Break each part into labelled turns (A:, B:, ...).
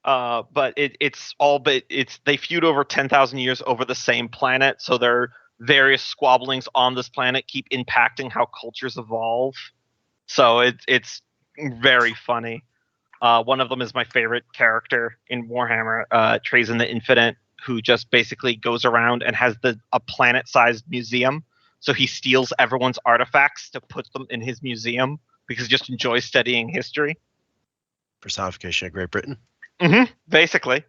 A: But they feud over 10,000 years over the same planet, so their various squabblings on this planet keep impacting how cultures evolve. So it's very funny. One of them is my favorite character in Warhammer, Trazen the Infinite, who just basically goes around and has a planet-sized museum. So he steals everyone's artifacts to put them in his museum because he just enjoys studying history.
B: Personification of Great Britain.
A: Basically.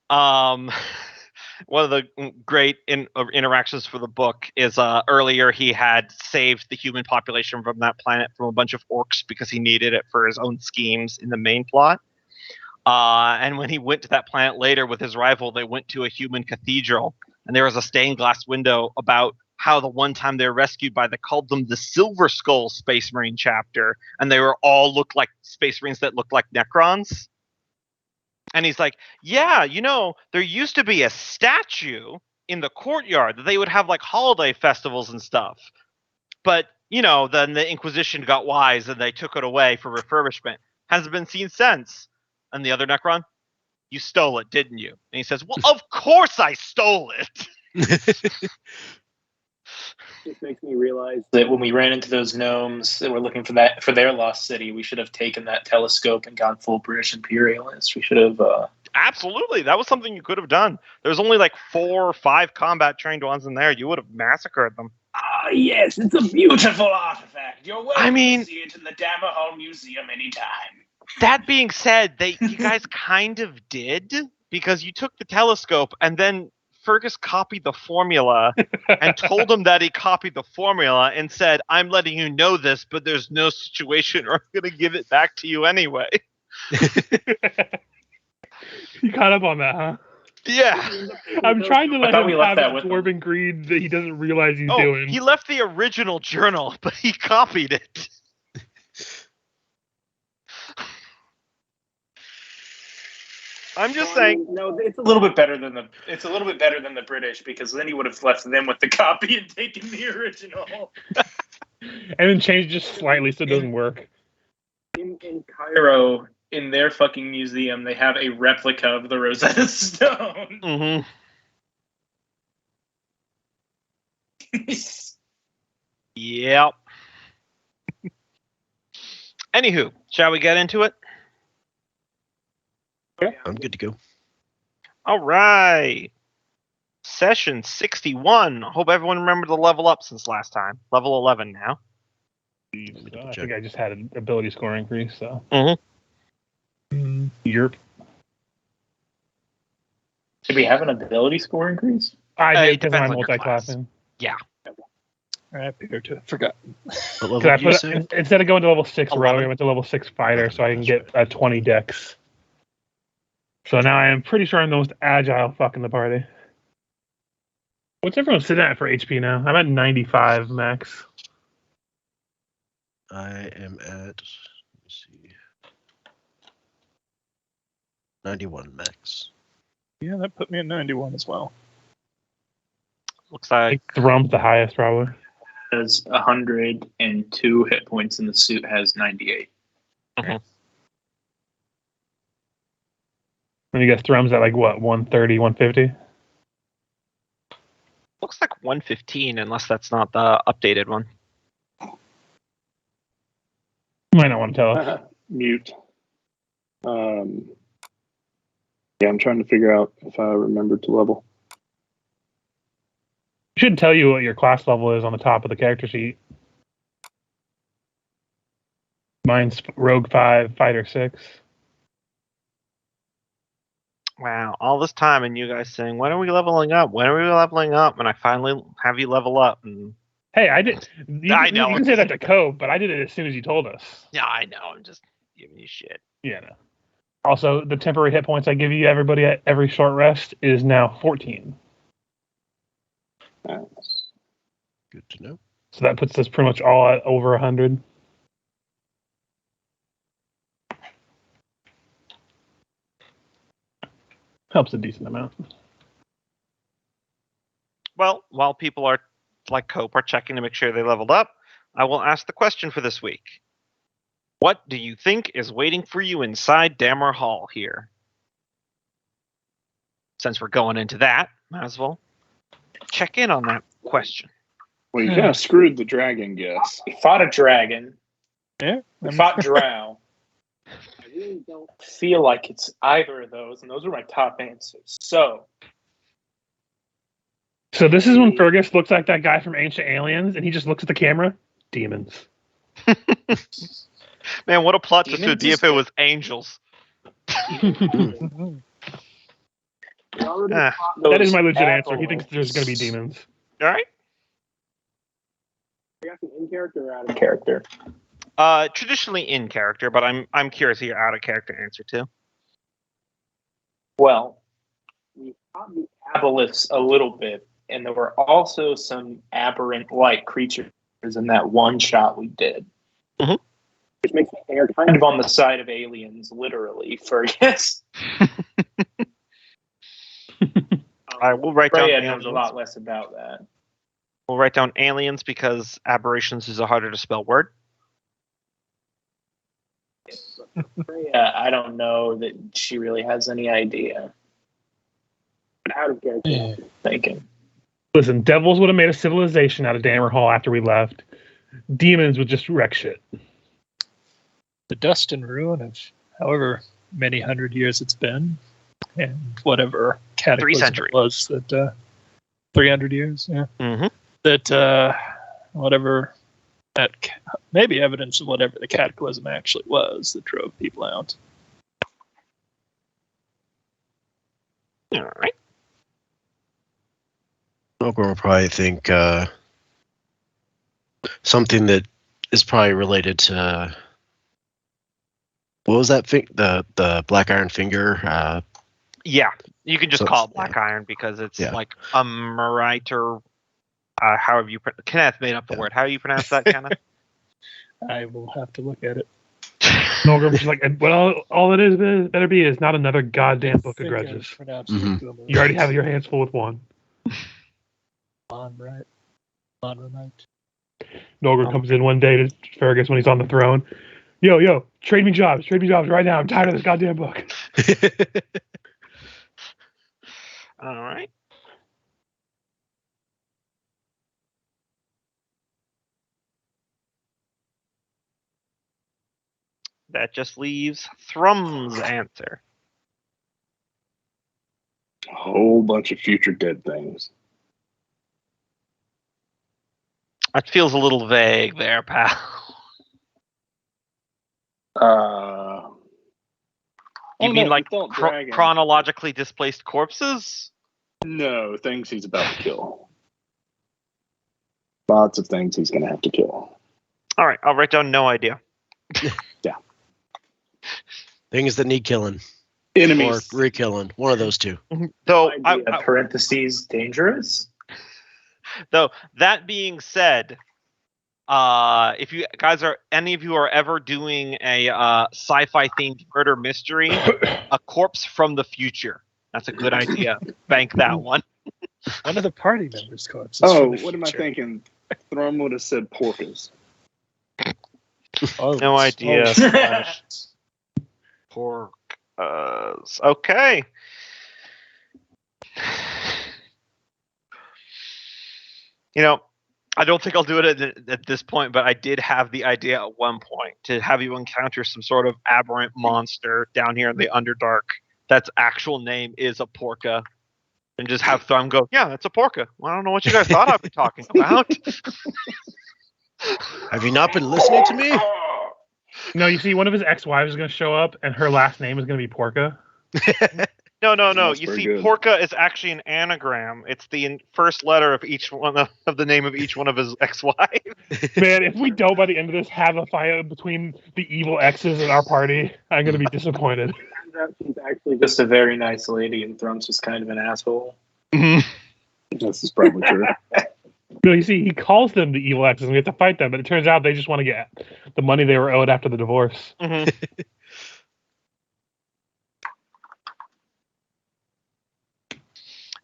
A: One of the great interactions for the book is earlier he had saved the human population from that planet from a bunch of orcs because he needed it for his own schemes in the main plot. And when he went to that planet later with his rival, they went to a human cathedral, and there was a stained glass window about how the one time they were rescued by, they called them the Silver Skull Space Marine chapter, and they were all looked like Space Marines that looked like Necrons. And he's like, yeah, there used to be a statue in the courtyard that they would have like holiday festivals and stuff. But, then the Inquisition got wise and they took it away for refurbishment. Hasn't been seen since. And the other Necron, you stole it, didn't you? And he says, well, of course I stole it.
C: This makes me realize that when we ran into those gnomes that were looking for their lost city, we should have taken that telescope and gone full British imperialist. We should have.
A: Absolutely, that was something you could have done. There's only like 4 or 5 combat trained ones in there. You would have massacred them.
C: Ah, yes, it's a beautiful artifact. You're welcome to see it in the Dammerhall Museum anytime.
A: That being said, you guys kind of did, because you took the telescope and then Fergus copied the formula and told him that he copied the formula and said, I'm letting you know this, but there's no situation or I'm going to give it back to you anyway.
D: You caught up on that, huh?
A: Yeah.
D: I'm trying to let him have that dwarven greed that he doesn't realize he's doing.
A: He left the original journal, but he copied it. I'm just saying.
C: No, it's a little bit better than the British, because then he would have left them with the copy and taken the original.
D: And then changed just slightly so it doesn't work.
C: In Cairo, in their fucking museum, they have a replica of the Rosetta Stone.
A: Mm-hmm. Yep. Anywho, shall we get into it?
B: Okay. I'm good to go.
A: All right. Session 61. Hope everyone remembered to level up since last time. Level 11 now.
D: I think I just had an ability score increase, so.
A: Mm-hmm.
D: Yerp.
C: Did we have an ability score increase?
D: I did, because I'm multi-classing.
A: Yeah.
D: I figured to forgot.
B: Level
D: instead of going to level 6 rogue,
A: 11.
D: I went to level 6 fighter, so I can get a 20 dex. So now I am pretty sure I'm the most agile fuck in the party. What's everyone sitting at for HP now? I'm at 95 max.
B: I am at, let me see, 91 max.
E: Yeah, that put me at 91 as well.
A: Looks like
D: Thrum's the highest, probably.
C: Has 102 hit points, and the suit has 98.
A: Mm-hmm.
D: And you got Thrum's at like what, 130, 150?
A: looks like 115, unless that's not the updated one.
D: You might not want to tell us.
E: Mute. Yeah, I'm trying to figure out if I remember to level.
D: It should tell you what your class level is on the top of the character sheet. Mine's Rogue 5, Fighter 6.
A: Wow, all this time and you guys saying, when are we leveling up? When are we leveling up? And I finally have you level up. And
D: hey, I did.
A: I know.
D: You can say that to Cope, but I did it as soon as you told us.
A: Yeah, I know. I'm just giving you shit.
D: Yeah, no. Also, the temporary hit points I give you everybody at every short rest is now 14.
E: Nice.
B: Good to know.
D: So that puts us pretty much all at over 100. Helps a decent amount.
A: Well, while people are like Cope are checking to make sure they leveled up, I will ask the question for this week. What do you think is waiting for you inside Dammerhall here? since we're going into that, might as well check in on that question.
E: Well, you kind of screwed the dragon guess.
C: We fought a dragon.
F: Yeah.
C: We fought Drow. I really don't feel like it's either of those, and those are my top answers. So
D: this is when Fergus looks like that guy from Ancient Aliens, and he just looks at the camera. Demons.
A: Man, what a plot twist it
C: Demons
A: would be
C: is
A: if it
C: good.
A: was angels.
D: That is my legit answer. He thinks there's going to be demons.
A: All right.
C: I got some in character or out of character.
A: Traditionally in character, but I'm curious of your out of character answer too.
C: Well, we fought the aboleths a little bit, and there were also some aberrant-like creatures in that one shot we did.
A: Mhm.
C: Which makes me err kind of on the side of aliens, literally, for yes.
A: I will write down
C: Freya knows
A: aliens.
C: a lot less about that.
A: We'll write down aliens because aberrations is a harder to spell word.
C: Freya, I don't know that she really has any idea. But out of character,
F: Yeah.
C: thinking.
D: Listen, devils would have made a civilization out of Dammerhall after we left. Demons would just wreck shit.
F: The dust and ruin of however many hundred years it's been, and whatever
A: 3
F: cataclysm
A: centuries.
F: it was that 300 years, yeah.
A: Mm-hmm.
F: That whatever that maybe evidence of whatever the cataclysm actually was that drove people out.
A: All right.
B: Ogre will probably think something that is probably related to what was that thing? The Black Iron Finger.
A: Yeah, you can just
B: So
A: call it
B: it's-
A: Black Iron because it's
B: Yeah.
A: like a mariter. However you Kenneth made up the
B: Yeah.
A: word. How do you pronounce that, Kenneth?
F: I will have to look at it.
D: Nolgrim's just like, well, all it is better be is not another goddamn book of
F: I think I
D: grudges.
F: pronounced
B: Mhm.
F: it Boomer.
D: You already have your hands full with one.
F: Right. Right.
D: Nolgrim comes in one day to Fergus when he's on the throne. Yo, trade me jobs right now. I'm tired of this goddamn book.
A: All right. That just leaves Thrum's answer.
E: A whole bunch of future dead things.
A: That feels a little vague there, pal. You
E: Oh,
A: mean
E: no,
A: like
E: it's not dragons.
A: chronologically displaced corpses?
E: No, things he's about to kill. Lots of things he's going to have to kill.
A: All right, I'll write down no idea.
B: Things that need killing
E: Enemies.
B: or re-killing. One of those two.
A: Though,
C: Idea, parentheses, dangerous.
A: though that being said, if you guys are any of you are ever doing a sci-fi themed murder mystery, a corpse from the future. That's a good idea. Bank that one.
F: One of the party members' corpses.
E: Oh,
F: from the
E: what am I
F: future.
E: thinking? Thrum would have said porkers.
F: Oh,
A: No idea.
F: oh,
A: Pork. Okay. You know, I don't think I'll do it at this point, but I did have the idea at one point to have you encounter some sort of aberrant monster down here in the Underdark. That's actual name is a porka. And just have Thrum go, yeah, that's a porka. Well, I don't know what you guys thought I'd be talking about.
B: Have you not been listening to me?
D: No, you see, one of his ex-wives is going to show up, and her last name is going to be Porka.
A: No.
E: That's
A: You
E: very
A: see,
E: good.
A: porka is actually an anagram. It's the first letter of each one of the name of each one of his ex-wives.
D: Man, if we don't by the end of this have a fight between the evil exes in our party, I'm going to be disappointed.
C: Turns out she's actually just a very nice lady, and Thrum's just kind of an asshole.
E: This is probably true.
D: No, you see, he calls them the evil exes, and we have to fight them, but it turns out they just want to get the money they were owed after the divorce.
A: Mhm.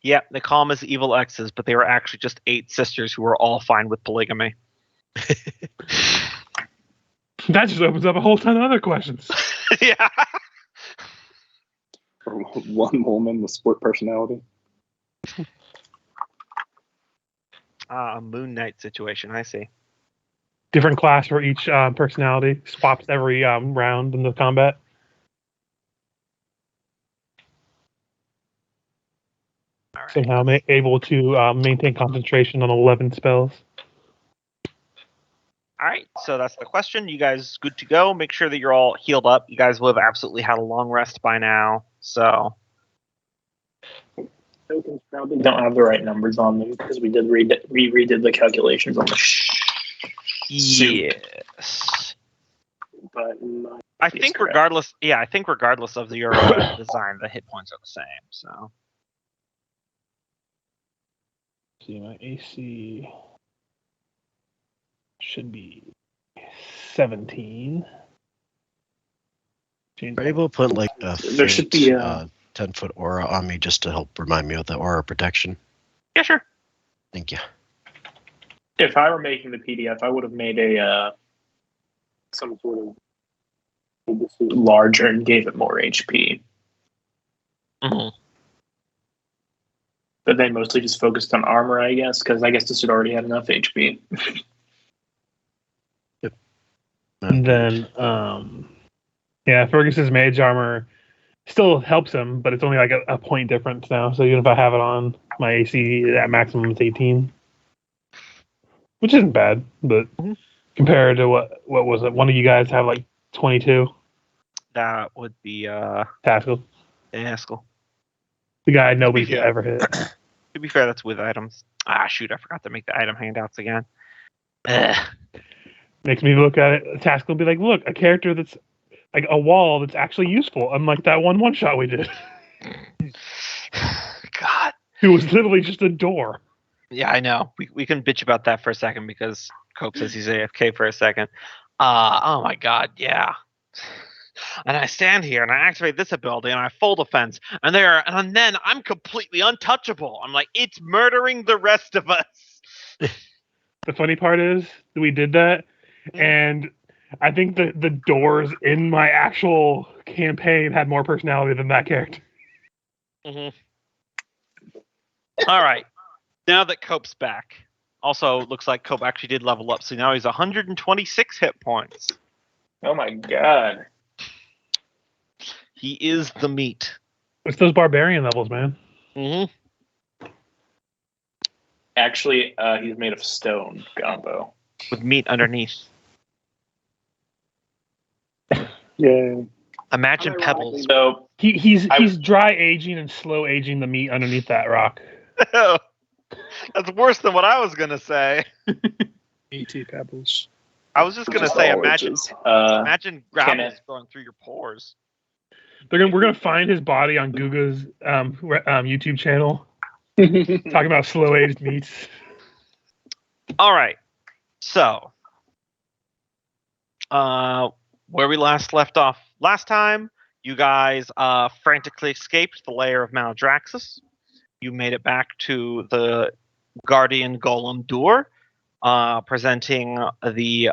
A: Yeah, they call them as evil exes, but they were actually just 8 sisters who were all fine with polygamy.
D: That just opens up a whole ton of other questions.
A: Yeah.
E: Or one woman with sport personality.
A: A Moon Knight situation. I see.
D: Different class for each personality. Swaps every round in the combat.
A: All right.
D: Somehow able to maintain concentration on 11 spells.
A: All right. So that's the question. You guys good to go? Make sure that you're all healed up. You guys will have absolutely had a long rest by now. So
C: Tokens probably don't have the right numbers on them because we redid the calculations on the suit.
A: yes.
C: But
A: I think
C: correct.
A: regardless. Yeah, I think regardless of your design, the hit points are the same. So.
D: See, my AC should be 17.
B: Are you able to put like a
C: There should be a
B: 10-foot aura on me just to help remind me of the aura protection?
A: Yeah, sure.
B: Thank you.
C: If I were making the PDF, I would have made a some sort of larger and gave it more HP.
A: Mm-hmm.
C: But they mostly just focused on armor, I guess, because I guess this would already had enough HP.
D: And then, yeah, Fergus's mage armor still helps him, but it's only like a point difference now. So even if I have it on, my AC at maximum is 18, which isn't bad. But compared to what was it? One of you guys have like 22.
A: That would be
D: Taskell,
A: Haskell.
D: the guy nobody should ever hit.
A: To be fair, that's with items. Ah, shoot! I forgot to make the item handouts again. Ugh.
D: Makes me look at it. Taskell will be like, look, a character that's like a wall that's actually useful, unlike that one shot we did.
A: God.
D: It was literally just a door.
A: Yeah, I know. We can bitch about that for a second because Cope says he's AFK for a second. Oh my God, yeah. And I stand here and I activate this ability and I full defense and then I'm completely untouchable. I'm like, it's murdering the rest of us.
D: The funny part is that we did that, and I think the doors in my actual campaign had more personality than that character.
A: Mm-hmm. All right. Now that Cope's back, also looks like Cope actually did level up, so now he's 126 hit points.
C: Oh my God.
A: He is the meat.
D: It's those barbarian levels, man.
A: Mm-hmm.
C: Actually, he's made of stone, Gombo.
A: With meat underneath.
E: Yeah.
A: Imagine pebbles.
C: So
D: He's dry aging and slow aging the meat underneath that rock.
A: That's worse than what I was gonna say.
F: E.T. Pebbles.
A: I was just gonna
E: Just
A: say,
E: all
A: imagine
E: ages.
A: gravels
C: Kenneth.
A: going through your pores.
D: We're gonna find his body on Guga's YouTube channel, talking about slow aged meats.
A: All right. So, where we last left off last time, you guys frantically escaped the lair of Maldraxxus. You made it back to the Guardian Golem door, presenting the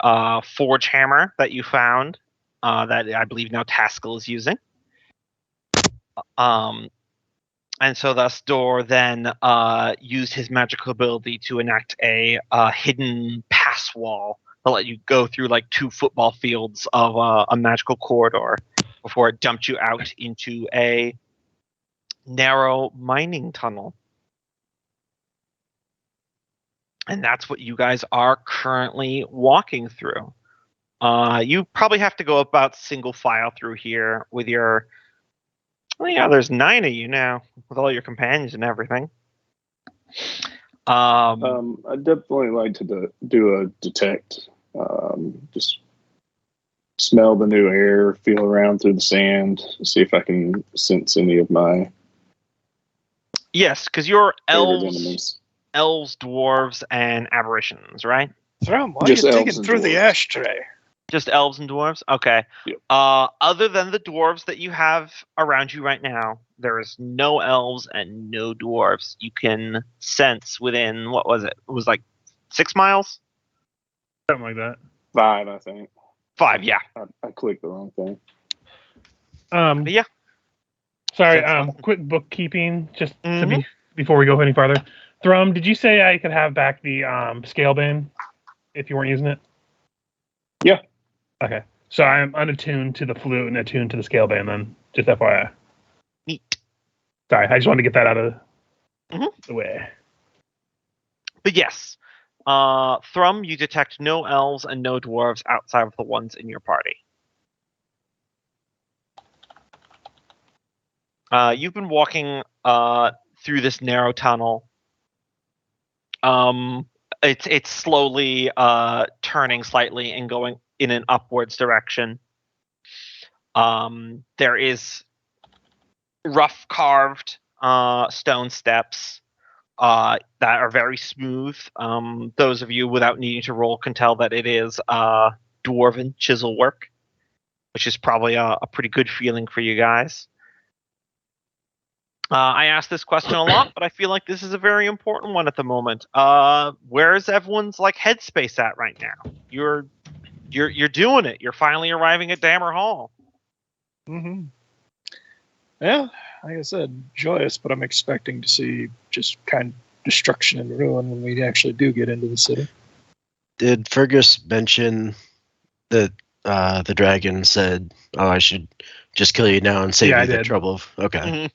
A: forge hammer that you found, that I believe now Taskell is using. And so thus Door then used his magical ability to enact a hidden pass wall to let you go through like 2 football fields of a magical corridor before it dumped you out into a narrow mining tunnel. And that's what you guys are currently walking through. You probably have to go about single file through here with your... Well, yeah, there's 9 of you now, with all your companions and everything.
E: I'd definitely like to do a detect. Just smell the new air, feel around through the sand, see if I can sense any of my
A: Yes, because you're
E: favorite enemies.
A: elves, dwarves, and aberrations, right?
F: Thrum, why
E: Just
F: are you
E: elves
F: digging
E: and
F: through the
E: dwarves.
F: ashtray?
A: Just elves and dwarves? Okay.
E: Yep.
A: Other than the dwarves that you have around you right now, there is no elves and no dwarves. You can sense within, what was it? It was like 6 miles?
D: Something like that.
E: 5, I think.
A: 5, yeah.
E: I clicked the wrong thing.
A: But yeah.
D: Sorry,
A: Since last-
D: quick bookkeeping, just to
A: Mhm.
D: be before we go any farther. Thrum, did you say I could have back the scale bane if you weren't using it?
E: Yeah.
D: Okay. So I'm unattuned to the flute and attuned to the scale bane then, just FYI.
A: Neat.
D: Sorry, I just wanted to get that out of
A: Mhm.
D: the way.
A: But yes, Thrum, you detect no elves and no dwarves outside of the ones in your party. You've been walking through this narrow tunnel. It's slowly turning slightly and going in an upwards direction. There is rough carved stone steps that are very smooth. Those of you without needing to roll can tell that it is dwarven chisel work, which is probably a pretty good feeling for you guys. I ask this question a lot, but I feel like this is a very important one at the moment. Where is everyone's like headspace at right now? You're doing it. You're finally arriving at Dammerhall.
F: Mm-hmm. Yeah, like I said, joyous, but I'm expecting to see just kind of destruction and ruin when we actually do get into the city.
B: Did Fergus mention that the dragon said, "Oh, I should just kill you now and save
D: Yeah, I
B: you the
D: did.
B: trouble of"? Okay.
A: Mhm.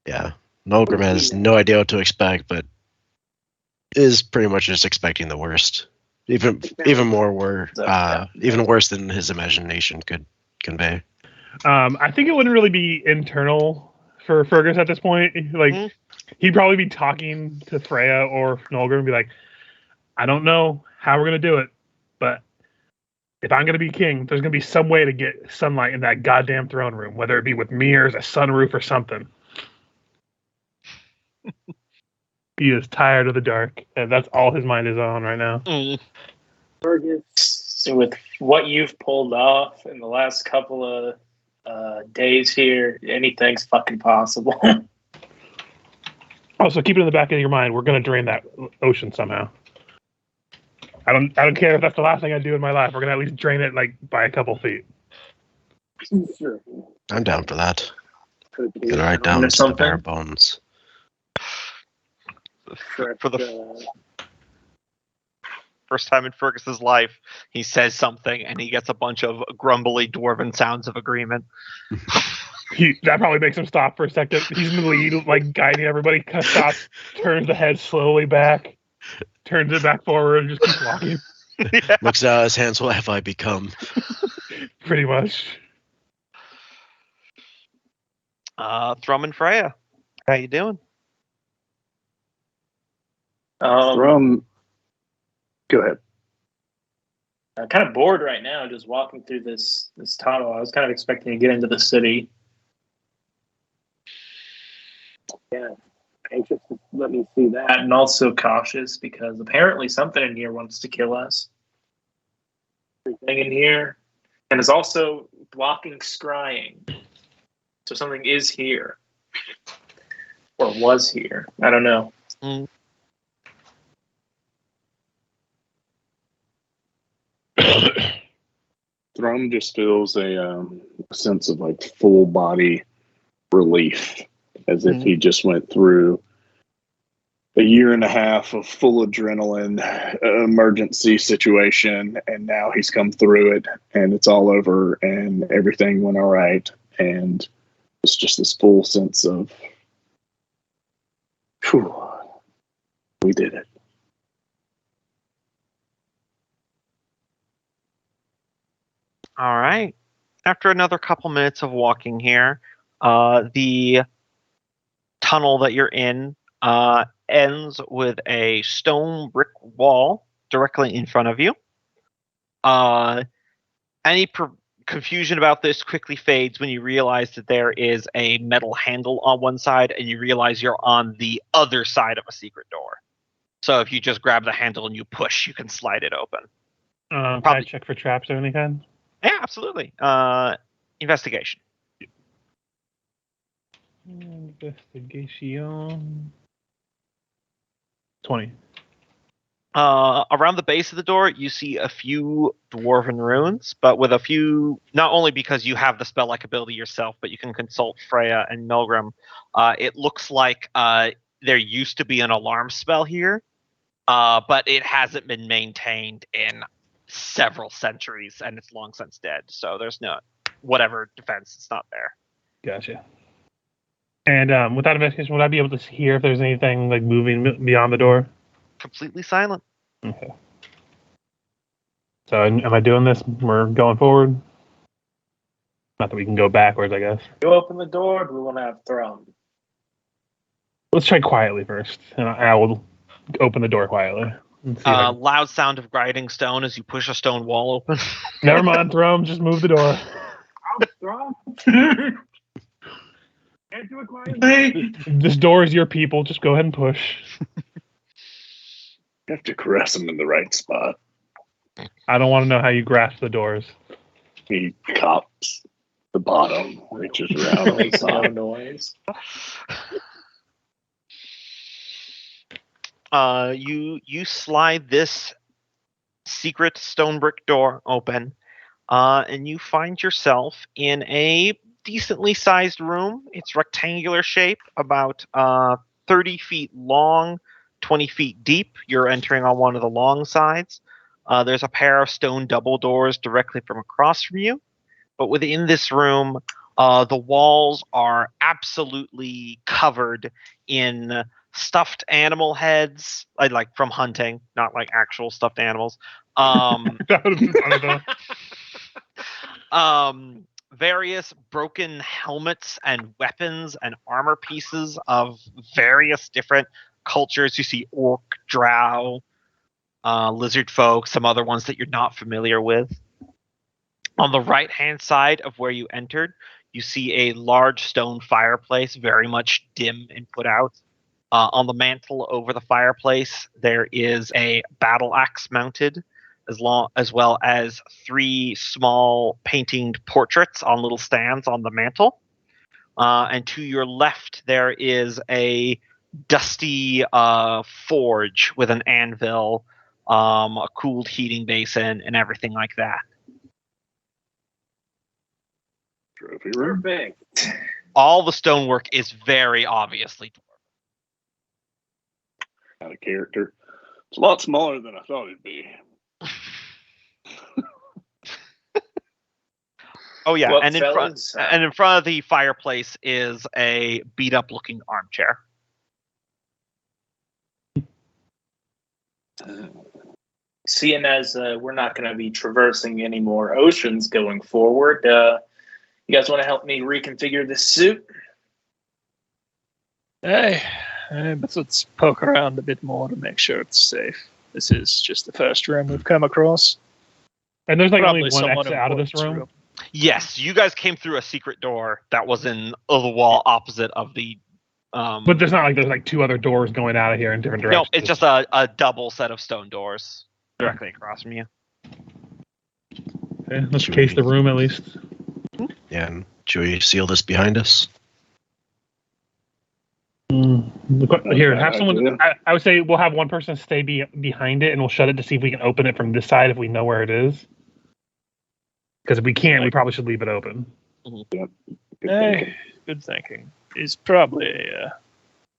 B: Yeah. Nolgrim has no idea what to expect, but is pretty much just expecting the worst. Even worse than his imagination could convey.
D: I think it wouldn't really be internal for Fergus at this point. Like,
A: Mhm.
D: he'd probably be talking to Freya or Nolgrim and be like, I don't know how we're going to do it, but if I'm going to be king, there's going to be some way to get sunlight in that goddamn throne room, whether it be with mirrors, a sunroof, or something. He is tired of the dark, and that's all his mind is on right now.
A: Mm.
C: So with what you've pulled off in the last couple of days here, anything's fucking possible.
D: Also, keep it in the back of your mind, we're going to drain that ocean somehow. I don't care if that's the last thing I do in my life. We're going to at least drain it like by a couple feet.
E: Sure.
B: I'm down for that.
E: Could be
B: Get right down to the bare bones.
A: For the first time in Fergus's life, he says something and he gets a bunch of grumbly dwarven sounds of agreement.
D: That probably makes him stop for a second. He's in the lead, like guiding everybody. Kind of stops, turns the head slowly back, turns it back forward, and just keeps walking.
A: Yeah.
B: Looks out his hands. What have I become?
D: Pretty much.
A: Thrum and Freya, how you doing?
E: Go ahead.
C: I'm kind of bored right now, just walking through this tunnel. I was kind of expecting to get into the city. Yeah, anxious to let me see that, and also cautious because apparently something in here wants to kill us. Everything in here, and is also blocking scrying. So something is here, or was here. I don't know.
A: Mm.
E: Thrum just feels a sense of like full body relief, as if he just went through a year and a half of full adrenaline emergency situation, and now he's come through it, and it's all over, and everything went all right, and it's just this full sense of, whew, we did it.
A: All right. After another couple minutes of walking here, the tunnel that you're in ends with a stone brick wall directly in front of you. Any confusion about this quickly fades when you realize that there is a metal handle on one side and you realize you're on the other side of a secret door. So if you just grab the handle and you push, you can slide it open.
D: Can I check for traps of any kind?
A: Yeah, absolutely. Investigation.
D: Investigation. 20.
A: Around the base of the door, you see a few dwarven runes, but with a few, not only because you have the spell-like ability yourself, but you can consult Freya and Milgram. It looks like there used to be an alarm spell here, but it hasn't been maintained in several centuries, and it's long since dead. So there's no whatever defense, it's not there.
D: Gotcha. And with that investigation, would I be able to hear if there's anything like moving beyond the door?
A: Completely silent.
D: Okay. So am I doing this? We're going forward? Not that we can go backwards, I guess.
C: You open the door, do we want to have Thrum?
D: Let's try quietly first, and I will open the door quietly. And see if I can-
A: Loud sound of grinding stone as you push a stone wall open.
D: Never mind, Thrum. Just move the door.
C: Thrum?
D: Can't do it quietly. This door is your people. Just go ahead and push.
E: You have to caress him in the right spot.
D: I don't want to know how you grasp the doors.
E: He cops the bottom, reaches around on the
C: Makes no
E: side.
C: noise.
A: You slide this secret stone brick door open, and you find yourself in a decently sized room. It's rectangular shape, about 30 feet long, 20 feet deep. You're entering on one of the long sides. There's a pair of stone double doors directly from across from you. But within this room, the walls are absolutely covered in stuffed animal heads, like from hunting, not like actual stuffed animals.
D: That would have been funny, though.
A: Various broken helmets and weapons and armor pieces of various different cultures. You see orc, drow, lizard folk, some other ones that you're not familiar with. On the right-hand side of where you entered, you see a large stone fireplace, very much dim and put out. On the mantle over the fireplace, there is a battle axe mounted, as well as 3 small painted portraits on little stands on the mantle. And to your left, there is a dusty forge with an anvil, a cooled heating basin, and everything like that.
E: Trophy room.
C: Perfect.
A: All the stonework is very obviously dwarven.
E: Out of character. It's a lot smaller than I thought it'd be.
A: Oh yeah,
C: Well,
A: and
C: fellas,
A: in front of the fireplace is a beat up looking armchair.
C: Seeing as we're not going to be traversing any more oceans going forward, you guys want to help me reconfigure this suit?
F: Hey, but let's poke around a bit more to make sure it's safe. This is just the first room we've come across.
D: And there's like
F: Probably
D: only one
F: somewhat
D: exit out of this
F: important
D: room.
A: Yes, you guys came through a secret door that was in the wall opposite of the.
D: But there's not like there's like 2 other doors going out of here in different
A: No,
D: directions.
A: it's just a double set of stone doors directly across from you.
D: Okay, let's case the room at least.
B: Yeah, and should we seal this behind us?
D: Here, have
E: Okay,
D: someone.
E: idea.
D: I would say we'll have one person stay behind it, and we'll shut it to see if we can open it from this side if we know where it is. Because if we can't, we probably should leave it open.
E: Good thinking.
F: Hey, good thinking. It's probably a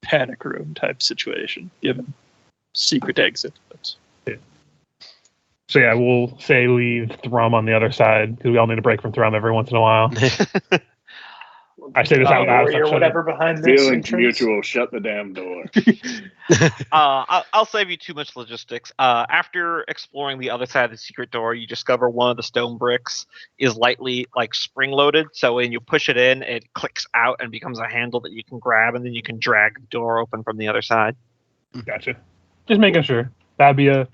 F: panic room type situation, given secret exit. But
D: So yeah, we'll say leave Thrum on the other side because we all need a break from Thrum every once in a while. I say this out loud.
C: Or whatever behind this
E: Feelings
C: entrance.
E: mutual. Shut the damn door.
A: I'll save you too much logistics. After exploring the other side of the secret door, you discover one of the stone bricks is lightly like spring-loaded. So when you push it in, it clicks out and becomes a handle that you can grab, and then you can drag the door open from the other side.
D: Gotcha. Just making sure. That'd be a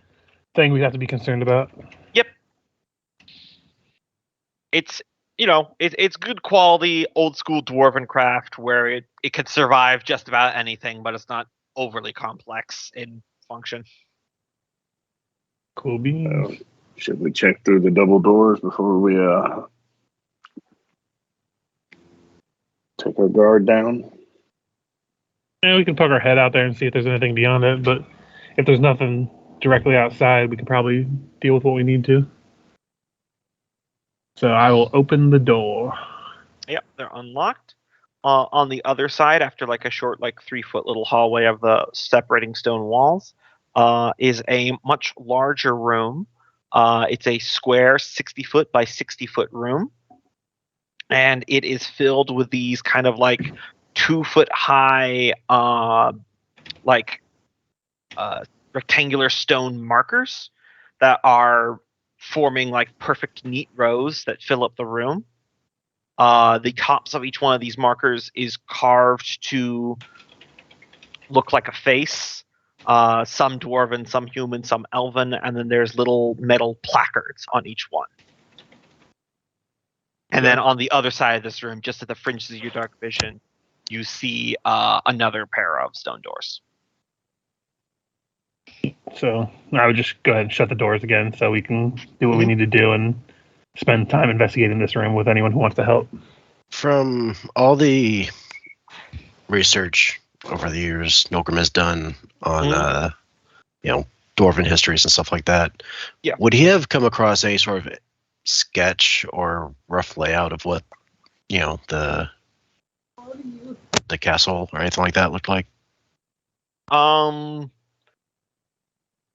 D: thing we'd have to be concerned about.
A: Yep. It's good quality old school dwarven craft where it could survive just about anything, but it's not overly complex in function.
D: Cool beans.
E: Should we check through the double doors before we take our guard down?
D: Yeah, we can poke our head out there and see if there's anything beyond it, but if there's nothing directly outside, we can probably deal with what we need to. So I will open the door.
A: Yep, they're unlocked. On the other side, after like a short, like 3-foot little hallway of the separating stone walls, is a much larger room. It's a square 60-foot by 60-foot room, and it is filled with these kind of like 2-foot high, rectangular stone markers that are forming like perfect neat rows that fill up the room. The tops of each one of these markers is carved to look like a face. Some dwarven, some human, some elven, and then there's little metal placards on each one. And then on the other side of this room, just at the fringes of your dark vision, you see another pair of stone doors.
D: So I would just go ahead and shut the doors again so we can do what we need to do and spend time investigating this room with anyone who wants to help.
B: From all the research over the years Milgram has done on, dwarven histories and stuff like that, would he have come across any sort of sketch or rough layout of what, the castle or anything like that looked like?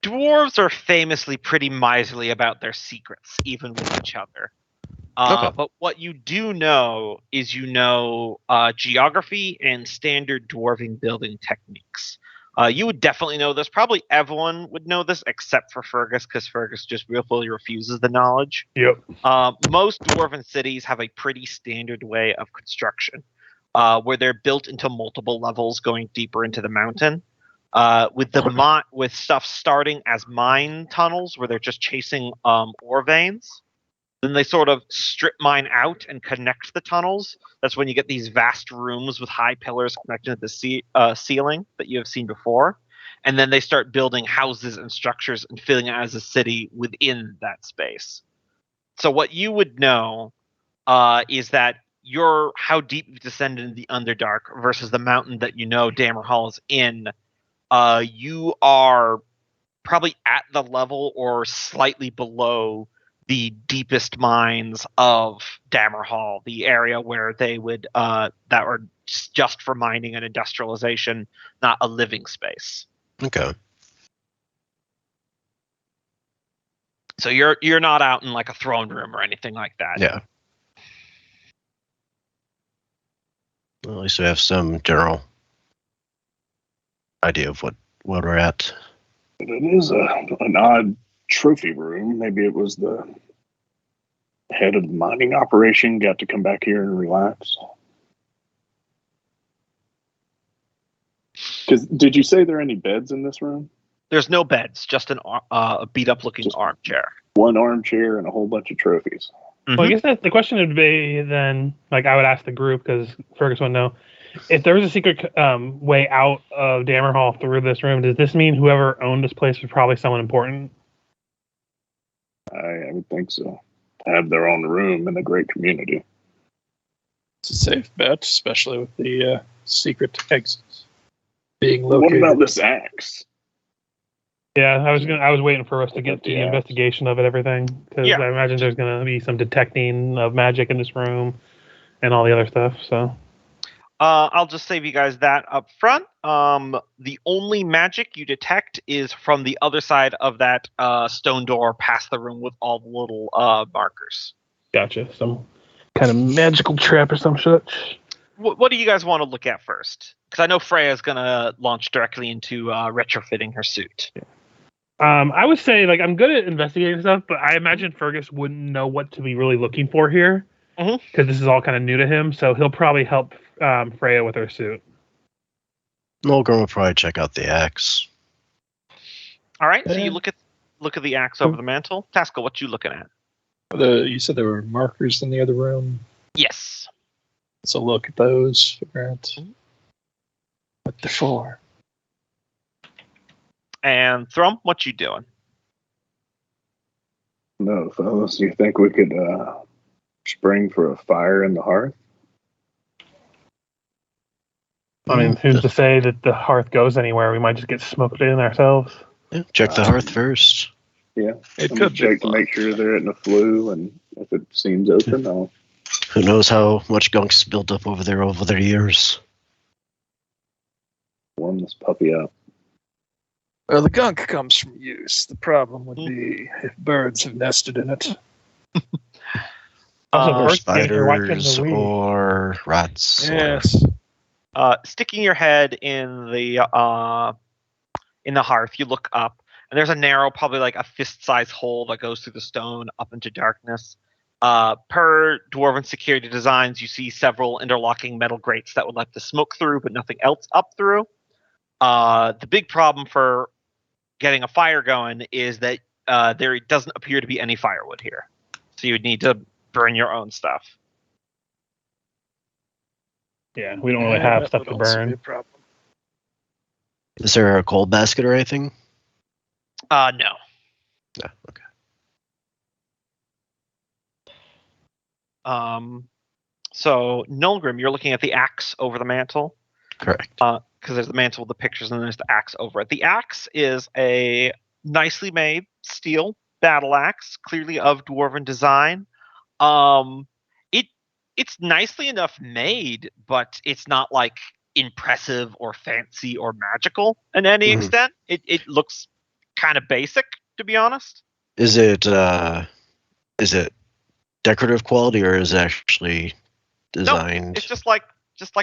A: Dwarves are famously pretty miserly about their secrets, even with each other.
B: Okay.
A: But what you do know is geography and standard dwarven building techniques. You would definitely know this. Probably everyone would know this except for Fergus, because Fergus just really refuses the knowledge.
D: Yep.
A: Most dwarven cities have a pretty standard way of construction, where they're built into multiple levels going deeper into the mountain. With stuff starting as mine tunnels where they're just chasing ore veins. Then they sort of strip mine out and connect the tunnels. That's when you get these vast rooms with high pillars connected to the ceiling that you have seen before. And then they start building houses and structures and filling it as a city within that space. So what you would know is that how deep you've descended into the Underdark versus the mountain that Dammerhall is in. You are probably at the level or slightly below the deepest mines of Dammerhall, the area where they would that were just for mining and industrialization, not a living space.
B: Okay.
A: So you're not out in like a throne room or anything like that.
B: Yeah. Well, at least we have some general idea of what we're at.
E: But it is an odd trophy room. Maybe it was the head of the mining operation got to come back here and relax. Because did you say there are any beds in this room?
A: There's no beds, just a beat-up-looking armchair. One
E: armchair and a whole bunch of trophies.
A: Mm-hmm.
D: Well, I guess the question would be then, like I would ask the group, because Fergus would know, if there was a secret way out of Dammerhall through this room, does this mean whoever owned this place was probably someone important?
E: I would think so. Have their own room in a great community.
F: It's a safe bet, especially with the secret exits being located.
E: What about this axe?
D: Yeah, I was waiting for us to get to the investigation of everything, because I imagine there's going to be some detecting of magic in this room and all the other stuff. So
A: I'll just save you guys that up front. The only magic you detect is from the other side of that stone door past the room with all the little markers.
D: Gotcha. Some kind of magical trap or some such.
A: What do you guys want to look at first? Because I know Freya's going to launch directly into retrofitting her suit.
D: Yeah. I would say, like, I'm good at investigating stuff, but I imagine Fergus wouldn't know what to be really looking for here, because this is all kind of new to him. So he'll probably help Freya with her suit.
B: Mulgrim will probably check out the axe.
A: All right, so you look at the axe over the mantle. Taskell, what you looking at?
F: You said there were markers in the other room.
A: Yes.
F: Let's look at those. Figure out what they're for.
A: And Thrum, what you doing?
E: No, fellas, you think we could spring for a fire in the hearth?
D: I mean, who's to say that the hearth goes anywhere? We might just get smoked in ourselves.
B: Yeah, check the hearth first.
E: Yeah,
F: It
E: I'm
F: could
E: gonna
F: be
E: check to
F: fun.
E: make sure there isn't a flue, and if it seems open, I'll
B: Who knows how much gunk's built up over the years.
E: warm this puppy up.
F: Well, the gunk comes from use. The problem would be if birds have nested in it.
D: Also,
B: Or
D: first game, you're watching the
B: spiders
D: Wii.
B: or rats.
F: Yes.
A: Sticking your head in the hearth, you look up, and there's a narrow, probably like a fist-sized hole that goes through the stone up into darkness. Per dwarven security designs, you see several interlocking metal grates that would let the smoke through, but nothing else up through. The big problem for getting a fire going is that there doesn't appear to be any firewood here, so you would need to burn your own stuff.
D: Yeah, we don't really have
F: that
D: stuff
F: would
D: to
F: also be a
D: burn.
F: problem.
B: Is there a coal basket or anything?
A: No.
B: No. Okay.
A: So Nulgrim, you're looking at the axe over the mantle.
B: Correct.
A: Because there's the mantle with the pictures and then there's the axe over it. The axe is a nicely made steel battle axe, clearly of dwarven design. It's nicely enough made, but it's not like impressive or fancy or magical in any extent. It looks kind of basic, to be honest.
B: Is it decorative quality or is it actually designed?
A: No, it's just like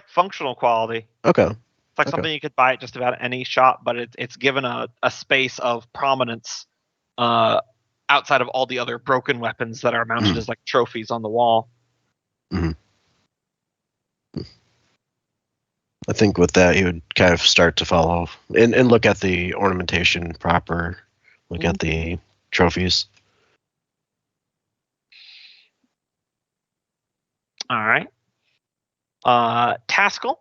A: functional quality.
B: Okay.
A: It's like something you could buy at just about any shop, but it's given a space of prominence outside of all the other broken weapons that are mounted as like trophies on the wall.
B: Mm-hmm. I think with that, you would kind of start to follow and look at the ornamentation proper, look at the trophies.
A: All right. Taskell,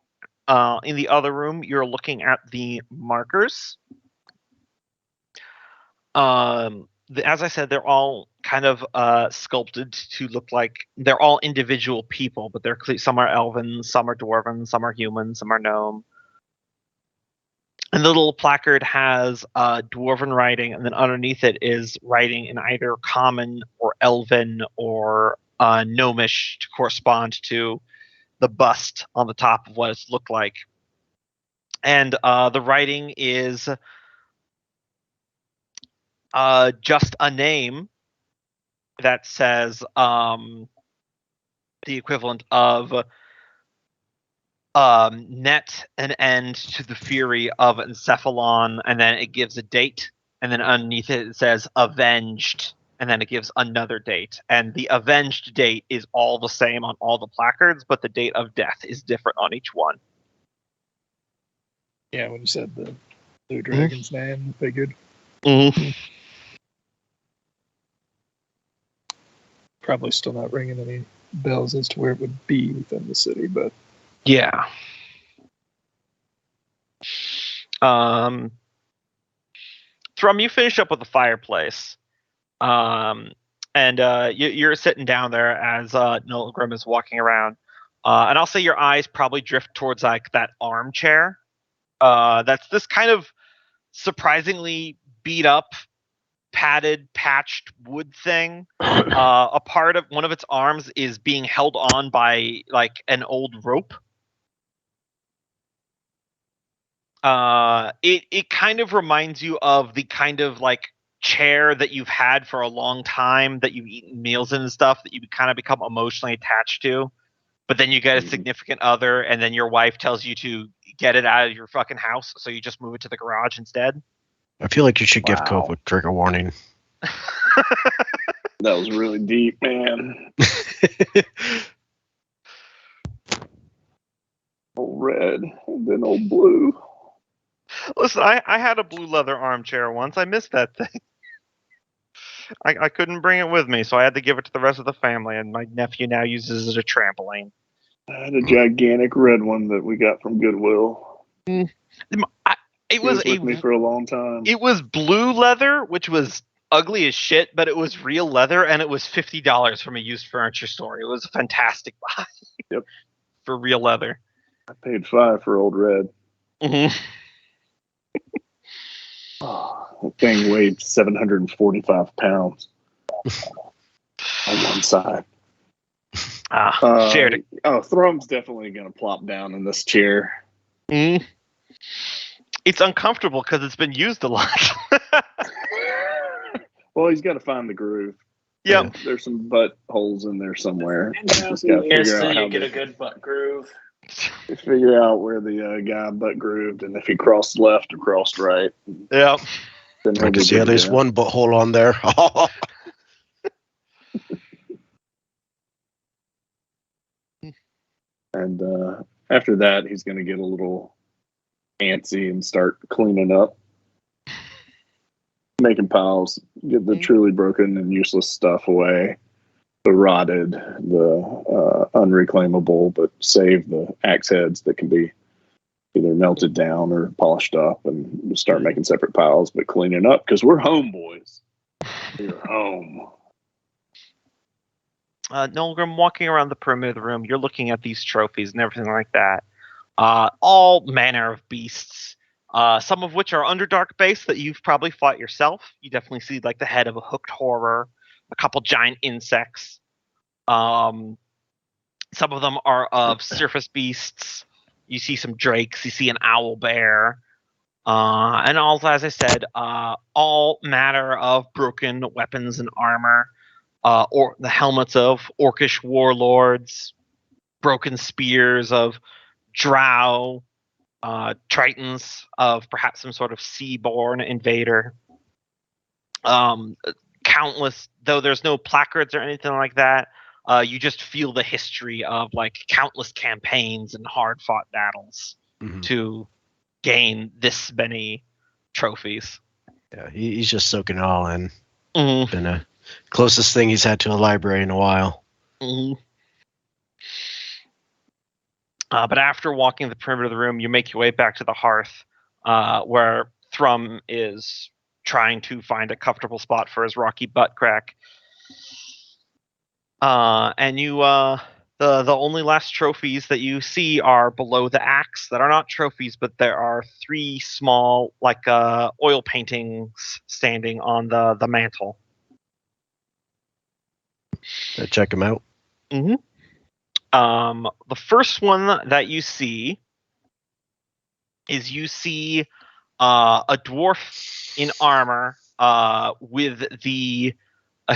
A: in the other room, you're looking at the markers. As I said, they're all kind of sculpted to look like they're all individual people, but they're some are elven, some are dwarven, some are human, some are gnome. And the little placard has dwarven writing, and then underneath it is writing in either common or elven or gnomish to correspond to the bust on the top of what it's looked like. And the writing is just a name that says the equivalent of net an end to the fury of Encephalon, and then it gives a date, and then underneath it says avenged, and then it gives another date. And the avenged date is all the same on all the placards, but the date of death is different on each one.
F: Yeah, when you said the blue dragon's name, I figured. Probably still not ringing any bells as to where it would be within the city, but
A: yeah. Thrum, you finish up with the fireplace. And you're sitting down there as Nulgrim is walking around. And I'll say your eyes probably drift towards like that armchair. That's this kind of surprisingly beat up, padded, patched wood thing. A part of one of its arms is being held on by like an old rope. It kind of reminds you of the kind of like chair that you've had for a long time that you've eaten meals in and stuff that you kind of become emotionally attached to, but then you get a significant other and then your wife tells you to get it out of your fucking house, so you just move it to the garage instead.
B: I feel like you should give Cope a trigger warning.
E: That was really deep, man. Old red and then old blue.
A: Listen, I had a blue leather armchair once. I missed that thing. I couldn't bring it with me, so I had to give it to the rest of the family, and my nephew now uses it as a trampoline.
E: I had a gigantic red one that we got from Goodwill.
A: It was
E: with me for a long time.
A: It was blue leather, which was ugly as shit, but it was real leather, and it was $50 from a used furniture store. It was a fantastic buy.
E: Yep.
A: For real leather.
E: I paid $5 for old red.
A: Mm-hmm.
E: The thing weighed 745 pounds on one side.
A: Shared.
E: Thrum's definitely going to plop down in this chair.
A: It's uncomfortable because it's been used a lot.
E: Well, he's got to find the groove.
A: Yep.
E: There's some butt holes in there somewhere.
C: Just
E: gotta figure out
C: you
E: how
C: get
E: to-
C: a good butt groove.
E: Figure out where the guy butt grooved and if he crossed left or crossed right.
A: Yep.
E: Then he'll
B: I
E: be
B: can see
E: good
B: at
E: to
B: least
E: go.
B: one butthole on there.
E: And after that, he's going to get a little antsy and start cleaning up, making piles, get the truly broken and useless stuff away, the rotted, the unreclaimable, but save the axe heads that can be either melted down or polished up, and start making separate piles, but cleaning up because we're home, boys. We're home.
A: Nolgrim, walking around the perimeter of the room, you're looking at these trophies and everything like that. All manner of beasts, some of which are Underdark based that you've probably fought yourself. You definitely see like the head of a hooked horror, a couple giant insects. Some of them are of surface beasts. You see some drakes. You see an owl bear. And also, as I said, all manner of broken weapons and armor. Or the helmets of orcish warlords, broken spears of drow, tritons of perhaps some sort of sea-born invader. Countless, though there's no placards or anything like that, you just feel the history of like countless campaigns and hard-fought battles to gain this many trophies.
B: Yeah, he's just soaking it all in.
A: Mm-hmm.
B: Been a closest thing he's had to a library in a while.
A: Mm-hmm. But after walking the perimeter of the room, you make your way back to the hearth, where Thrum is trying to find a comfortable spot for his rocky butt crack. And you, the only last trophies that you see are below the axe. That are not trophies, but there are 3 small, like oil paintings standing on the mantle.
B: Check him out.
A: Mm-hmm. The first one that you see is a dwarf in armor with the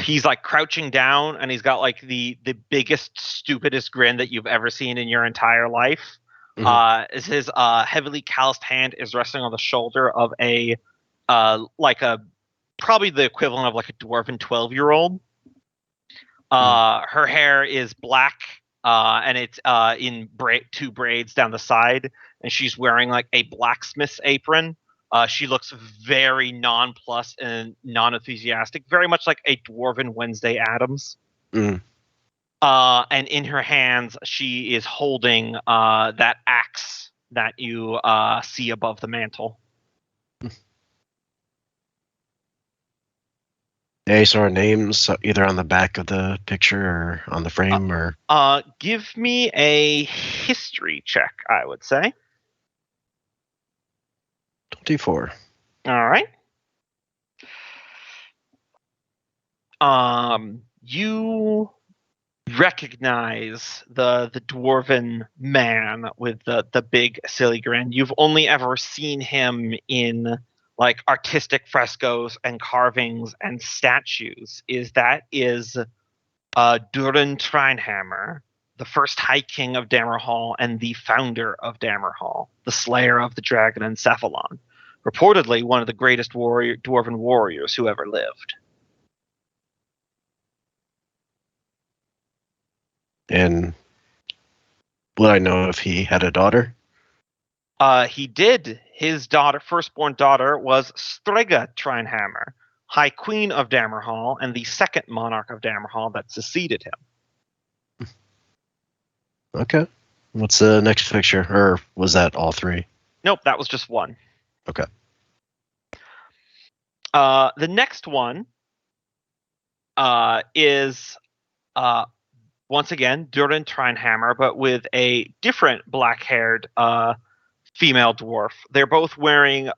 A: he's like crouching down, and he's got like the biggest, stupidest grin that you've ever seen in your entire life. Is his heavily calloused hand is resting on the shoulder of a probably the equivalent of like a dwarven 12-year-old. Her hair is black, and it's in 2 braids down the side, and she's wearing like a blacksmith's apron. She looks very nonplussed and non-enthusiastic, very much like a dwarven Wednesday Addams. And in her hands, she is holding that axe that you see above the mantle.
B: Any sort of names, either on the back of the picture or on the frame, or
A: give me a history check, I would say.
B: 24.
A: All right. You recognize the dwarven man with the big silly grin. You've only ever seen him in like artistic frescoes and carvings and statues. Is Durin Treinhammer, the first High King of Dammerhall and the founder of Dammerhall, the slayer of the dragon and Cephalon, reportedly one of the greatest dwarven warriors who ever lived.
B: And would I know if he had a daughter?
A: He did. His firstborn daughter, was Strega Treinhammer, High Queen of Dammerhall and the second monarch of Dammerhall that succeeded him.
B: Okay. What's the next picture? Or was that all 3?
A: Nope, that was just one.
B: Okay.
A: The next one is once again Durin Treinhammer, but with a different black-haired female dwarf. They're both wearing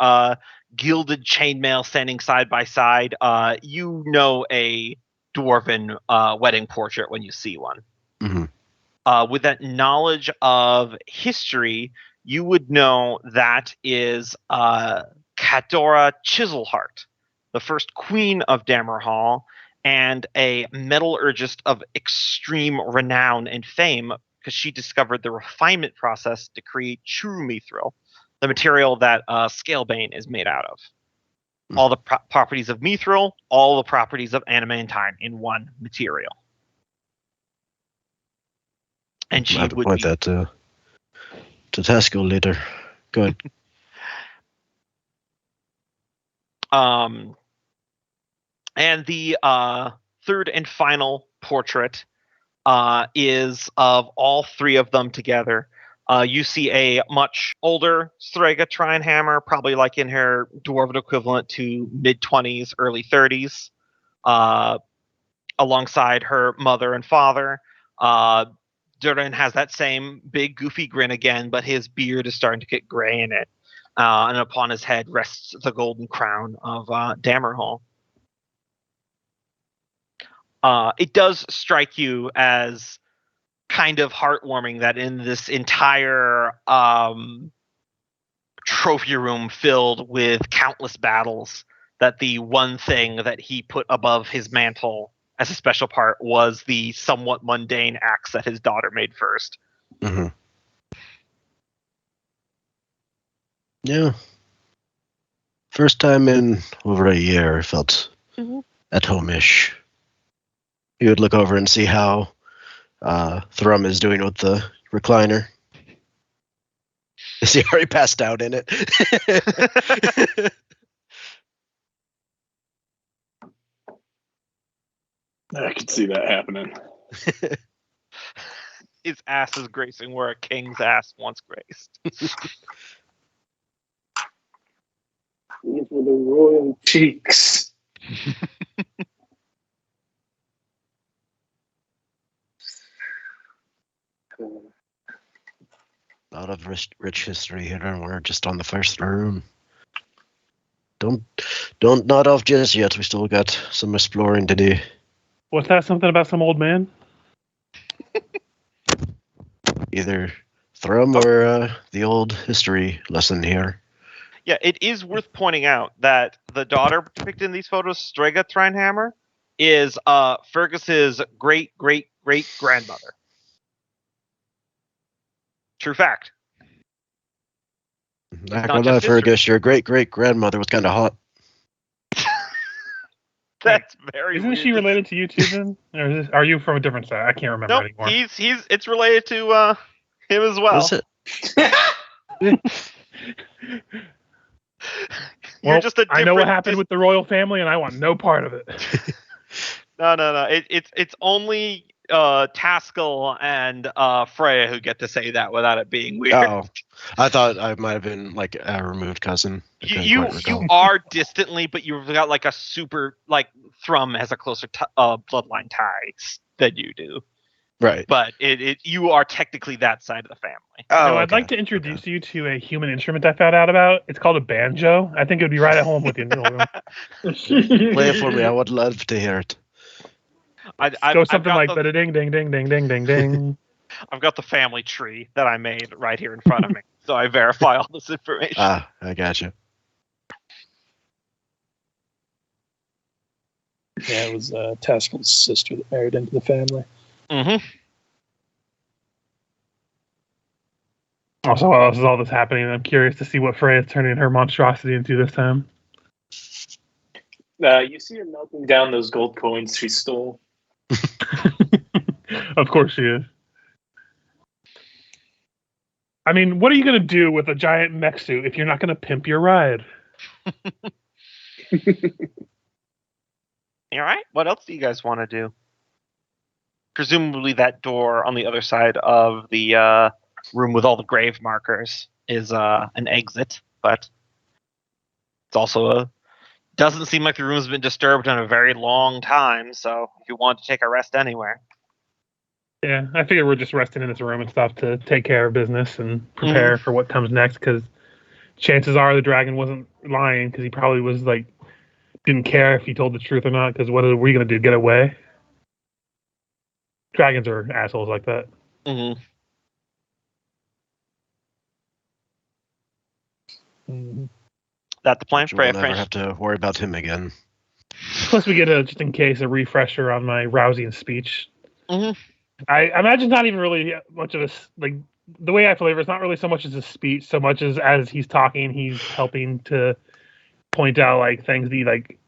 A: gilded chainmail standing side by side. You know a dwarven wedding portrait when you see one.
B: Mm-hmm.
A: With that knowledge of history, you would know that is Cadora Chiselheart, the first queen of Dammerhall, and a metallurgist of extreme renown and fame, because she discovered the refinement process to create true mithril, the material that Scalebane is made out of. All the properties of mithril, all the properties of adamantine in one material. And she would
B: point that to Tasco later. Go ahead.
A: And the third and final portrait is of all three of them together. You see a much older Strega Trinehammer, probably like in her dwarven equivalent to mid-20s, early 30s, alongside her mother and father. Durin has that same big goofy grin again, but his beard is starting to get gray in it. And upon his head rests the golden crown of Dammerhall. It does strike you as kind of heartwarming that in this entire trophy room filled with countless battles, that the one thing that he put above his mantle as a special part was the somewhat mundane axe that his daughter made first.
B: Mm-hmm. Yeah. First time in over a year, I felt at home-ish. You would look over and see how Thrum is doing with the recliner. Is he already passed out in it?
E: I could see that happening.
A: His ass is gracing where a king's ass once graced.
C: These were the royal cheeks.
B: A lot of rich history here, and we're just on the first room. Don't nod off just yet. We still got some exploring to do.
D: What's that? Something about some old man?
B: Either Thrum or the old history lesson here.
A: Yeah, it is worth pointing out that the daughter depicted in these photos, Strega Trinehammer, is Fergus's great-great-great-grandmother. True fact.
B: Not gonna lie, Fergus, your great-great-grandmother was kind of hot.
A: That's very
D: Isn't
A: weird.
D: she related to you too then? Or are you from a different side? I can't remember anymore.
A: It's related to him as well.
B: Is it?
A: You're
D: Well,
A: just a
D: I know what
A: different-
D: happened with the royal family, and I want no part of it.
A: No. It's only Taskell and Freya who get to say that without it being weird.
B: Oh, I thought I might have been like a removed cousin.
A: You are distantly, but you've got like a super, like Thrum has a closer bloodline ties than you do.
B: Right.
A: But you are technically that side of the family.
D: Oh, I'd like to introduce you to a human instrument I found out about. It's called a banjo. I think it would be right at home with you in the room.
B: Play it for me. I would love to hear it.
D: Go something like da ding ding ding ding ding ding ding.
A: I've got the family tree that I made right here in front of me, so I verify all this information.
B: Ah, I gotcha.
F: Yeah, it was Taskell's sister that married into the family.
A: Mm-hmm.
D: Also, while this is all this happening, I'm curious to see what Freya's turning her monstrosity into this time.
C: You see her melting down those gold coins she stole.
D: Of course she is. I mean, what are you going to do with a giant mech suit if you're not going to pimp your ride?
A: All right. What else do you guys want to do? Presumably that door on the other side of the room with all the grave markers is an exit, but it's also doesn't seem like the room's been disturbed in a very long time, so if you want to take a rest anywhere.
D: Yeah, I figure we're just resting in this room and stuff to take care of business and prepare for what comes next. Because chances are the dragon wasn't lying, because he probably was like didn't care if he told the truth or not. Because what are we gonna do? Get away? Dragons are assholes like that.
A: Mm-hmm.
F: Mhm.
A: That the plan?
B: We'll never have to worry about him again.
D: Plus, we get just in case a refresher on my Rousing speech.
A: Mhm.
D: I imagine not even really much of a like the way I flavor. It's not really so much as a speech, so much as he's talking, he's helping to point out like things that he, like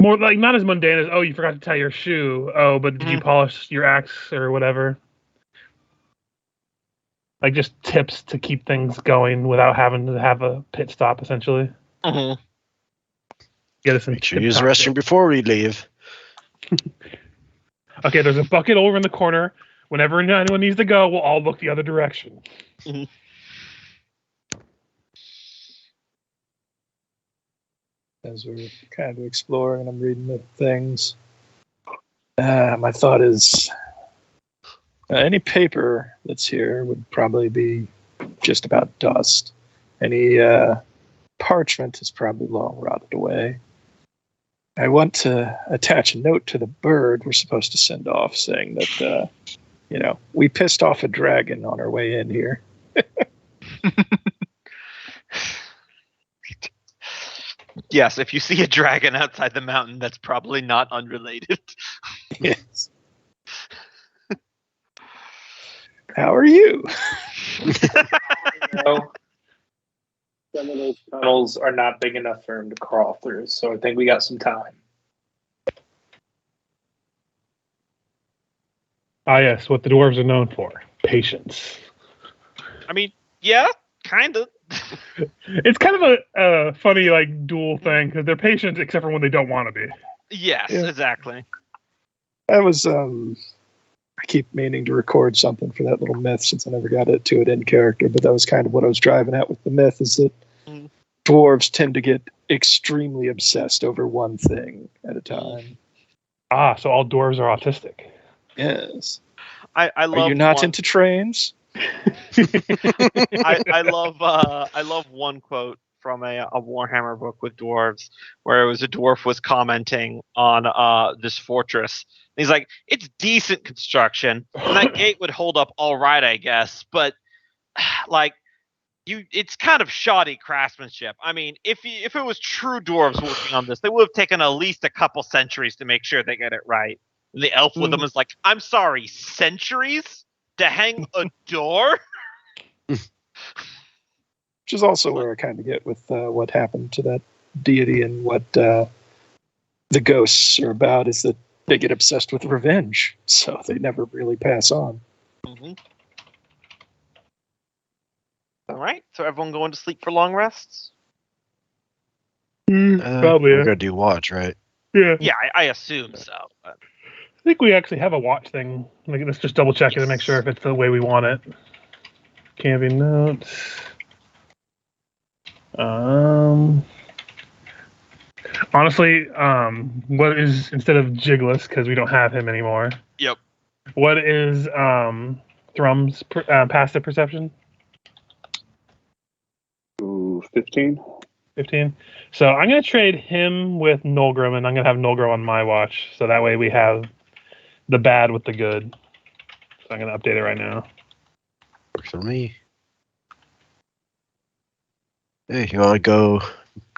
D: more like not as mundane as, oh, you forgot to tie your shoe. Oh, but did you polish your axe or whatever? Like just tips to keep things going without having to have a pit stop, essentially.
A: Mm-hmm.
D: Get us in
B: Make sure you use the restroom before we leave.
D: Okay, there's a bucket over in the corner. Whenever anyone needs to go, we'll all look the other direction.
A: Mm-hmm.
F: As we're kind of exploring and I'm reading the things, my thought is any paper that's here would probably be just about dust. Any parchment is probably long rotted away. I want to attach a note to the bird we're supposed to send off saying that, we pissed off a dragon on our way in here.
A: Yes, if you see a dragon outside the mountain, that's probably not unrelated.
F: Yes. How are you?
C: Some of those tunnels are not big enough for him to crawl through, so I think we got some time.
D: Ah, yes, what the dwarves are known for. Patience.
A: I mean, yeah, kind of.
D: It's kind of a funny, like, dual thing, because they're patient except for when they don't want to be.
A: Yes,
F: Yeah.
A: exactly.
F: That was, I keep meaning to record something for that little myth since I never got to it in character, but that was kind of what I was driving at with the myth, is that dwarves tend to get extremely obsessed over one thing at a time.
D: Ah, so all dwarves are autistic.
F: Yes.
A: I love.
F: Are you not into trains?
A: I love one quote from a Warhammer book with dwarves, where it was a dwarf was commenting on this fortress. And he's like, "It's decent construction, and that gate would hold up all right, I guess, but like." It's kind of shoddy craftsmanship. I mean, if it was true dwarves working on this, they would have taken at least a couple centuries to make sure they get it right. And the elf with them is like, I'm sorry, centuries to hang a door?
F: Which is also where I kind of get with what happened to that deity and what the ghosts are about, is that they get obsessed with revenge, so they never really pass on.
A: Mm-hmm. All right, so everyone going to sleep for long rests?
D: Probably.
B: We're gonna do watch, right?
D: Yeah.
A: Yeah, I assume so. But...
D: I think we actually have a watch thing. Like, let's just double check it and make sure if it's the way we want it. Camping notes. Honestly, what is, instead of Jigless, because we don't have him anymore.
A: Yep.
D: What is Thrum's passive perception?
E: Ooh, 15.
D: 15. So I'm going to trade him with Nolgrim, and I'm going to have Nolgrim on my watch. So that way we have the bad with the good. So I'm going to update it right now.
B: Works for me. Hey, you want to go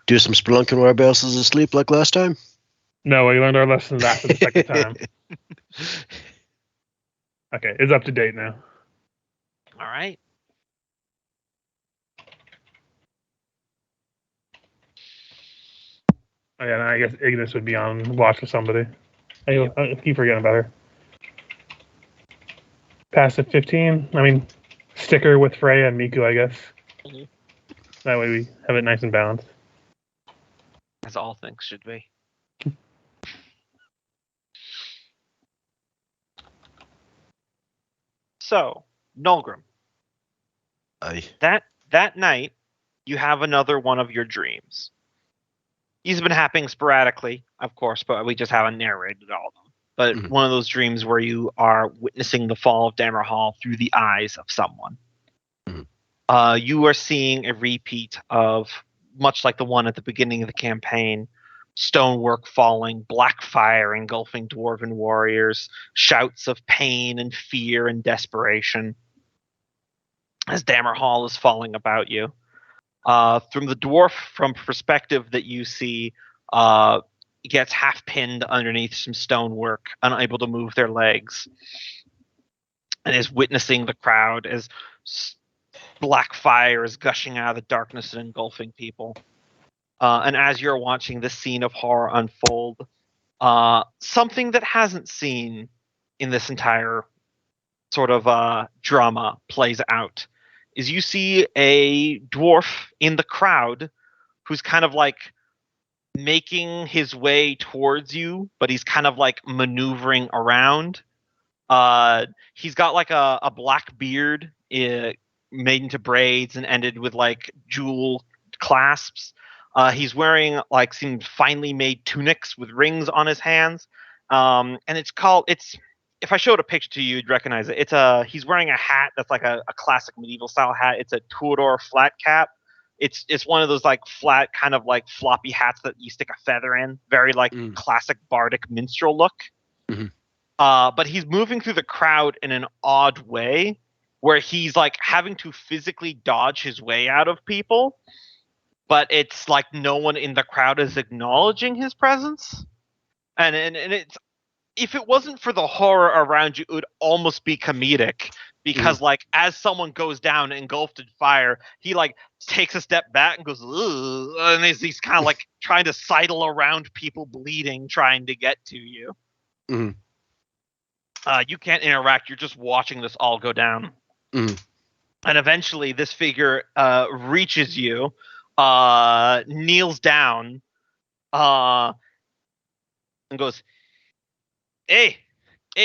B: do some spelunking while everybody else is asleep like last time?
D: No, we learned our lessons after the second time. Okay, it's up to date now.
A: All right.
D: Oh, yeah, and I guess Ignis would be on watch with somebody. I keep forgetting about her. Passive 15. I mean, sticker with Freya and Miku, I guess.
A: Mm-hmm.
D: That way we have it nice and balanced.
A: As all things should be. So, Nolgrim.
B: Aye.
A: That night, you have another one of your dreams. These have been happening sporadically, of course, but we just haven't narrated all of them. but
B: Mhm.
A: one of those dreams where you are witnessing the fall of Dammerhall through the eyes of someone.
B: Mhm.
A: You are seeing a repeat of, much like the one at the beginning of the campaign, stonework falling, black fire engulfing dwarven warriors, shouts of pain and fear and desperation as Dammerhall is falling about you. From the dwarf, from perspective that you see, gets half pinned underneath some stonework, unable to move their legs, and is witnessing the crowd as black fire is gushing out of the darkness and engulfing people. And as you're watching this scene of horror unfold, something that hasn't seen in this entire sort of drama plays out is you see a dwarf in the crowd who's kind of like making his way towards you, but he's kind of like maneuvering around. He's got like a black beard made into braids and ended with like jewel clasps. He's wearing like some finely made tunics with rings on his hands. And it's if I showed a picture to you, you'd recognize it. He's wearing a hat that's like a classic medieval style hat. It's a Tudor flat cap. It's one of those like flat kind of like floppy hats that you stick a feather in. Very like classic bardic minstrel look.
B: Mhm.
A: But he's moving through the crowd in an odd way where he's like having to physically dodge his way out of people, but it's like no one in the crowd is acknowledging his presence. And it's, if it wasn't for the horror around you, it would almost be comedic because like as someone goes down engulfed in fire, he like takes a step back and goes, ugh, and he's kind of like trying to sidle around people bleeding, trying to get to you.
B: Mhm.
A: You can't interact. You're just watching this all go down.
B: Mhm.
A: And eventually this figure reaches you, kneels down, and goes, hey,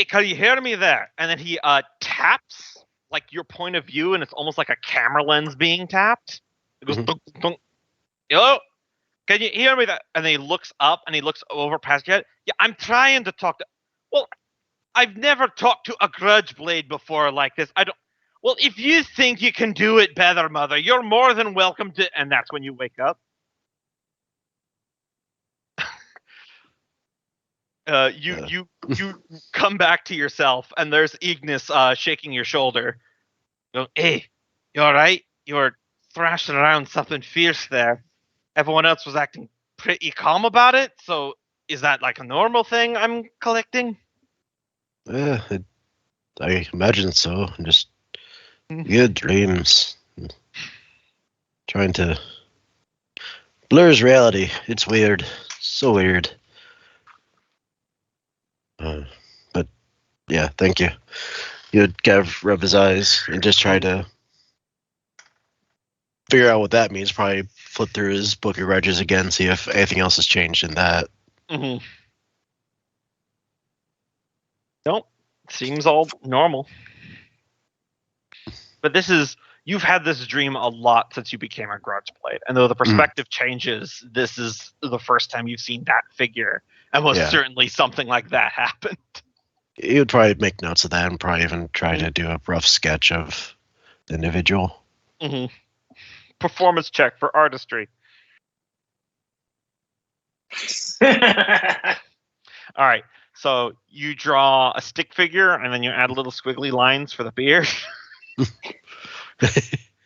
A: can you hear me there? And then he taps like your point of view, and it's almost like a camera lens being tapped. It goes, dunk, dunk. Hello? Can you hear me there? And then he looks up and he looks over past you. Yeah, I'm trying to talk to. Well, I've never talked to a grudge blade before like this. I don't. Well, if you think you can do it better, mother, you're more than welcome to. And that's when you wake up. You come back to yourself, and there's Ignis shaking your shoulder. Go, hey, you all right? You were thrashing around something fierce there. Everyone else was acting pretty calm about it. So is that like a normal thing I'm collecting?
B: I imagine so. Just good dreams. Trying to blurs reality. It's weird. So weird. But yeah, thank you. You'd kind of rub his eyes and just try to figure out what that means. Probably flip through his book of grudges again, see if anything else has changed in that.
A: Mm-hmm. Nope. Seems all normal. But you've had this dream a lot since you became a grudge blade. And though the perspective changes, this is the first time you've seen that figure. And most certainly something like that happened.
B: He would probably make notes of that and probably even try to do a rough sketch of the individual.
A: Mm-hmm. Performance check for artistry. All right. So you draw a stick figure and then you add little squiggly lines for the beard.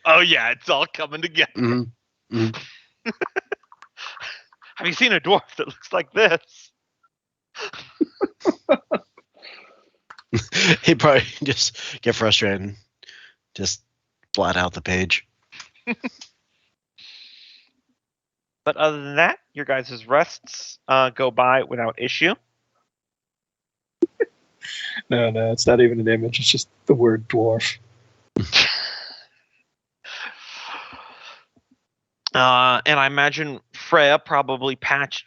A: Oh yeah, it's all coming together.
B: Mm-hmm. Mm-hmm.
A: Have you seen a dwarf that looks like this?
B: He'd probably just get frustrated and just blot out the page.
A: But other than that, your guys' rests go by without issue.
F: No, it's not even an image. It's just the word dwarf.
A: And I imagine Freya probably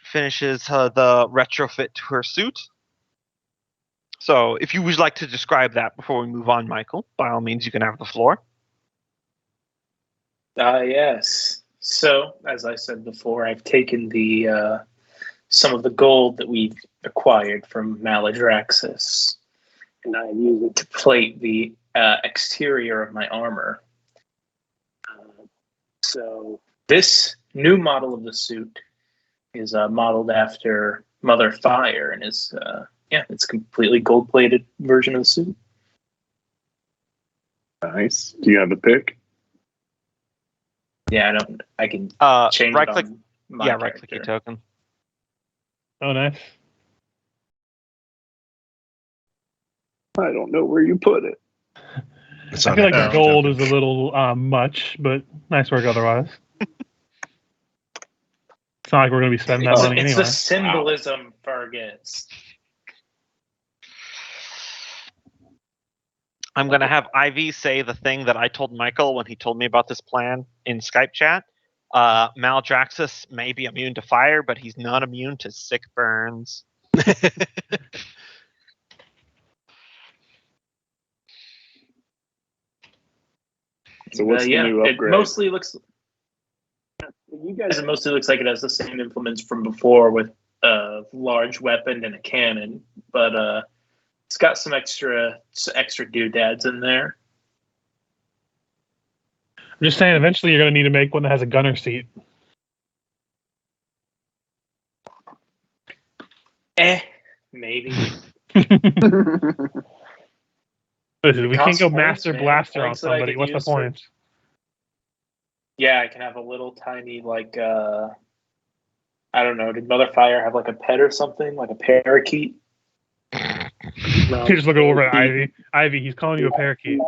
A: finishes the retrofit to her suit. So if you would like to describe that before we move on, Michael, by all means, you can have the floor.
C: Yes. So, as I said before, I've taken the some of the gold that we've acquired from Maladraxxus, and I use it to plate the exterior of my armor. So this new model of the suit is modeled after Mother Fire, and is it's a completely gold-plated version of the suit.
E: Nice. Do you have a pick?
C: Yeah, I can change
A: right
C: it
A: click.
C: on my
A: Yeah, right click your
C: character.
A: token.
D: Oh, nice.
E: I don't know where you put it.
B: It's
D: I
B: on
D: feel like
B: there.
D: the gold is a little much, but nice work otherwise. It's not like we're going to be spending that money
C: It's
D: anyway.
C: the symbolism, Fergus.
A: I'm going to have Ivy say the thing that I told Michael when he told me about this plan in Skype chat. Maldraxxus may be immune to fire, but he's not immune to sick burns.
E: So what's the new
C: It
E: upgrade?
C: mostly looks. You guys, it mostly looks like it has the same implements from before, with a large weapon and a cannon, but it's got some extra doodads in there.
D: I'm just saying, eventually you're going to need to make one that has a gunner seat.
C: Maybe.
D: Listen, we can't
C: costs
D: go
C: points,
D: Master
C: man.
D: Blaster on
C: Points that I
D: somebody.
C: could
D: What's the
C: use for-
D: point?
C: Yeah, I can have a little tiny, like, I don't know, did Mother Fire have like a pet or something? Like a parakeet? No,
D: You're just looking over at
C: parakeet.
D: Ivy. Ivy, he's calling you a parakeet.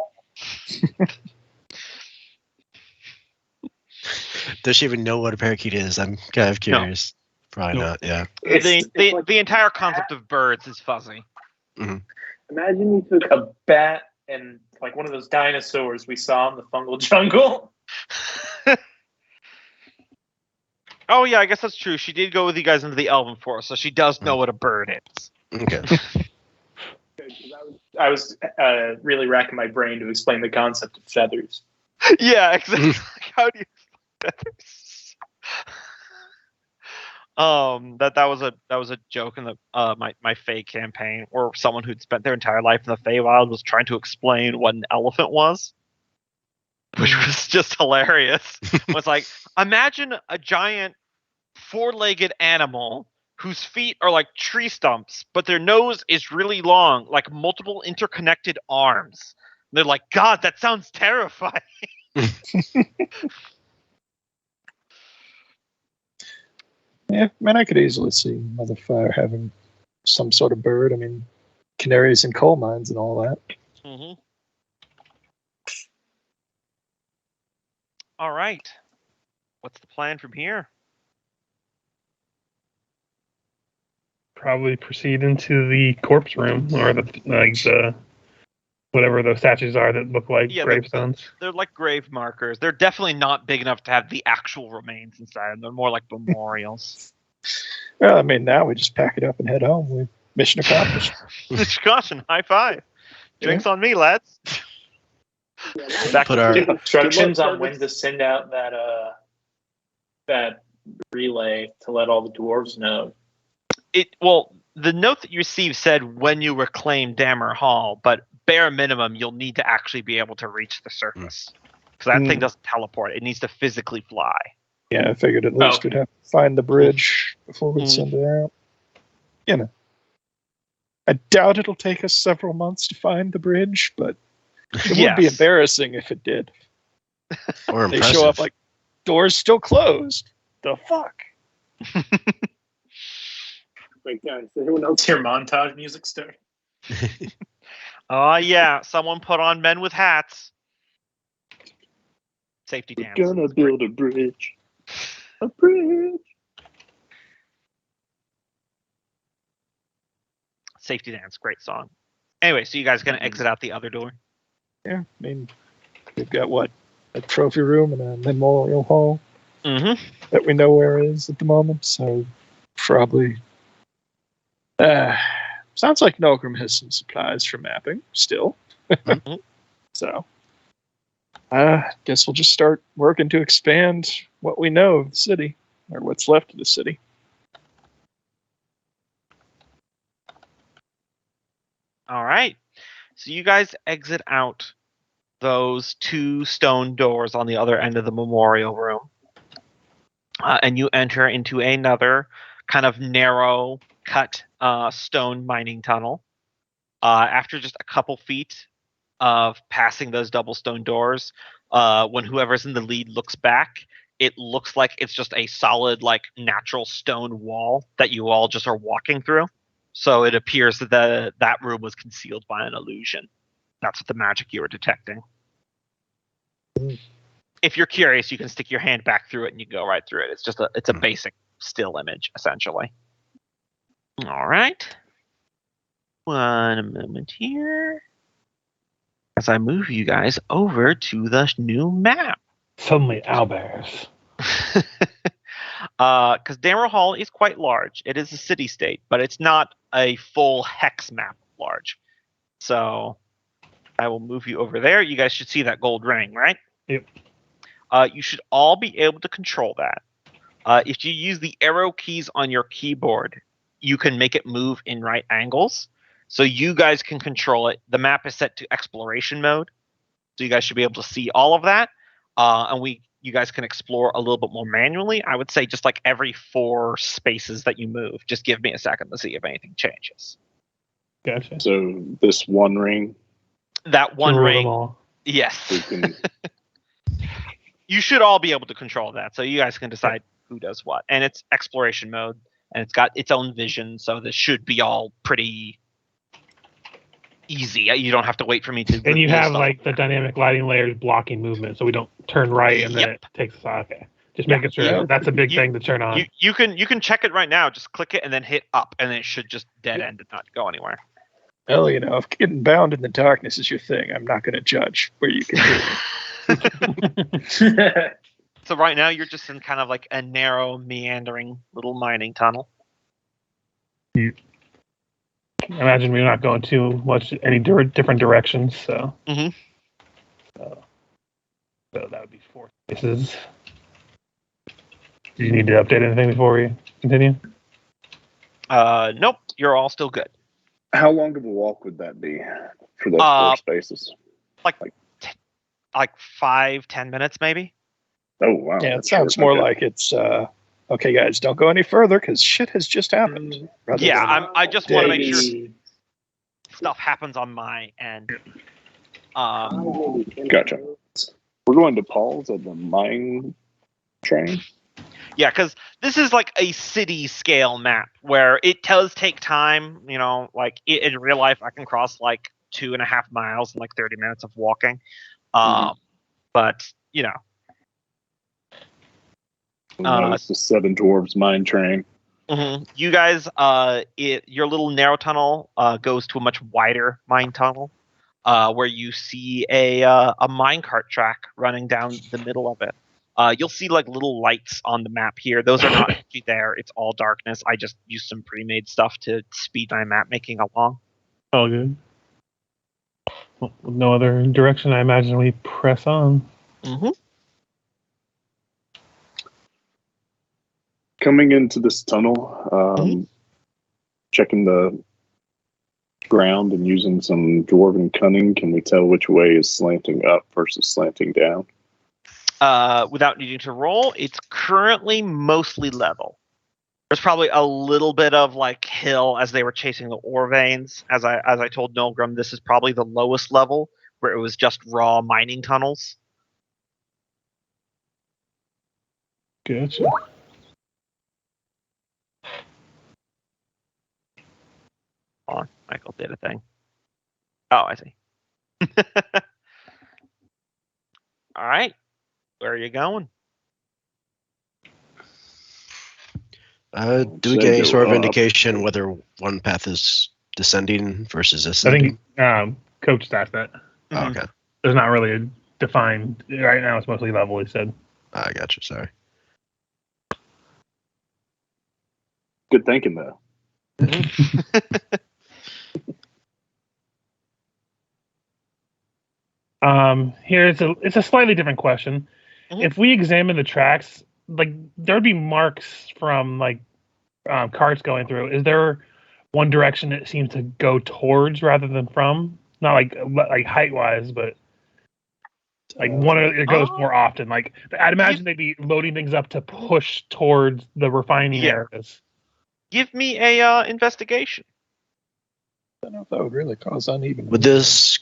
B: Does she even know what a parakeet is? I'm kind of curious. Probably
D: No.
B: not. Yeah.
A: The entire concept of birds is fuzzy.
C: Imagine you took a bat and like one of those dinosaurs we saw in the fungal jungle.
A: Oh yeah, I guess that's true. She did go with you guys into the Elven Forest, so she does know what a bird is.
B: Okay.
C: I was really racking my brain to explain the concept of feathers.
A: Yeah, exactly. How do you that was a joke in the my Fae campaign, where someone who'd spent their entire life in the Feywild was trying to explain what an elephant was, which was just hilarious. It was like, imagine a giant four-legged animal whose feet are like tree stumps, but their nose is really long, like multiple interconnected arms. And they're like, God, that sounds terrifying.
F: Yeah, man, I could easily see Mother Fire having some sort of bird. I mean, canaries and coal mines and all that.
A: Mm-hmm. All right. What's the plan from here?
D: Probably proceed into the corpse room, or the whatever those statues are that look like gravestones.
A: They're like grave markers. They're definitely not big enough to have the actual remains inside. They're more like memorials.
F: Well, I mean, now we just pack it up and head home. Mission accomplished.
A: Caution, high five. Drinks on me, lads.
B: Back to our
C: Instructions on when to send out that relay to let all the dwarves know.
A: The note that you received said when you reclaim Dammerhall, but bare minimum, you'll need to actually be able to reach the surface. Because that thing doesn't teleport. It needs to physically fly.
F: Yeah, I figured at least we'd have to find the bridge before we'd send it out. You know, I doubt it'll take us several months to find the bridge, but it would be embarrassing if it did.
B: Or
F: they
B: impressive.
F: show up like, doors still closed. The fuck?
C: Wait, guys, everyone else hear montage music start?
A: Oh, yeah. Someone put on Men with Hats. Safety dance.
E: We're gonna build a bridge. A bridge.
A: Safety dance. Great song. Anyway, so you guys going to exit out the other door?
F: Yeah, I mean, we've got what? A trophy room and a memorial hall that we know where it is at the moment, so probably. Sounds like Nogrim has some supplies for mapping still. So, guess we'll just start working to expand what we know of the city, or what's left of the city.
A: All right. So you guys exit out those 2 stone doors on the other end of the memorial room. And you enter into another kind of narrow cut stone mining tunnel. After just a couple feet of passing those double stone doors, when whoever's in the lead looks back, it looks like it's just a solid, like, natural stone wall that you all just are walking through. So it appears that that room was concealed by an illusion. That's what the magic you were detecting. If you're curious, you can stick your hand back through it and you go right through it. It's a basic still image, essentially. All right. One moment here. As I move you guys over to the new map.
D: Suddenly owlbears.
A: Because Dammerhall is quite large. It is a city-state, but it's not a full hex map large. So I will move you over there. You guys should see that gold ring, right?
D: Yep.
A: You should all be able to control that. If you use the arrow keys on your keyboard, you can make it move in right angles. So you guys can control it. The map is set to exploration mode. So you guys should be able to see all of that. And you guys can explore a little bit more manually. I would say just like every 4 spaces that you move. Just give me a second to see if anything changes.
D: Gotcha.
E: So this one ring,
A: That one
D: Rule them
A: ring.
D: all.
A: Yes.
E: we can.
A: You should all be able to control that. So you guys can decide who does what. And it's exploration mode. And it's got its own vision. So this should be all pretty easy. You don't have to wait for me to.
D: And you have
A: stuff.
D: like the dynamic lighting layers blocking movement, so we don't turn right and then it takes us off. Okay. Just making sure
A: Yeah.
D: that's a big thing to turn on.
A: You can check it right now. Just click it and then hit up, and it should just dead end and not go anywhere.
F: Well, you know, if getting bound in the darkness is your thing, I'm not going to judge where you can do it.
A: So right now you're just in kind of like a narrow, meandering little mining tunnel.
D: I imagine we're not going too much any different directions, so.
A: Mhm.
D: So that would be 4 spaces. Do you need to update anything before we continue?
A: Nope, you're all still good.
E: How long of a walk would that be for those 4 spaces?
A: Like 5-10 minutes, maybe.
E: Oh wow!
F: Yeah, it sounds more like it's okay, guys. Don't go any further because shit has just happened.
A: Yeah, I just want to make sure
C: Days.
A: stuff happens on my end.
E: Gotcha. We're going to Paul's at the mine train.
A: Yeah, because this is like a city scale map where it does take time. You know, like in real life, I can cross like 2.5 miles in like 30 minutes of walking. But you know,
E: It's the Seven Dwarves mine train.
A: you guys, your little narrow tunnel goes to a much wider mine tunnel, where you see a minecart track running down the middle of it. You'll see like little lights on the map here. Those are not actually there. It's all darkness. I just used some pre-made stuff to speed my map making along.
D: All good. Well, with no other direction, I imagine we press on.
E: Coming into this tunnel, checking the ground and using some dwarven cunning, can we tell which way is slanting up versus slanting down?
A: Without needing to roll, it's currently mostly level. There's probably a little bit of like hill as they were chasing the ore veins. As I told Nilgrim, this is probably the lowest level where it was just raw mining tunnels.
D: Gotcha.
A: Oh, Michael did a thing. Oh, I see. All right. Where are you going?
B: Do we get any sort of indication whether one path is descending versus
D: I
B: ascending?
D: think Coach asked that.
B: Oh, okay.
D: There's not really a defined. Right now, it's mostly level, he said.
B: I got you. Sorry.
E: Good thinking, though.
D: It's a slightly different question. If we examine the tracks, like there would be marks from like carts going through. Is there one direction it seems to go towards rather than from. Not like height wise, but like it goes more often. Like I'd imagine they'd be loading things up to push towards the refining areas.
A: Give me a investigation.
F: I don't know if that would really cause uneven.
B: Would this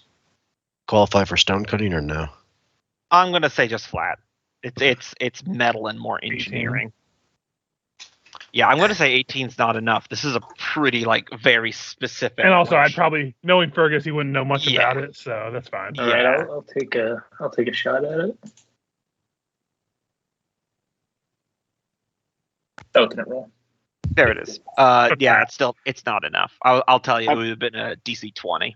B: qualify for stone cutting or no?
A: I'm gonna say just flat. It's metal and more engineering.
D: 18.
A: Yeah, I'm gonna say 18's not enough. This is a pretty very specific.
D: And also, I'd probably, knowing Fergus, he wouldn't know much
A: Yeah.
D: about it, so that's fine.
C: All right, I'll take a shot at it. Alternate roll.
A: There it is. Yeah, it's not enough. I'll tell you, it would have been a DC 20.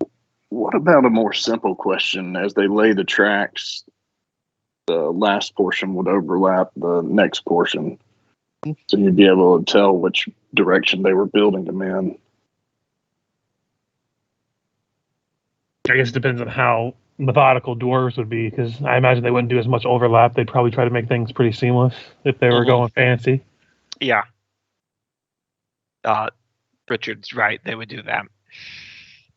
E: What about a more simple question? As they lay the tracks, the last portion would overlap the next portion. So you'd be able to tell which direction they were building them in.
D: I guess it depends on how methodical dwarves would be, because I imagine they wouldn't do as much overlap. They'd probably try to make things pretty seamless if they were going fancy.
A: Yeah. Richard's right. They would do that.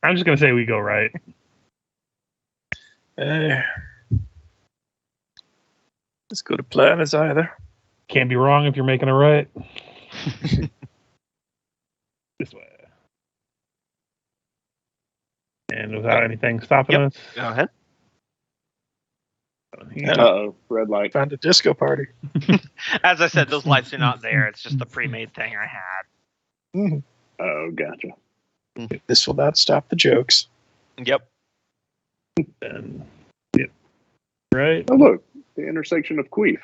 D: I'm just going to say we go right.
F: Let's go to plan as either.
D: Can't be wrong if you're making it right. This way. And without anything stopping us.
A: Go ahead.
E: Uh-oh, red light.
F: Found a disco party.
A: As I said, those lights are not there. It's just the pre-made thing I had.
E: Oh, gotcha.
F: This will not stop the jokes.
A: Yep.
D: And, yep. Right.
E: Oh, look, the intersection of Queef.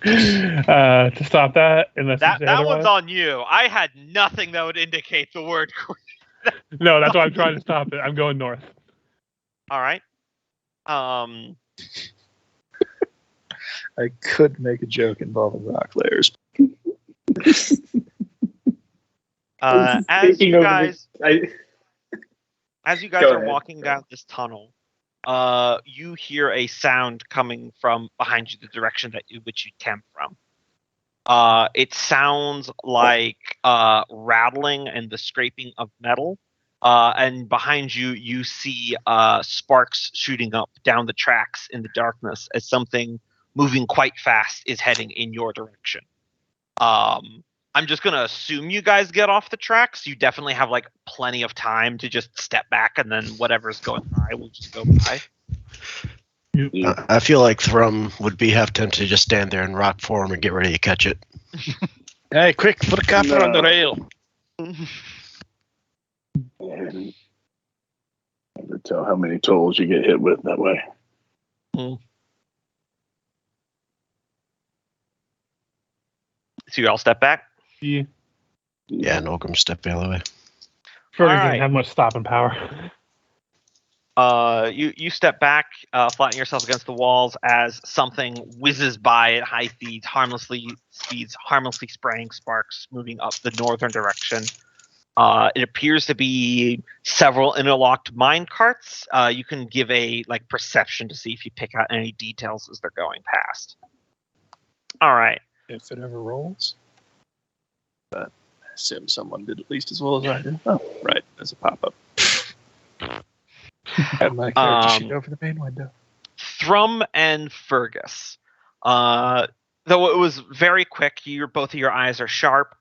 D: To stop that, unless
A: That
D: you say otherwise.
A: one's on you. I had nothing that would indicate the word.
D: No, that's why I'm trying to stop it. I'm going north.
A: All right.
F: I could make a joke involving rock layers.
A: As you guys
C: Go
A: are
C: ahead.
A: walking down this tunnel, you hear a sound coming from behind you, the direction which you came from. It sounds like rattling and the scraping of metal. And behind you, you see sparks shooting up down the tracks in the darkness as something moving quite fast is heading in your direction. I'm just going to assume you guys get off the tracks. You definitely have plenty of time to just step back, and then whatever's going by will just go by.
B: I feel like Thrum would be half tempted to just stand there in rock form and get ready to catch it.
F: Hey, quick, put a copper on the rail.
E: And never tell how many tolls you get hit with that way.
A: So you all step back?
D: Yeah.
B: Yeah, and Ogram step the other way.
D: Fergus
A: All right.
D: doesn't have much stopping power.
A: You step back, flatten yourself against the walls as something whizzes by at high speeds, harmlessly spraying sparks, moving up the northern direction. It appears to be several interlocked mine carts. You can give a perception to see if you pick out any details as they're going past. All right.
F: If it ever rolls. But I assume someone did at least as well as I did. Oh, right. There's a pop-up. Have my character sheet over the main window.
A: Thrum and Fergus. Though it was very quick, both of your eyes are sharp.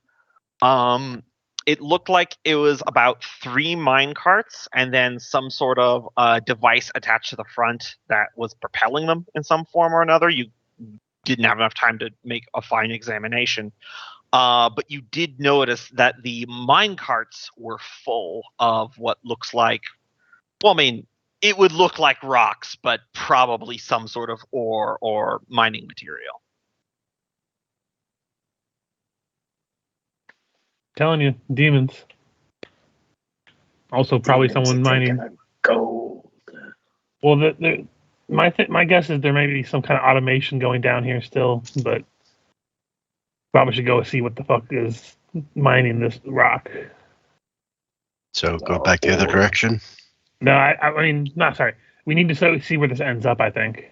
A: It looked like it was about 3 mine carts and then some sort of device attached to the front that was propelling them in some form or another. You didn't have enough time to make a fine examination. But you did notice that the mine carts were full of what looks like, well, I mean, it would look like rocks, but probably some sort of ore or mining material.
D: Telling you, demons. Also, probably someone mining.
C: Gold.
D: Well, my guess is there may be some kind of automation going down here still, but probably should go see what the fuck is mining this rock.
B: So go back the other direction.
D: No, I mean, not sorry. We need to see where this ends up, I think.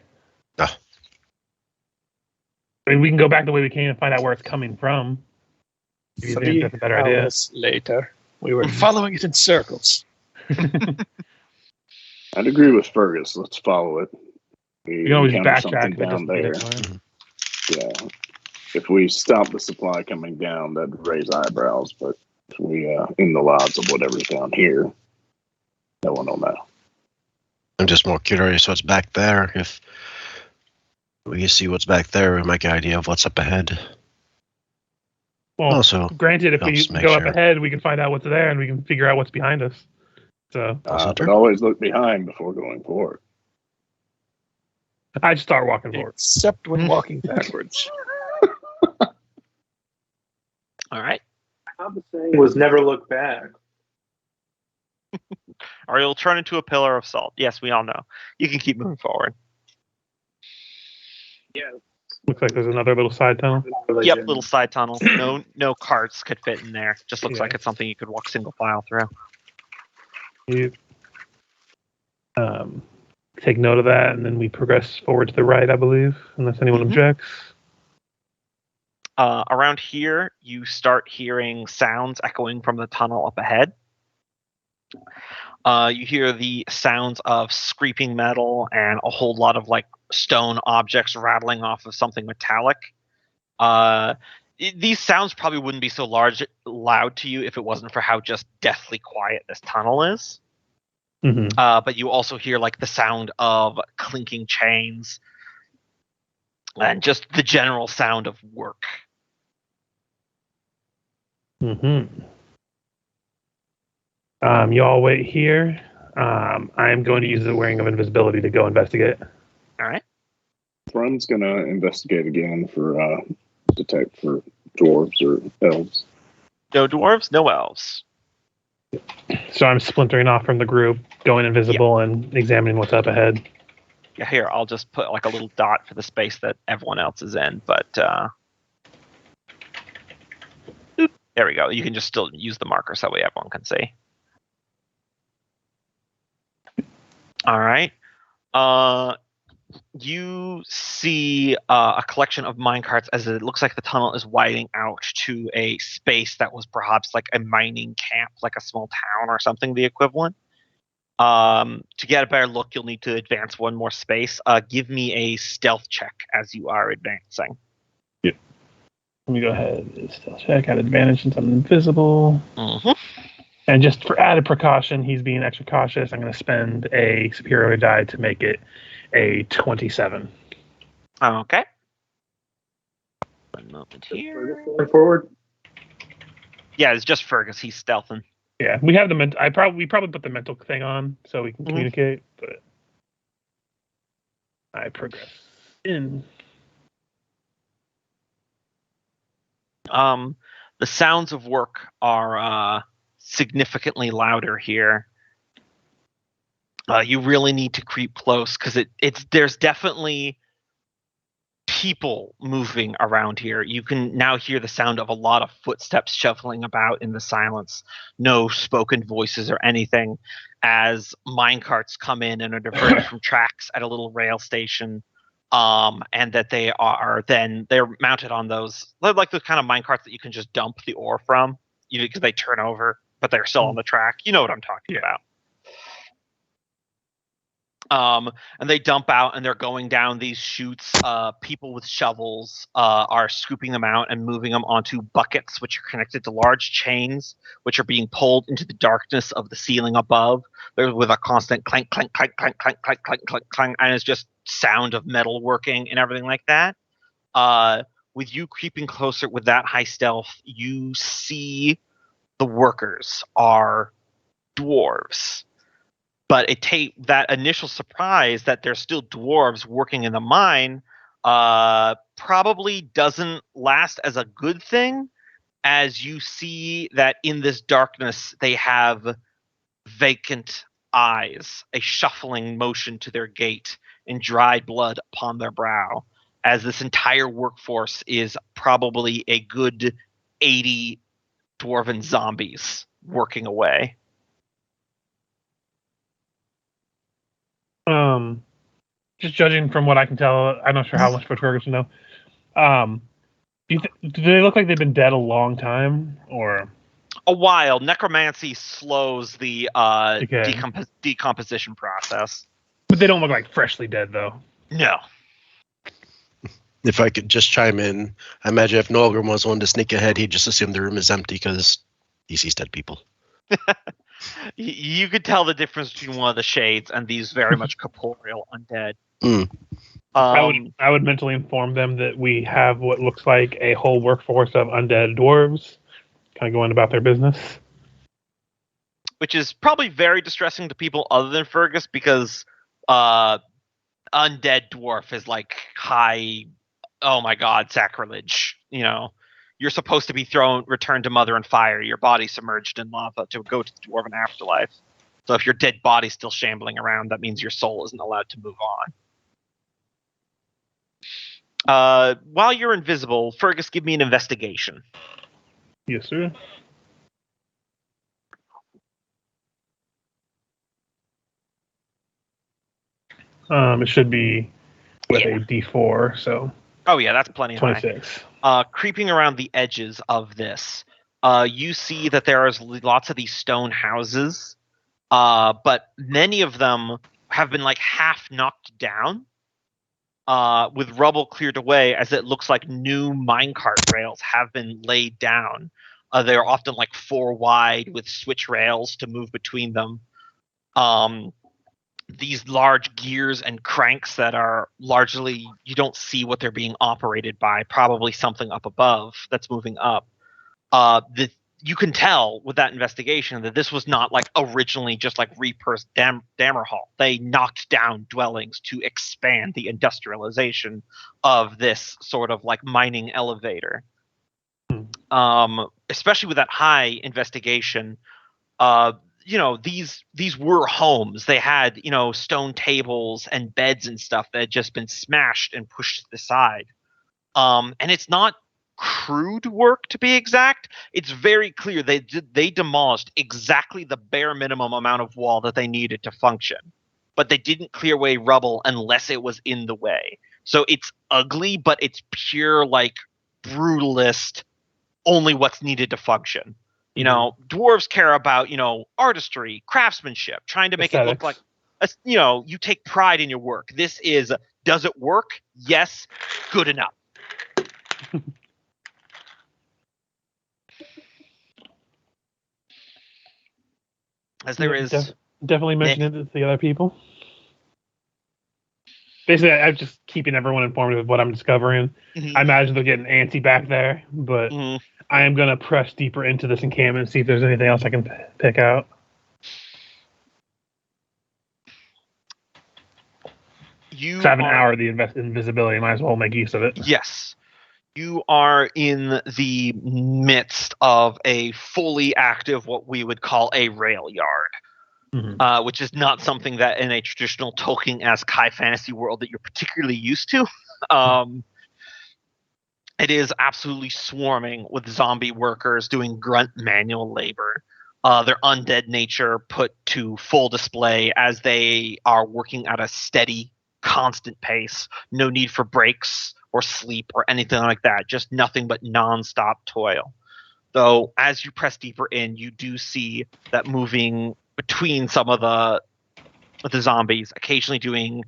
B: Oh.
D: I mean, we can go back the way we came and find out where it's coming from. Maybe you think that's a better idea.
F: hours later, we were following it in circles.
E: I'd agree with Fergus. Let's follow it.
D: You can always
E: encounter
D: backtrack
E: something
D: if it
E: down
D: doesn't lead
E: there.
D: anywhere.
E: Yeah. If we stop the supply coming down, that'd raise eyebrows. But if we in the odds of whatever's down here, no one will know.
B: I'm just more curious what's back there. If we see what's back there, we might get an idea of what's up ahead.
D: Well,
B: Also,
D: granted, if we
B: helps make
D: go up
B: sure.
D: ahead, we can find out what's there, and we can figure out what's behind us. So
B: Also
E: But
B: true.
E: always look behind before going forward.
D: I just start walking forward.
F: Except when walking backwards.
A: All right.
C: How the saying was never look back.
A: Or you'll turn into a pillar of salt. Yes, we all know. You can keep moving forward.
C: Yeah.
D: Looks like there's another little side tunnel.
A: Yep, little side tunnel. No carts could fit in there. Just looks
D: Yeah.
A: like it's something you could walk single file through.
D: You take note of that, and then we progress forward to the right, I believe, unless anyone objects.
A: Around here, you start hearing sounds echoing from the tunnel up ahead. You hear the sounds of scraping metal and a whole lot of like stone objects rattling off of something metallic. These sounds probably wouldn't be so loud to you if it wasn't for how just deathly quiet this tunnel is.
D: Mm-hmm.
A: But you also hear like the sound of clinking chains and just the general sound of work.
D: Mm-hmm. You all wait here. I am going to use the wearing of invisibility to go investigate.
A: All right.
E: Thrum's gonna investigate again for detect for dwarves or elves.
A: No dwarves, no elves.
D: So I'm splintering off from the group, going invisible, and examining what's up ahead.
A: Yeah, here, I'll just put like a little dot for the space that everyone else is in, but there we go. You can just still use the marker so that way everyone can see. All right. You see a collection of minecarts as it looks like the tunnel is widening out to a space that was perhaps like a mining camp, like a small town or something, the equivalent. To get a better look, you'll need to advance one more space. Give me a stealth check as you are advancing.
D: Let me go ahead. Stealth check at advantage since I'm invisible.
A: Mm-hmm.
D: And just for added precaution, he's being extra cautious. I'm going to spend a superior die to make it a 27.
A: Okay. One moment here.
C: Going forward.
A: Yeah, it's just Fergus. He's stealthing.
D: Yeah, we have the we probably put the mental thing on so we can communicate, but I progress in.
A: The sounds of work are significantly louder here. You really need to creep close because there's definitely people moving around here. You can now hear the sound of a lot of footsteps shuffling about in the silence. No spoken voices or anything as minecarts come in and are diverted from tracks at a little rail station. And that they're mounted on those, like the kind of minecarts that you can just dump the ore from, because they turn over, but they're still on the track. You know what I'm talking about. And they dump out and they're going down these chutes. People with shovels are scooping them out and moving them onto buckets, which are connected to large chains, which are being pulled into the darkness of the ceiling above. There's with a constant clank, clank, clank, clank, clank, clank, clank, clank, clank, and it's just sound of metal working and everything like that. With you creeping closer with that high stealth, you see the workers are dwarves. But that initial surprise that there's still dwarves working in the mine probably doesn't last as a good thing, as you see that in this darkness they have vacant eyes, a shuffling motion to their gait, and dried blood upon their brow, as this entire workforce is probably a good 80 dwarven zombies working away.
D: Just judging from what I can tell, I'm not sure how much Fergus will know. Do they look like they've been dead a long time, or
A: a while? Necromancy slows the
D: Okay.
A: decomposition process.
D: But they don't look like freshly dead, though.
A: No.
B: If I could just chime in, I imagine if Nolgrim was one to sneak ahead, he'd just assume the room is empty because he sees dead people.
A: You could tell the difference between one of the shades and these very much corporeal undead.
B: Mm.
D: I would mentally inform them that we have what looks like a whole workforce of undead dwarves, kind of going about their business.
A: Which is probably very distressing to people other than Fergus, because undead dwarf is like high, oh my god, sacrilege. You know, you're supposed to be returned to mother and fire, your body submerged in lava to go to the dwarven afterlife. So if your dead body's still shambling around, that means your soul isn't allowed to move on. While you're invisible, Fergus, give me an investigation.
D: Yes, sir. It should be with a D4, so.
A: Oh yeah, that's plenty high.
D: 26.
A: Creeping around the edges of this, you see that there is lots of these stone houses, but many of them have been like half knocked down, with rubble cleared away, as it looks like new minecart rails have been laid down. They're often like 4 wide with switch rails to move between them. These large gears and cranks that are largely, you don't see what they're being operated by, probably something up above that's moving up. You can tell with that investigation that this was not like originally just like repurposed Dammerhall. They knocked down dwellings to expand the industrialization of this sort of like mining elevator. Especially with that high investigation, these were homes. They had, stone tables and beds and stuff that had just been smashed and pushed to the side. And it's not crude work, to be exact. It's very clear they demolished exactly the bare minimum amount of wall that they needed to function. But they didn't clear away rubble unless it was in the way. So it's ugly, but it's pure, like, brutalist, only what's needed to function. Dwarves care about, artistry, craftsmanship, trying to make it look like, you take pride in your work. This is, does it work? Yes. Good enough. As there is...
D: Definitely mention it to the other people. Basically, I'm just keeping everyone informed of what I'm discovering. Mm-hmm. I imagine they're getting antsy back there, but I am going to press deeper into this encampment and see if there's anything else I can pick out. I have an hour of the invisibility. Might as well make use of it.
A: Yes. You are in the midst of a fully active, what we would call a rail yard, which is not something that in a traditional Tolkien-esque high fantasy world that you're particularly used to. It is absolutely swarming with zombie workers doing grunt manual labor. Their undead nature put to full display as they are working at a steady, constant pace. No need for breaks or sleep or anything like that. Just nothing but nonstop toil. Though, as you press deeper in, you do see that moving between some of the zombies, occasionally doing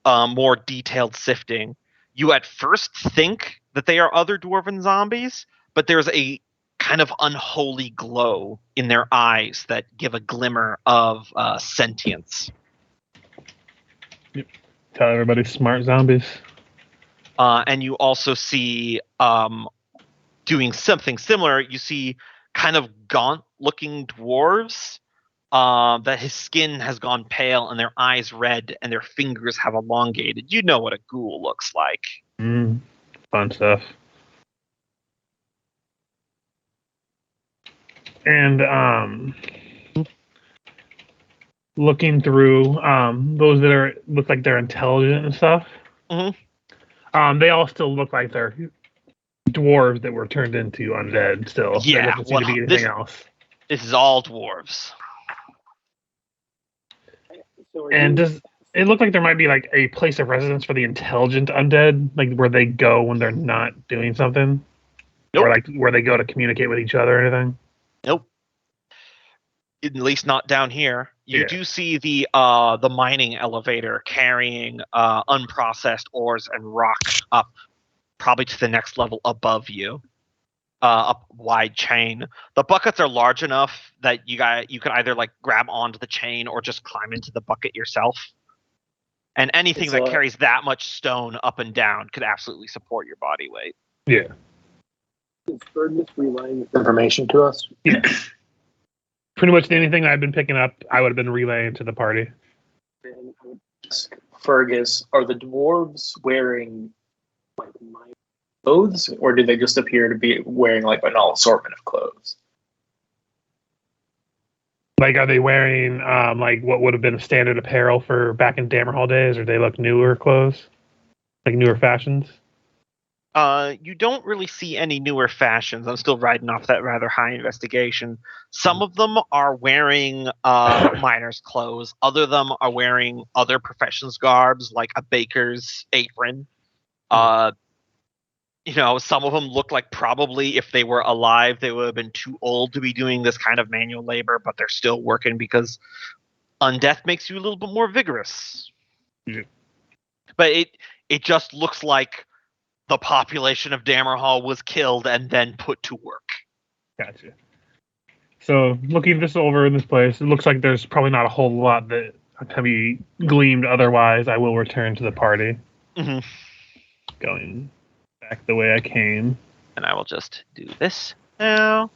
A: more detailed sifting. You at first think that they are other dwarven zombies, but there's a kind of unholy glow in their eyes that give a glimmer of sentience.
D: Yep. Tell everybody smart zombies.
A: And you also see, doing something similar, you see kind of gaunt-looking dwarves that his skin has gone pale and their eyes red and their fingers have elongated. You know what a ghoul looks like.
D: Fun stuff. And looking through those that look like they're intelligent and stuff. They all still look like they're dwarves that were turned into undead still.
A: Yeah,
D: there doesn't seem to be anything else.
A: This is all dwarves.
D: And does it look like there might be like a place of residence for the intelligent undead, like where they go when they're not doing something?
A: Nope.
D: Or like where they go to communicate with each other or anything?
A: Nope. At least not down here. You
D: Yeah.
A: do see the mining elevator carrying unprocessed ores and rock up, probably to the next level above you. Up wide chain. The buckets are large enough that you could either like grab onto the chain or just climb into the bucket yourself. And anything that carries that much stone up and down could absolutely support your body weight.
D: Yeah.
C: Is Fergus relaying this information to us?
D: Yeah. Pretty much anything I've been picking up, I would have been relaying to the party.
C: Fergus, are the dwarves wearing like mine clothes, or do they just appear to be wearing like an all assortment of clothes?
D: Like, are they wearing like what would have been standard apparel for back in Dammerhall days, or they look newer clothes, like newer fashions?
A: You don't really see any newer fashions. I'm still riding off that rather high investigation. Some of them are wearing miners' clothes. Other of them are wearing other professions' garbs, like a baker's apron. Some of them look like probably if they were alive, they would have been too old to be doing this kind of manual labor, but they're still working because undeath makes you a little bit more vigorous.
D: Yeah.
A: But it just looks like the population of Dammerhall was killed and then put to work.
D: Gotcha. So looking this over in this place, it looks like there's probably not a whole lot that can be gleamed otherwise. I will return to the party.
A: Mm-hmm.
D: Going back the way I came.
A: And I will just do this now.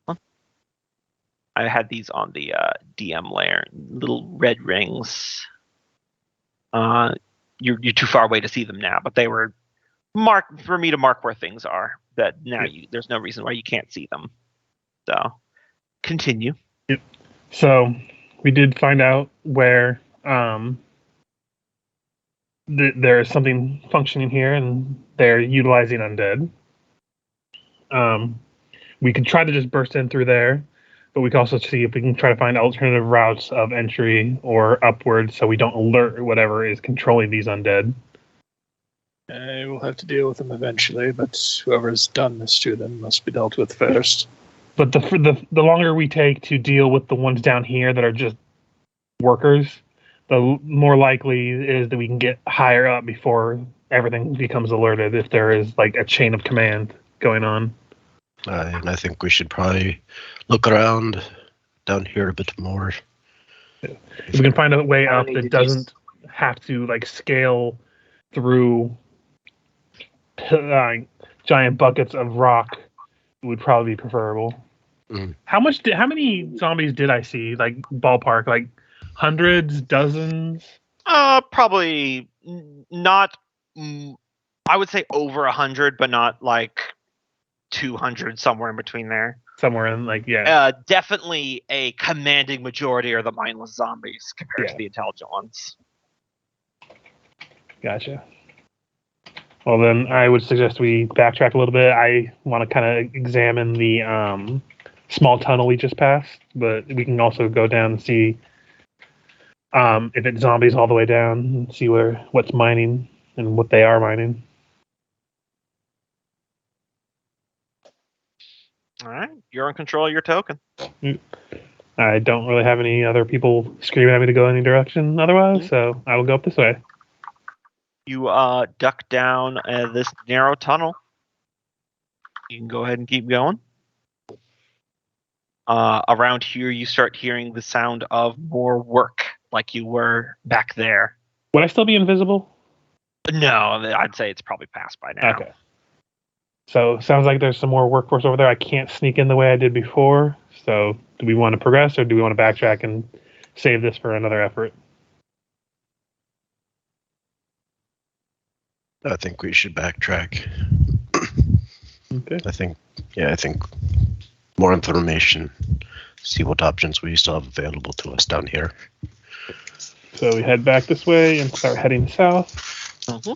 A: I had these on the DM layer, little red rings. You're too far away to see them now, but they were marked for me to mark where things are. That now there's no reason why you can't see them. So, continue.
D: Yep. So we did find out where there is something functioning here, and they're utilizing undead. We could try to just burst in through there, but we can also see if we can try to find alternative routes of entry or upwards so we don't alert whatever is controlling these undead.
F: We'll have to deal with them eventually, but whoever's done this to them must be dealt with first.
D: But the longer we take to deal with the ones down here that are just workers, the more likely it is that we can get higher up before everything becomes alerted if there is like a chain of command going on.
B: And I think we should probably look around down here a bit more.
D: If we can find a way up that doesn't have to like scale through giant buckets of rock, it would probably be preferable.
B: Mm.
D: How many zombies did I see? Like ballpark, like hundreds, dozens?
A: Probably not. I would say over 100, but not like 200. Somewhere in between there.
D: Somewhere in like yeah.
A: Definitely a commanding majority are the mindless zombies compared to the intelligent ones.
D: Gotcha. Well, then I would suggest we backtrack a little bit. I want to kind of examine the small tunnel we just passed, but we can also go down and see if it's zombies all the way down and see what's mining and what they are mining.
A: All right, you're in control of your token.
D: I don't really have any other people screaming at me to go any direction otherwise, so I will go up this way.
A: You duck down this narrow tunnel. You can go ahead and keep going. Around here, you start hearing the sound of more work, like you were back there.
D: Would I still be invisible?
A: No, I'd say it's probably passed by now.
D: Okay. So sounds like there's some more workforce over there. I can't sneak in the way I did before. So do we want to progress or do we want to backtrack and save this for another effort?
B: I think we should backtrack.
D: Okay.
B: I think more information, see what options we still have available to us down here.
D: So we head back this way and start heading south.
A: Mm-hmm.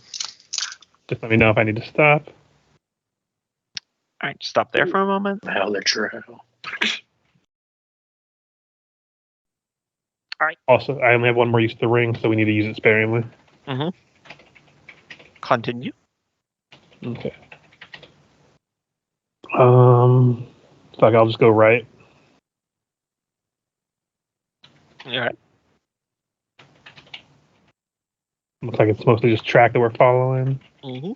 D: Just let me know if I need to stop.
A: All right, stop there for a moment.
C: How the trail.
A: All right.
D: Also, I only have one more use of the ring, so we need to use it sparingly.
A: Mm-hmm. Continue.
D: Okay. Fuck, I'll just go right.
A: All right.
D: Looks like it's mostly just track that we're following.
A: Mm-hmm.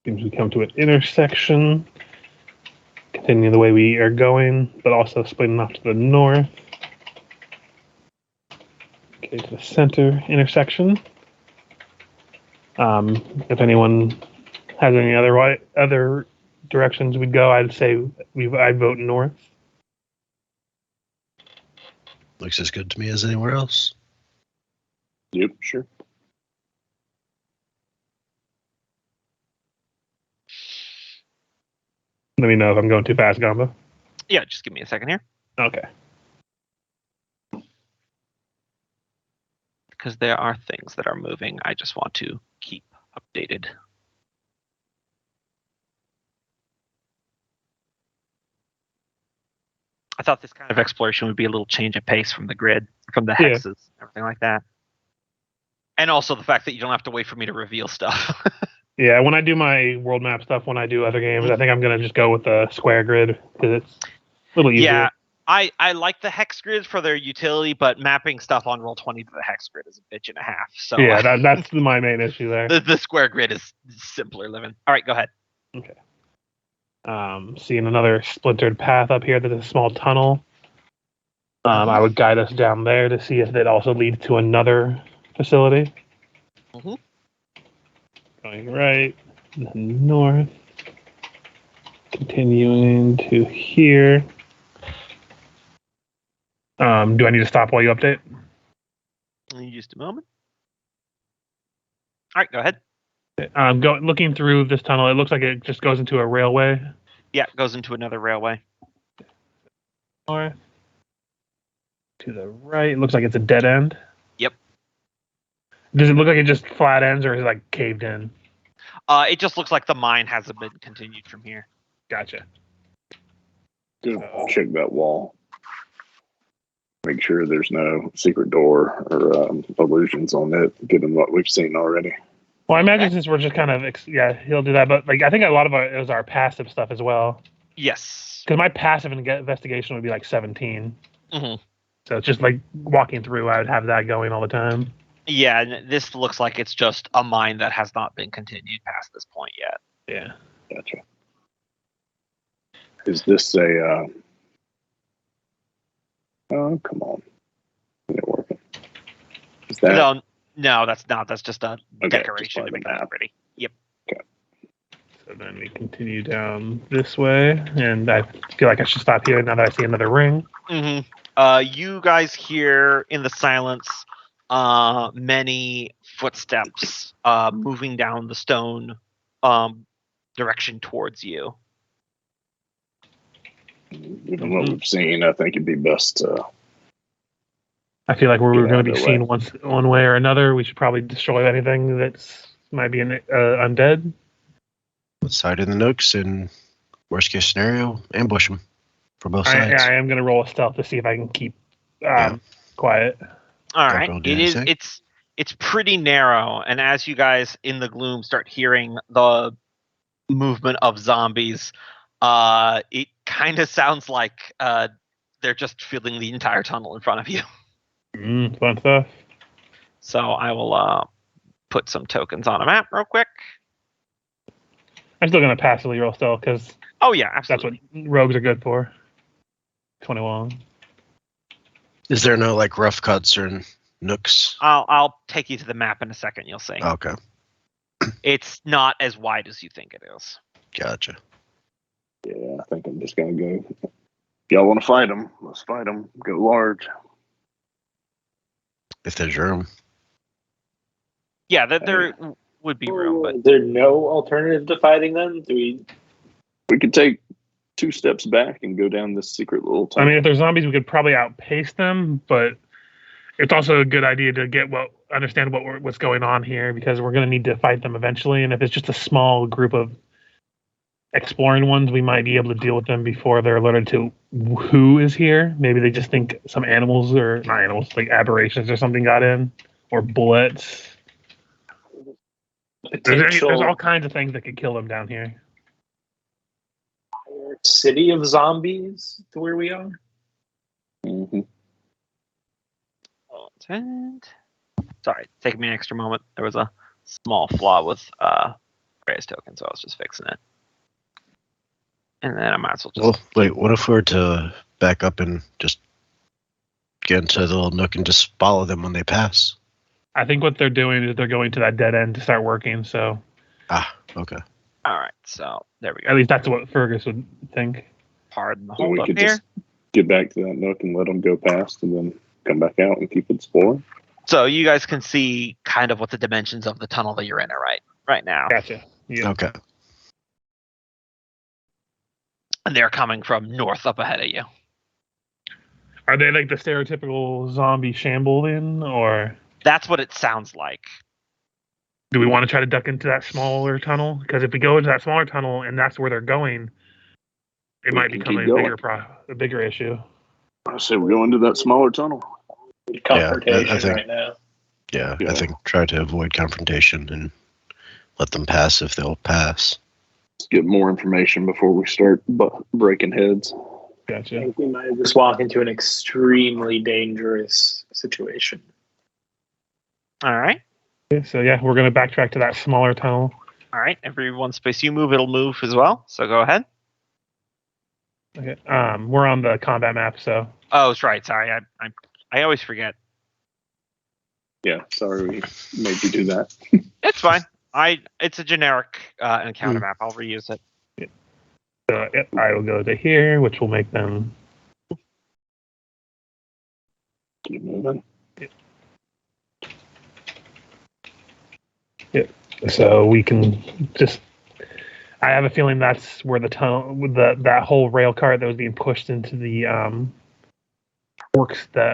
D: Seems we come to an intersection. Continue the way we are going, but also splitting off to the north. Okay, to the center intersection. If anyone has any other directions we'd go, I'd say I'd vote north.
B: Looks as good to me as anywhere else.
E: Yep, sure.
D: Let me know if I'm going too fast, Gamba.
A: Yeah, just give me a second here.
D: Okay.
A: Because there are things that are moving. I just want to keep updated. I thought this kind of exploration would be a little change of pace from the grid, from the hexes, everything like that. And also the fact that you don't have to wait for me to reveal stuff.
D: Yeah, when I do my world map stuff, when I do other games, I think I'm going to just go with the square grid because it's a little easier.
A: Yeah, I like the hex grid for their utility, but mapping stuff on Roll20 to the hex grid is a bitch and a half. So
D: yeah, that's my main issue there.
A: The square grid is simpler living. All right, go ahead.
D: Okay. Seeing another splintered path up here. There's a small tunnel. I would guide us down there to see if it also leads to another facility.
A: Mm-hmm.
D: Going right, then north, continuing to here. Do I need to stop while you update?
A: Just a moment. All right, go ahead.
D: Looking through this tunnel, it looks like it just goes into a railway.
A: Yeah, it goes into another railway.
D: North. To the right, it looks like it's a dead end.
A: Yep.
D: Does it look like it just flat ends, or is it like caved in?
A: It just looks like the mine hasn't been continued from here.
D: Gotcha.
E: Go check that wall. Make sure there's no secret door or illusions on it, given what we've seen already.
D: Well, I imagine since we're just kind of he'll do that, but like I think a lot of it is our passive stuff as well.
A: Yes.
D: Because my passive investigation would be like 17.
A: Mm-hmm.
D: So it's just like walking through, I would have that going all the time.
A: Yeah, and this looks like it's just a mine that has not been continued past this point yet.
D: Yeah.
E: Gotcha. Is this a... Oh, come on. Is it working? Is that...
A: No, that's not. That's just a decoration
E: just by
A: to
E: the
A: make it
E: map.
A: pretty. Yep.
E: Okay.
D: So then we continue down this way, and I feel like I should stop here now that I see another ring.
A: Mm-hmm. You guys hear in the silence many footsteps moving down the stone direction towards you.
E: Given what we've seen, I think it'd be best to...
D: I feel like we're
E: Get
D: going to
E: out
D: be
E: of
D: seen
E: the
D: one way or another. We should probably destroy anything that's might be undead.
B: Let's hide in the nooks and worst case scenario, ambush them for both sides.
D: I am going to roll a stealth to see if I can keep quiet.
A: All right.
B: Don't do anything.
A: It's pretty narrow, and as you guys in the gloom start hearing the movement of zombies, it kind of sounds like they're just filling the entire tunnel in front of you.
D: Fun stuff.
A: So I will put some tokens on a map real quick.
D: I'm still going to passively roll stealth because
A: Oh yeah,
D: that's
A: absolutely.
D: what rogues are good for. 21.
B: Is there no like rough cuts or nooks?
A: I'll take you to the map in a second. You'll see.
B: Okay,
A: It's not as wide as you think it is.
B: gotcha.
E: Yeah, I think I'm just going to go... Y'all want to fight them? Let's fight them. Go large.
B: If there's room.
A: Yeah, there would be room, but
C: Is there no alternative to fighting them? Do we?
E: We could take 2 steps back and go down this secret little
D: I
E: tunnel.
D: mean, if there's zombies, we could probably outpace them, but it's also a good idea to understand what's going on here because we're going to need to fight them eventually. And if it's just a small group of exploring ones, we might be able to deal with them before they're alerted to who is here. Maybe they just think some animals or not animals, like aberrations or something got in, or bullets.
C: potential
D: all kinds of things that could kill them down here.
C: city of zombies to where we are.
E: Mm-hmm.
A: And sorry, taking me an extra moment. There was a small flaw with Reyes token, so I was just fixing it. And then I might as well just.
B: Well, wait. What if we were to back up and just get into the little nook and just follow them when they pass?
D: I think what they're doing is they're going to that dead end to start working. So
B: Okay.
A: All right, so there we go.
D: at least that's what Fergus would think.
A: Pardon the
E: So
A: hold
E: we
A: up
E: could
A: here.
E: just get back to that nook and let them go past, and then come back out and keep exploring.
A: So you guys can see kind of what the dimensions of the tunnel that you're in are right now.
D: Gotcha. Yeah.
B: Okay.
A: And they're coming from north up ahead of you.
D: Are they like the stereotypical zombie shambling, or
A: That's what it sounds like.
D: do we want to try to duck into that smaller tunnel? Because if we go into that smaller tunnel and that's where they're going, it
E: We
D: might
E: can
D: become
E: keep
D: a
E: going.
D: bigger issue.
E: I say we go into that smaller tunnel.
C: Confrontation
B: I think-
C: right now.
B: Yeah,
E: Yeah.
B: I think try to avoid confrontation and let them pass if they'll pass.
E: Let's get more information before we start breaking heads.
C: I
D: Gotcha.
C: think we might have just walked into an extremely dangerous situation.
A: All right.
D: Okay, so yeah, we're gonna backtrack to that smaller tunnel.
A: All right. Every one space you move, it'll move as well. So go ahead.
D: Okay. We're on the combat map, so
A: Oh, that's right. Sorry. I always forget.
E: Yeah, sorry we made you do that.
A: It's fine. It's a generic encounter map. I'll reuse it.
D: yep, I will go to here, which will make them.
E: Keep moving.
D: So we can just. I have a feeling that's where the tunnel, with that whole rail car that was being pushed into the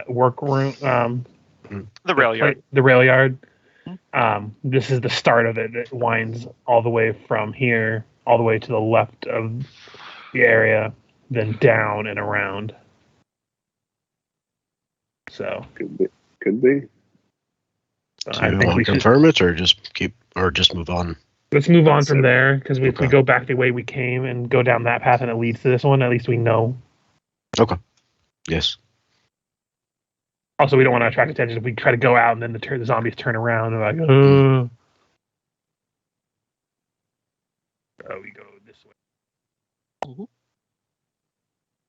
D: workroom.
A: The rail yard.
D: The rail yard. This is the start of it. It winds all the way from here, all the way to the left of the area, then down and around. So
E: Could be.
B: Do
D: I
B: you
D: think
B: want
D: we
B: to
D: should.
B: confirm it or just move on?
D: Let's move on
E: That's
D: from
E: it.
D: there, because if we
B: Okay.
D: go back the way we came and go down that path and it leads to this one, at least we know.
B: Yes.
D: Also, we don't want to attract attention if we try to go out and then the zombies turn around and like, oh, we go this way.
A: Mhm.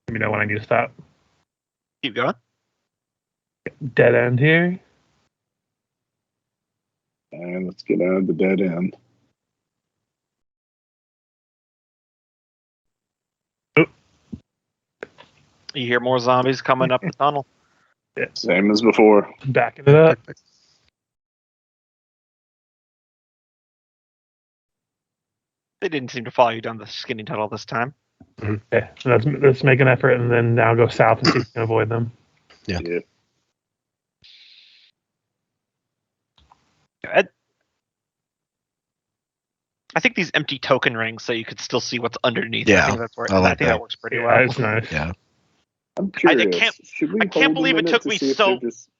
D: Let me know when I need to stop.
A: Keep going.
D: Dead end here.
E: And let's get out of the dead end.
A: You hear more zombies coming up the tunnel.
E: Same as before.
D: Backing it up.
A: They didn't seem to follow you down the skinny tunnel this time.
D: Okay, let's make an effort and then now go south and see if we can avoid them.
B: Yeah.
A: Good. I think these empty token rings so you could still see what's underneath.
B: Yeah,
A: I think that's where
B: I like
A: I think
B: that.
A: that works pretty
D: Yeah,
A: well.
D: it's nice.
B: Yeah.
E: I'm curious.
A: can't-
E: Should we
A: I can't
E: hold a
A: believe it
E: minute
A: took
E: to
A: me
E: see if
A: so-
E: they're just-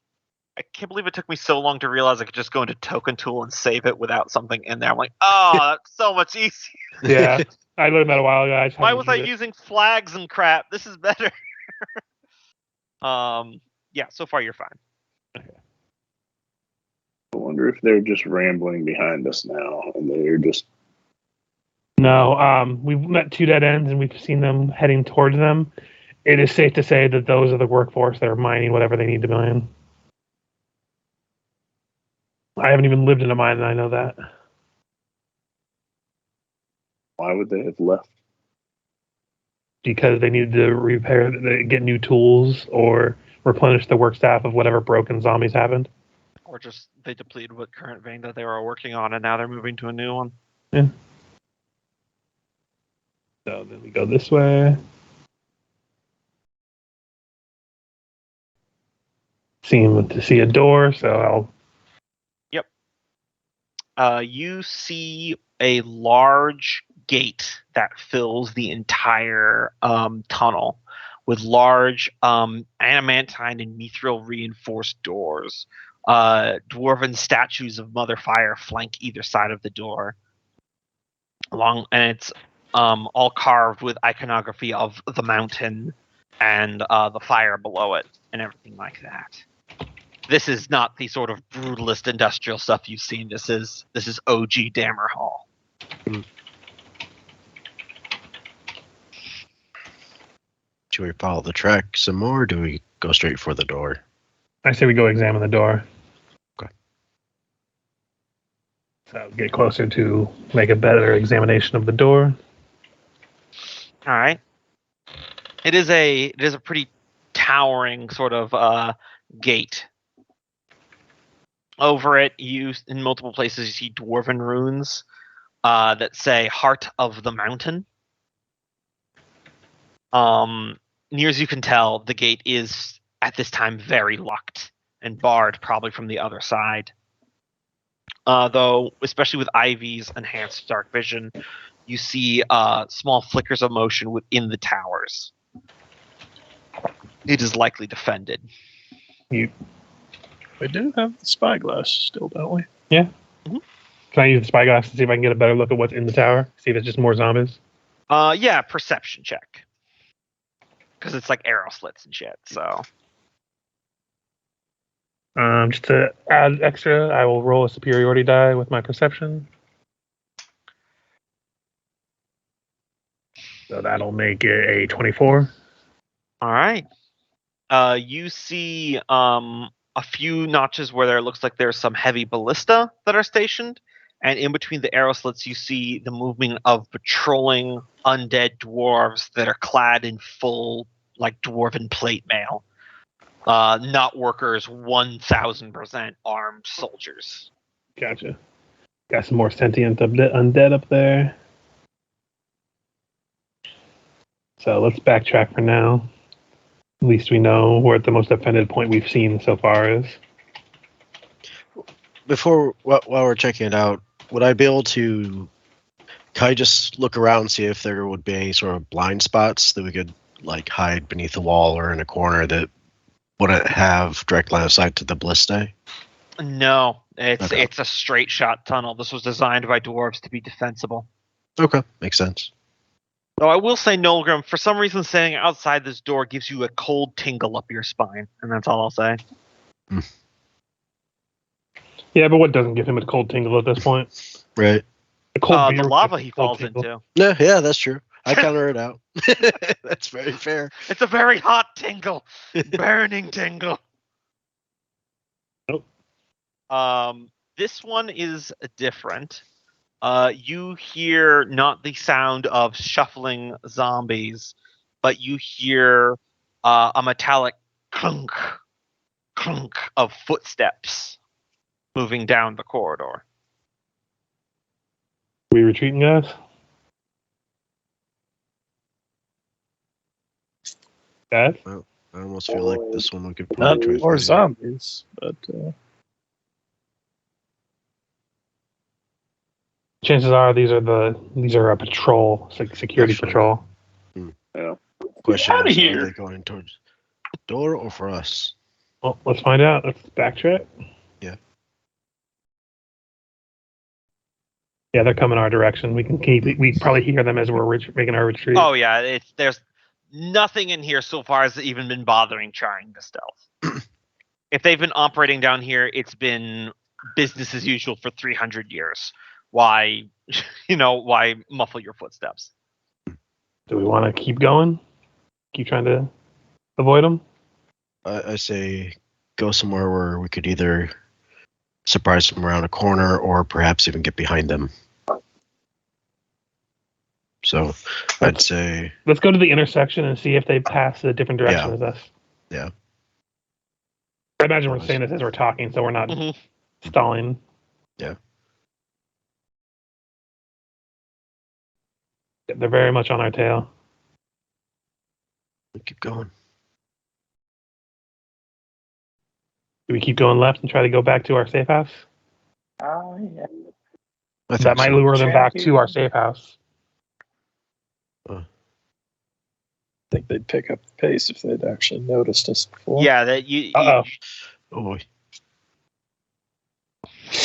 A: I can't believe it took me so long to realize I could just go into token tool and save it without something in there. I'm like, oh, that's so much easier.
D: Yeah, I learned that a while ago.
A: Why was I using flags and crap? This is better. Yeah, so far you're fine.
E: I wonder if they're just rambling behind us now, and they're just
D: No, we've met two dead ends and we've seen them heading towards them. It is safe to say that those are the workforce that are mining whatever they need to mine. I haven't even lived in a mine, and I know that.
E: why would they have left?
D: Because they needed to get new tools or replenish the work staff of whatever broken zombies happened.
A: Or just they depleted what current vein that they were working on and now they're moving to a new one.
D: So then we go this way. Seem to see a door, so I'll.
A: You see a large gate that fills the entire tunnel with large adamantine and mithril reinforced doors dwarven statues of Mother Fire flank either side of the door. And it's all carved with iconography of the mountain and the fire below it and everything like that. This is not the sort of brutalist industrial stuff you've seen. This is OG Dammerhall.
B: Should we follow the track some more, or do we go straight for the door?
D: I say we go examine the door.
B: Okay.
D: So get closer to make a better examination of the door.
A: All right. It is a pretty towering sort of gate. Over it, in multiple places you see dwarven runes that say "Heart of the Mountain." Near as you can tell, the gate is at this time very locked and barred, probably from the other side. Though, especially with Ivy's enhanced dark vision, you see small flickers of motion within the towers. It is likely defended.
F: We do have the spyglass still, don't we?
D: Yeah. Mm-hmm. Can I use the spyglass to see if I can get a better look at what's in the tower? See if it's just more zombies?
A: Yeah, perception check. Because it's like arrow slits and shit, so.
D: Just to add extra, I will roll a superiority die with my perception. So that'll make it a 24.
A: All right. You see a few notches where there looks like there's some heavy ballista that are stationed, and in between the arrow slits you see the movement of patrolling undead dwarves that are clad in full, like, dwarven plate mail. Not workers, 1,000% armed soldiers.
D: Gotcha. Got some more sentient undead up there. So let's backtrack for now. At least we know where the most defended point we've seen so far is.
B: While we're checking it out, would I be able to kind of just look around and see if there would be any sort of blind spots that we could, like, hide beneath a wall or in a corner that wouldn't have direct line of sight to the ballista?
A: No, it's a straight shot tunnel. This was designed by dwarves to be defensible.
B: Okay, makes sense.
A: Though I will say, Nolgrim, for some reason standing outside this door gives you a cold tingle up your spine, and that's all I'll say.
D: Yeah, but what doesn't give him a cold tingle at this point?
B: Right.
A: The lava he falls into.
B: Yeah, that's true. I counter it out. That's very fair.
A: It's a very hot tingle. Burning tingle.
D: Nope.
A: This one is different. You hear not the sound of shuffling zombies, but you hear a metallic clunk, clunk of footsteps moving down the corridor.
D: We retreating, guys? Guys?
B: Well, I almost feel like this one we could
F: Not
B: probably
F: more zombies, but
D: Chances are these are a patrol, security patrol.
E: Yeah.
B: Question
C: Outta
B: is,
C: here.
B: are they going towards the door or for us?
D: Well, let's find out. Let's backtrack.
B: Yeah.
D: Yeah, they're coming our direction. We probably hear them as we're making our retreat.
A: Oh yeah, there's nothing in here so far has even been bothering trying to stealth. If they've been operating down here, it's been business as usual for 300 years. Why muffle your footsteps?
D: Do we want to keep going? Keep trying to avoid them?
B: I say go somewhere where we could either surprise them around a corner or perhaps even get behind them. So I'd say
D: Let's go to the intersection and see if they pass a different direction as us.
B: Yeah.
D: I imagine we're saying this as we're talking, so we're not stalling.
B: Yeah.
D: They're very much on our tail.
B: we keep going.
D: Do we keep going left and try to go back to our safe house?
C: Yeah.
B: I think
D: That might
B: so.
D: lure them back to our safe house.
F: I think they'd pick up the pace if they'd actually noticed us before.
A: Yeah, that you.
D: Uh-oh.
B: Oh boy.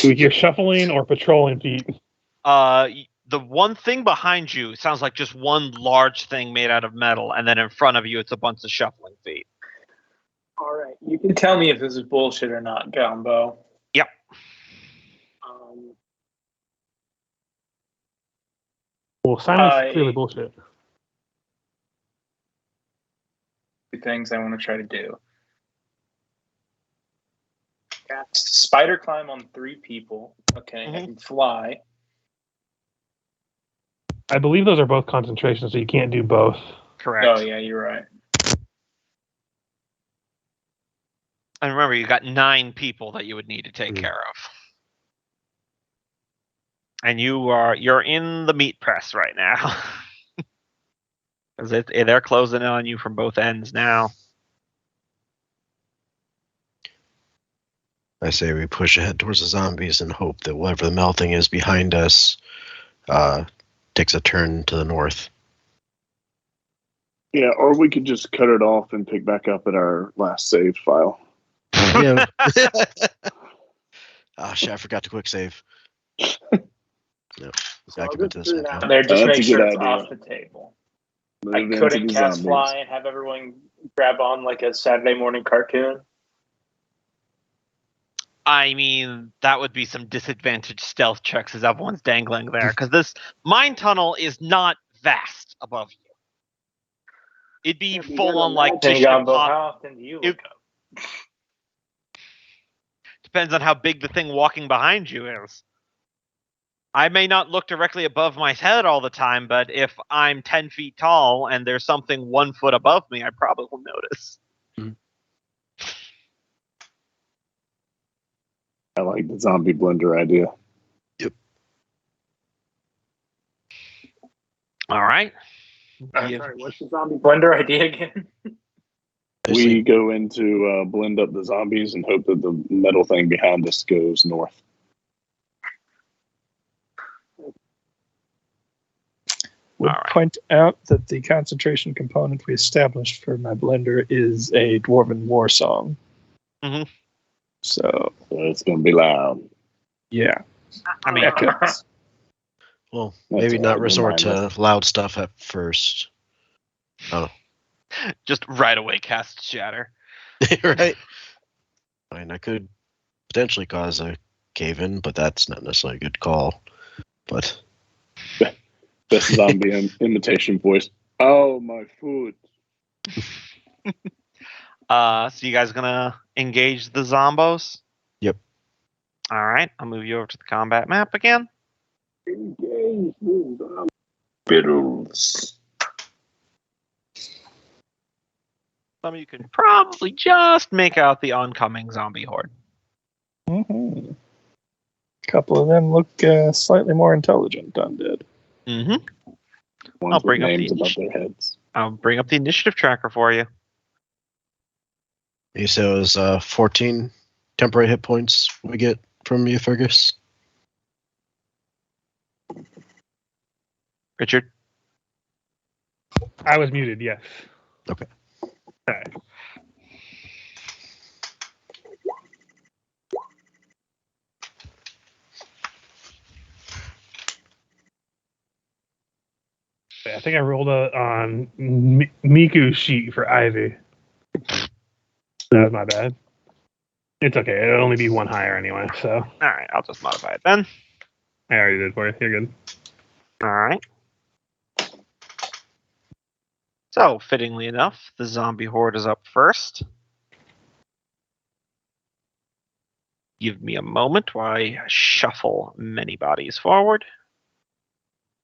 D: Do we hear shuffling or patrolling feet?
A: The one thing behind you sounds like just one large thing made out of metal, and then in front of you, it's a bunch of shuffling feet.
C: All right, you can tell me if this is bullshit or not, Gumbo.
A: Yep.
D: Well, silence is clearly bullshit.
C: Two things I want to try to do. Cast spider climb on 3 people. Okay, I can fly.
D: I believe those are both concentrations, so you can't do both.
A: Correct.
C: Oh yeah, you're right.
A: And remember, you got 9 people that you would need to take care of. And you're in the meat press right now. Because they're closing in on you from both ends now.
B: I say we push ahead towards the zombies and hope that whatever the melting is behind us takes a turn to the north.
E: Yeah, or we could just cut it off and pick back up at our last saved file.
B: Yeah. Oh shit! I forgot to quick save. No, back into this one.
C: There, just
E: That's
C: make
E: a
C: sure
E: good
C: it's
E: idea.
C: off the table.
E: Move
C: I
E: into
C: couldn't
E: the
C: cast
E: zombies.
C: fly and have everyone grab on like a Saturday morning cartoon.
A: I mean, that would be some disadvantaged stealth checks as everyone's dangling there. Because this mine tunnel is not vast above you. It'd be full on like Mission
C: Gumbo,
A: Impossible.
C: how often do you look up?
A: Depends on how big the thing walking behind you is. I may not look directly above my head all the time, but if I'm 10 feet tall and there's something 1 foot above me, I probably will notice.
E: I like the zombie blender idea.
B: Yep.
A: All right.
C: Sorry, what's the zombie blender idea again?
E: We go into blend up the zombies and hope that the metal thing behind us goes north.
F: Would point out that the concentration component we established for my blender is a Dwarven war song.
A: Mm-hmm.
F: So
E: it's going to be loud.
F: Yeah.
A: I mean,
B: well, maybe not resort to loud stuff at first. Oh.
A: Just right away cast Shatter.
B: Right. I mean, I could potentially cause a cave-in, but that's not necessarily a good call. But
E: best zombie imitation voice. Oh, my foot.
A: So you guys gonna engage the zombos?
B: Yep.
A: All right, I'll move you over to the combat map again.
E: Engage the zombies.
A: Some of you can probably just make out the oncoming zombie horde.
F: Mm-hmm. A couple of them look slightly more intelligent, undead.
A: Mm-hmm.
E: Ones
A: I'll bring
E: with
A: up
E: names above their heads.
A: I'll bring up the initiative tracker for you.
B: you said it was 14 temporary hit points we get from you, Fergus?
A: Richard?
D: I was muted, yes.
B: Okay.
D: All right. I think I rolled on Miku's sheet for Ivy. That was my bad. It's okay. It'll only be 1 higher anyway, so.
A: All right, I'll just modify it then.
D: I already did for you. You're good.
A: All right. So, fittingly enough, the zombie horde is up first. Give me a moment while I shuffle many bodies forward.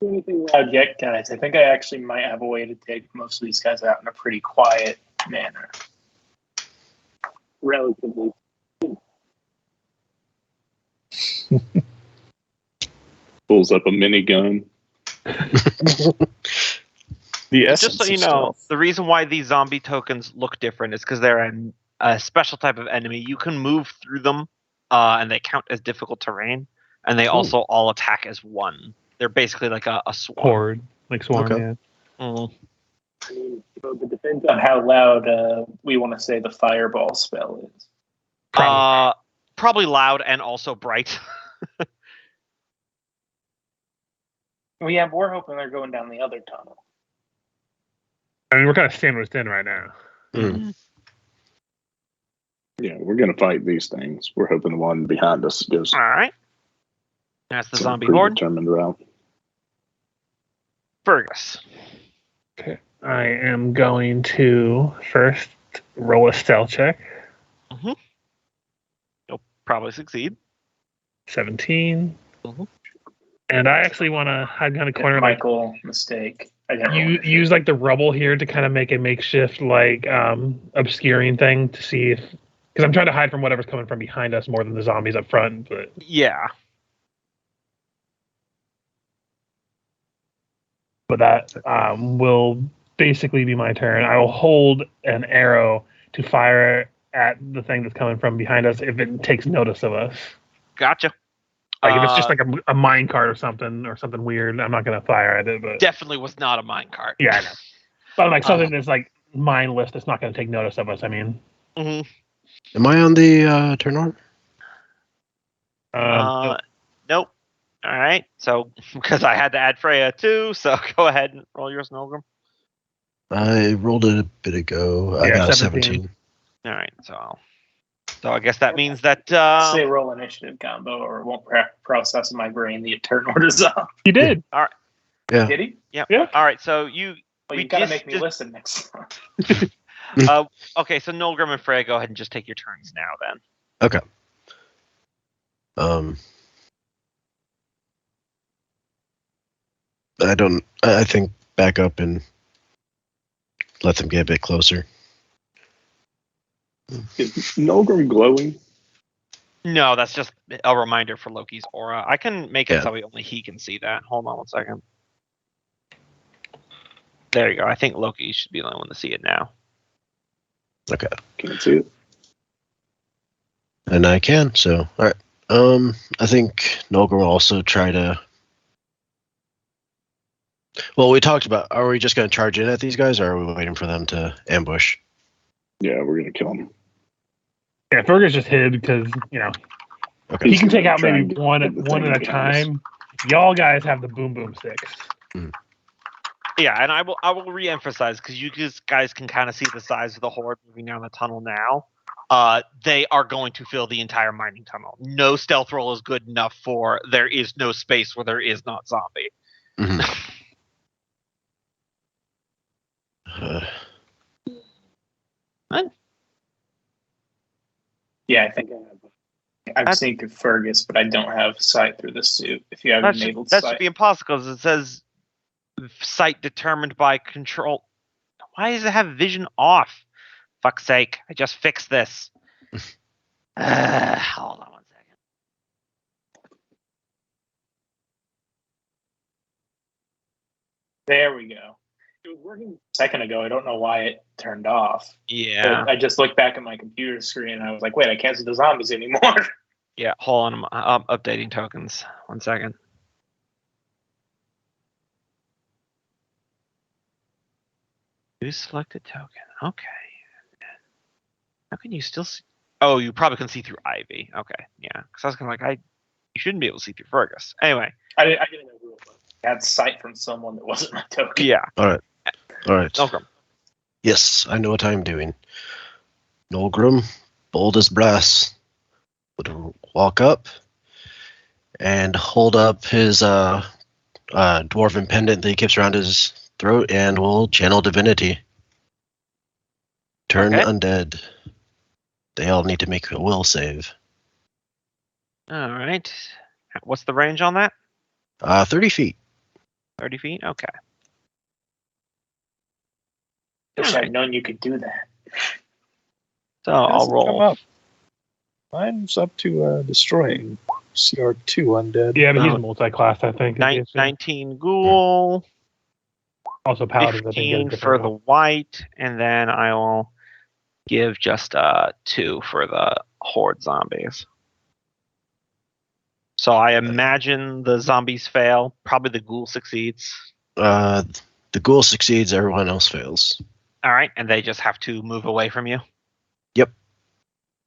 C: Anything loud yet, guys? I think I actually might have a way to take most of these guys out in a pretty quiet manner. Relatively.
E: Pulls up a minigun.
A: Just so you know, the reason why these zombie tokens look different is because they're a special type of enemy. You can move through them, and they count as difficult terrain, and they also all attack as one. They're basically like a swarm.
D: Horde, like swarm,
B: Okay.
D: yeah.
A: Mm.
C: I mean, so it depends on how loud we want to say the fireball spell is.
A: probably loud and also bright.
C: Well, yeah, but we're hoping they're going down the other tunnel.
D: I mean, we're kind of sandwiched in right now.
B: Mm.
E: Yeah, we're gonna fight these things. We're hoping the one behind us goes
A: All right. That's the
E: some
A: zombie horde.
E: predetermined route.
A: Fergus.
D: Okay. I am going to first roll a stealth check.
A: You'll probably succeed.
D: 17.
A: Mhm.
D: And I actually want to hide behind a corner. Like,
C: Michael, mistake. I didn't roll
D: you use like the rubble here to kind of make a makeshift like obscuring thing to see if, because I'm trying to hide from whatever's coming from behind us more than the zombies up front. But that will basically be my turn. I will hold an arrow to fire at the thing that's coming from behind us if it takes notice of us.
A: Gotcha.
D: Like if it's just like a mine cart or something weird, I'm not going to fire at it. But
A: Definitely was not a minecart.
D: yeah, I know. But like something that's like mindless that's not going to take notice of us. I mean,
A: Mm-hmm.
B: Am I on the turn order?
A: Nope. All right. So because I had to add Freya too, so go ahead and roll yours, Nolgrim.
B: I rolled it a bit ago. I got a 17.
A: All right. So I guess that means that
C: say roll initiative combo, or it won't process in my brain the turn orders off.
D: You did.
A: All right.
B: Yeah.
C: Did he?
A: Yeah.
D: Yeah.
A: All right. So you.
C: Well, you gotta make me listen next time.
A: Okay. So Nolgrim and Freya, go ahead and just take your turns now. Then.
B: Okay. I think back up and let them get a bit closer.
E: Is Nolgrim glowing?
A: No, that's just a reminder for Loki's aura. I can make it
B: Yeah.
A: so only he can see that. Hold on 1 second. There you go. I think Loki should be the only one to see it now.
B: Okay.
E: Can't see it.
B: And I can, so all right. I think Nolgrim will also try to. Well, we talked about. Are we just going to charge in at these guys, or are we waiting for them to ambush?
E: Yeah, we're gonna kill him.
D: Yeah, Fergus just hid because
B: Okay.
D: he can take out
E: Try
D: maybe
E: and get
D: one
E: the
D: at
E: thing
D: a
E: behind us.
D: time. Y'all guys have the boom sticks.
A: Yeah, and I will re-emphasize because you guys can kind of see the size of the horde moving down the tunnel now. They are going to fill the entire mining tunnel. No stealth roll is good enough for there is no space where there is not zombie.
B: Mhm.
C: Yeah, I think I've seen through Fergus, but I don't have sight through the suit. If you have enabled
A: That
C: sight,
A: should be impossible because it says sight determined by control. Why does it have vision off? Fuck's sake! I just fixed this. Hold on 1 second.
C: there we go. It was working a second ago. I don't know why it turned off.
A: Yeah.
C: But I just looked back at my computer screen and I was like, wait, I can't see the zombies anymore.
A: Yeah, hold on. I'm updating tokens. 1 second. You selected token. Okay. How can you still see? Oh, you probably can see through Ivy. Okay, yeah. Because I was kind of like, you shouldn't be able to see through Fergus. Anyway.
C: I didn't know who it was. I had sight from someone that wasn't my token.
A: Yeah.
B: All right.
A: Nolgrim.
B: Yes, I know what I'm doing. Nolgrim, bold as brass, would walk up and hold up his dwarven pendant that he keeps around his throat, and will channel divinity. Turn undead. They all need to make a will save.
A: All right. What's the range on that?
B: 30 feet.
A: 30 feet? Okay.
C: Wish I'd known you could do that.
A: So I'll roll.
F: Up. Mine's up to destroying CR2 undead.
D: Yeah, but he's a multi-class, I think.
A: 19 ghoul.
D: Also paladins, I think.
A: 15 for the white, and then I will give just 2 for the horde zombies. So I imagine the zombies fail. Probably the ghoul succeeds.
B: The ghoul succeeds, everyone else fails.
A: All right, and they just have to move away from you?
B: Yep.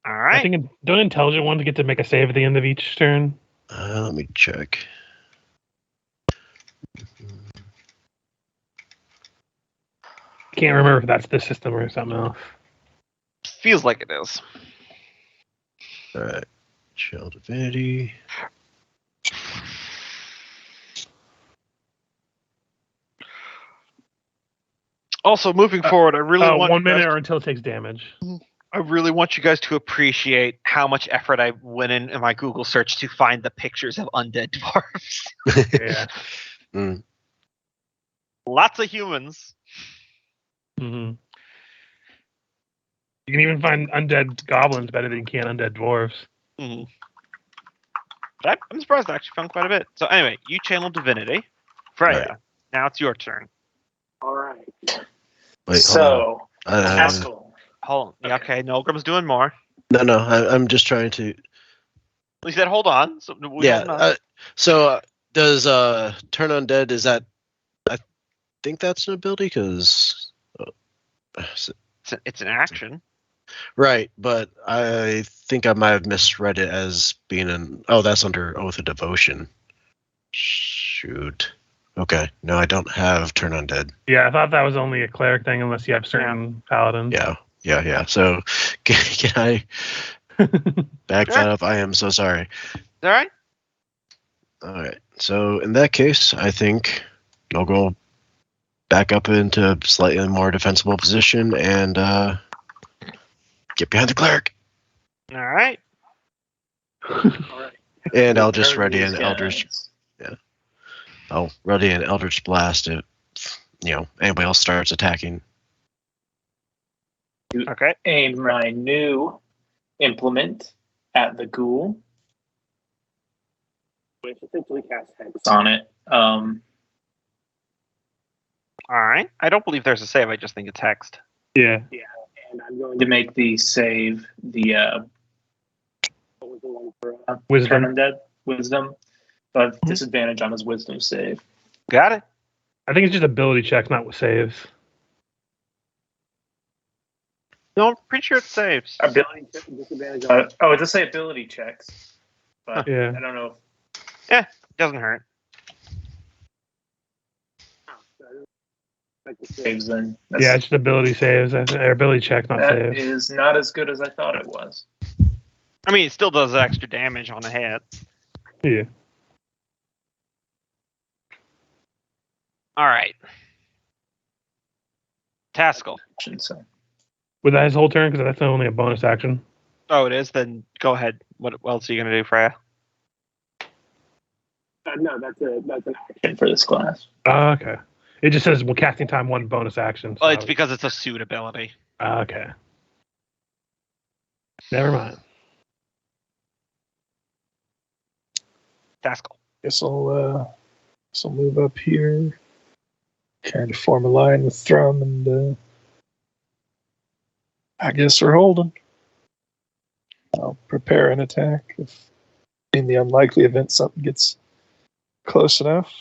A: All
D: I
A: right.
D: think don't intelligent ones get to make a save at the end of each turn?
B: Let me check.
D: Can't remember if that's this system or something else.
A: Feels like it is.
B: All right. Chill Divinity.
A: Also, moving forward, I really want
D: 1
A: you guys
D: minute or until it takes damage.
A: I really want you guys to appreciate how much effort I went in my Google search to find the pictures of undead dwarves.
D: Yeah.
B: Mm.
A: Lots of humans.
D: Mm-hmm. You can even find undead goblins better than you can undead dwarves.
A: Mm-hmm. But I'm surprised I actually found quite a bit. So anyway, you channel divinity. Freya,
B: Right.
A: now it's your turn.
C: All right.
B: Wait,
C: So,
B: hold on.
C: Haskell.
A: Hold on.
C: Okay.
A: Okay, Nolgrim's doing more.
B: No, I'm just trying to.
A: He said, "Hold on." So
B: Does turn undead? Is that? I think that's an ability because.
A: it's an action.
B: Right, but I think I might have misread it as being an. Oh, that's under Oath of Devotion. Shoot. Okay, no, I don't have turn undead.
D: Yeah, I thought that was only a cleric thing unless you have certain paladins.
B: Yeah. So, can I back that up? I am so sorry.
A: All right.
B: All right. So in that case, I think I'll go back up into a slightly more defensible position and get behind the cleric.
A: All right.
C: All right.
B: And I'll just
C: Turn
B: ready
C: these
B: an Eldritch.
C: guys.
B: I'll ready an Eldritch Blast if anybody else starts attacking.
A: Okay.
C: Aim my new implement at the ghoul, which essentially casts hex on it.
A: All right. I don't believe there's a save. I just think it's hexed.
D: Yeah.
C: And I'm going to make the save. The what was the one for
D: Wisdom.
C: turn undead? Wisdom. So I have disadvantage on his wisdom save.
A: Got it.
D: I think it's just ability checks, not with saves.
A: No, I'm pretty sure it saves.
C: Ability disadvantage on it. Oh, it does say ability checks, but
D: Yeah.
C: I don't know.
A: Doesn't hurt.
C: Like the saves then.
D: Yeah, it's just ability saves. Or ability check, not
C: That
D: saves.
C: is not as good as I thought it was.
A: I mean, it still does extra damage on a hit.
D: Yeah.
A: All right. Taskell.
C: So
D: With that his whole turn, because that's only a bonus action.
A: Oh, it is? Then go ahead. What else are you going to do, Freya?
C: no, that's an action for this class.
D: Okay. It just says, well, casting time 1 bonus action.
A: Oh, it's because it's a suit ability.
D: Okay. Never mind.
A: Taskell.
F: Guess I'll move up here, kind of form a line with Thrum, and I guess we're holding. I'll prepare an attack if, in the unlikely event something gets close enough.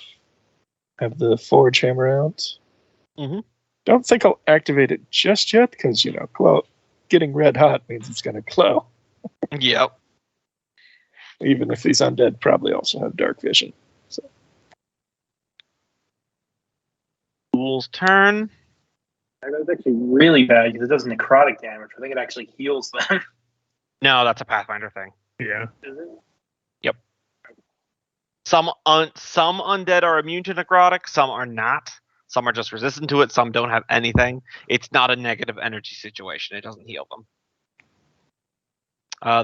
F: Have the forge hammer out.
A: Mhm.
F: Don't think I'll activate it just yet because glow. Getting red hot means it's going to glow.
A: Yep.
F: Even if these undead probably also have dark vision. So
A: Ghoul's turn.
C: That's actually really bad because it does necrotic damage. I think it actually heals them.
A: No, that's a Pathfinder thing.
D: Yeah.
C: Is it?
A: Some undead are immune to necrotic. Some are not. Some are just resistant to it. Some don't have anything. It's not a negative energy situation. It doesn't heal them.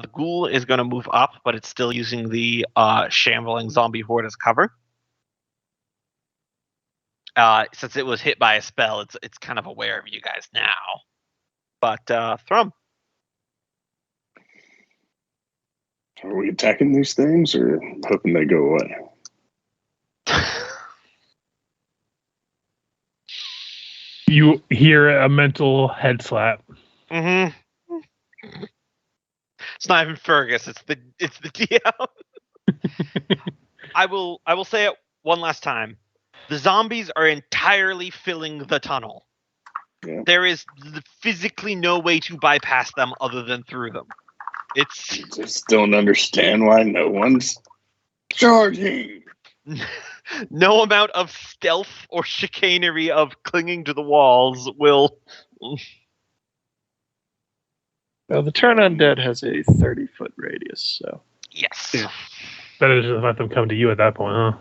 A: The ghoul is going to move up, but it's still using the shambling zombie horde as cover. Since it was hit by a spell, it's kind of aware of you guys now. But Thrum.
E: Are we attacking these things or hoping they go away?
D: You hear a mental head slap.
A: Mm-hmm. It's not even Fergus. It's the DM. I will say it one last time. The zombies are entirely filling the tunnel.
E: Yeah.
A: There is physically no way to bypass them other than through them. It's
E: Just don't understand why no one's charging.
A: no amount of stealth or chicanery of clinging to the walls will.
F: Well, the turn undead has a 30-foot radius, so
A: Yes.
D: Yeah. Better just let them come to you at that point, huh?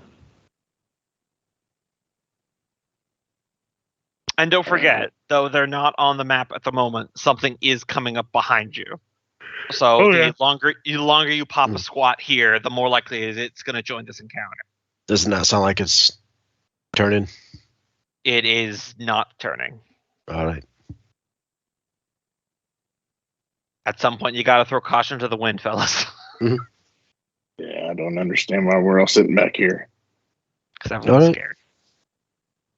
A: And don't forget, though they're not on the map at the moment, something is coming up behind you. So
D: Oh,
A: the
D: yeah.
A: longer you pop a squat here, the more likely it is it's going to join this encounter.
B: Doesn't that sound like it's turning?
A: It is not turning.
B: All right.
A: At some point, you got to throw caution to the wind, fellas,
E: Yeah, I don't understand why we're all sitting back here.
A: because everyone's
B: Alright.
A: scared.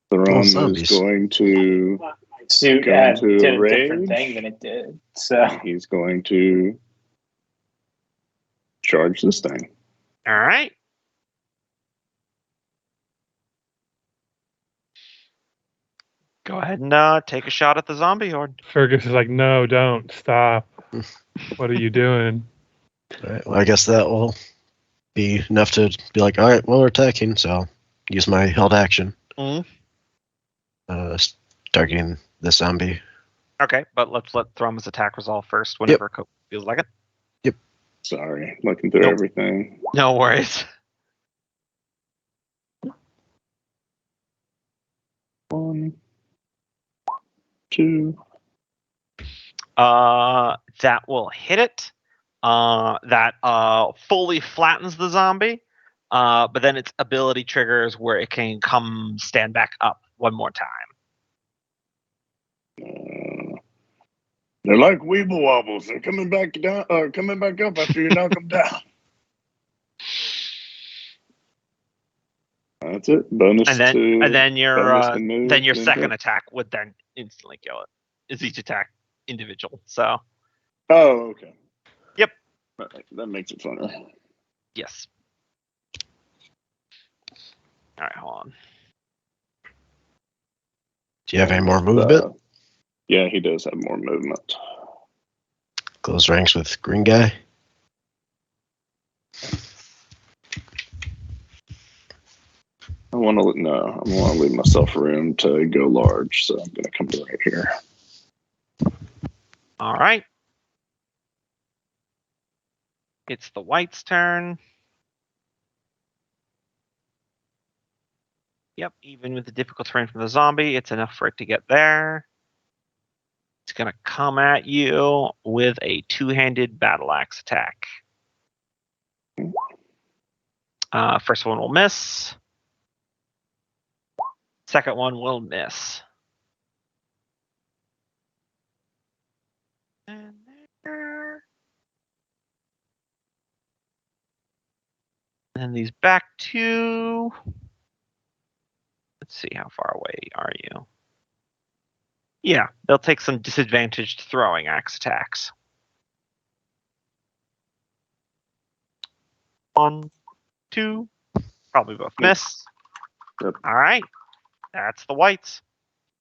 E: Thrawn is
B: zombies.
E: going to.
C: Suit
E: Going to
C: did a
E: rage?
C: different thing than it did. So
E: He's going to charge this thing.
A: All right. Go ahead and take a shot at the zombie horde.
D: Fergus is like, no, don't stop. What are you doing?
B: All right. Well, I guess that will be enough to be like, all right, well, we're attacking, so use my held action.
A: Mhm.
B: Targeting the zombie.
A: Okay, but let's let Thrum's attack resolve first whenever Cope feels like it.
E: Sorry, looking through
A: Nope.
E: everything.
A: No worries.
E: 1, 2.
A: That will hit it. That fully flattens the zombie. But then its ability triggers where it can come stand back up one more time.
E: They're like weeble wobbles. They're coming back down, or coming back up after you knock them down. That's it. Bonus
A: And then
E: to
A: and then
E: bonus to move,
A: your
E: then
A: second
E: hit.
A: attack would then instantly kill it. Is each attack individual? So
E: Oh, okay.
A: Yep.
E: That makes it funner.
A: yes. All right, hold on.
B: Do you have any more movement?
E: Yeah, he does have more movement.
B: Close ranks with green guy.
E: I want to leave myself room to go large, so I'm going to come to right here.
A: All right. It's the white's turn. Yep, even with the difficult terrain from the zombie, it's enough for it to get there. It's going to come at you with a two-handed battle axe attack. First one will miss. Second one will miss. And there. And these back two. Let's see, how far away are you? Yeah, they'll take some disadvantaged throwing axe attacks. 1, 2, probably both miss.
E: Yep.
A: All right, that's the whites.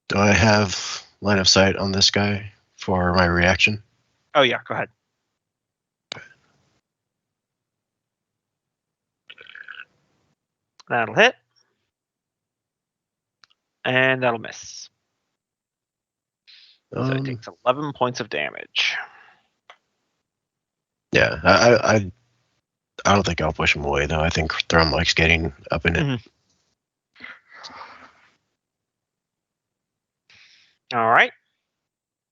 B: Do I have line of sight on this guy for my reaction?
A: Oh yeah, go ahead. That'll hit. And that'll miss. So it takes 11 points of damage.
B: Yeah, I don't think I'll push him away though. I think Thrum likes getting up in it.
A: Mhm. All right.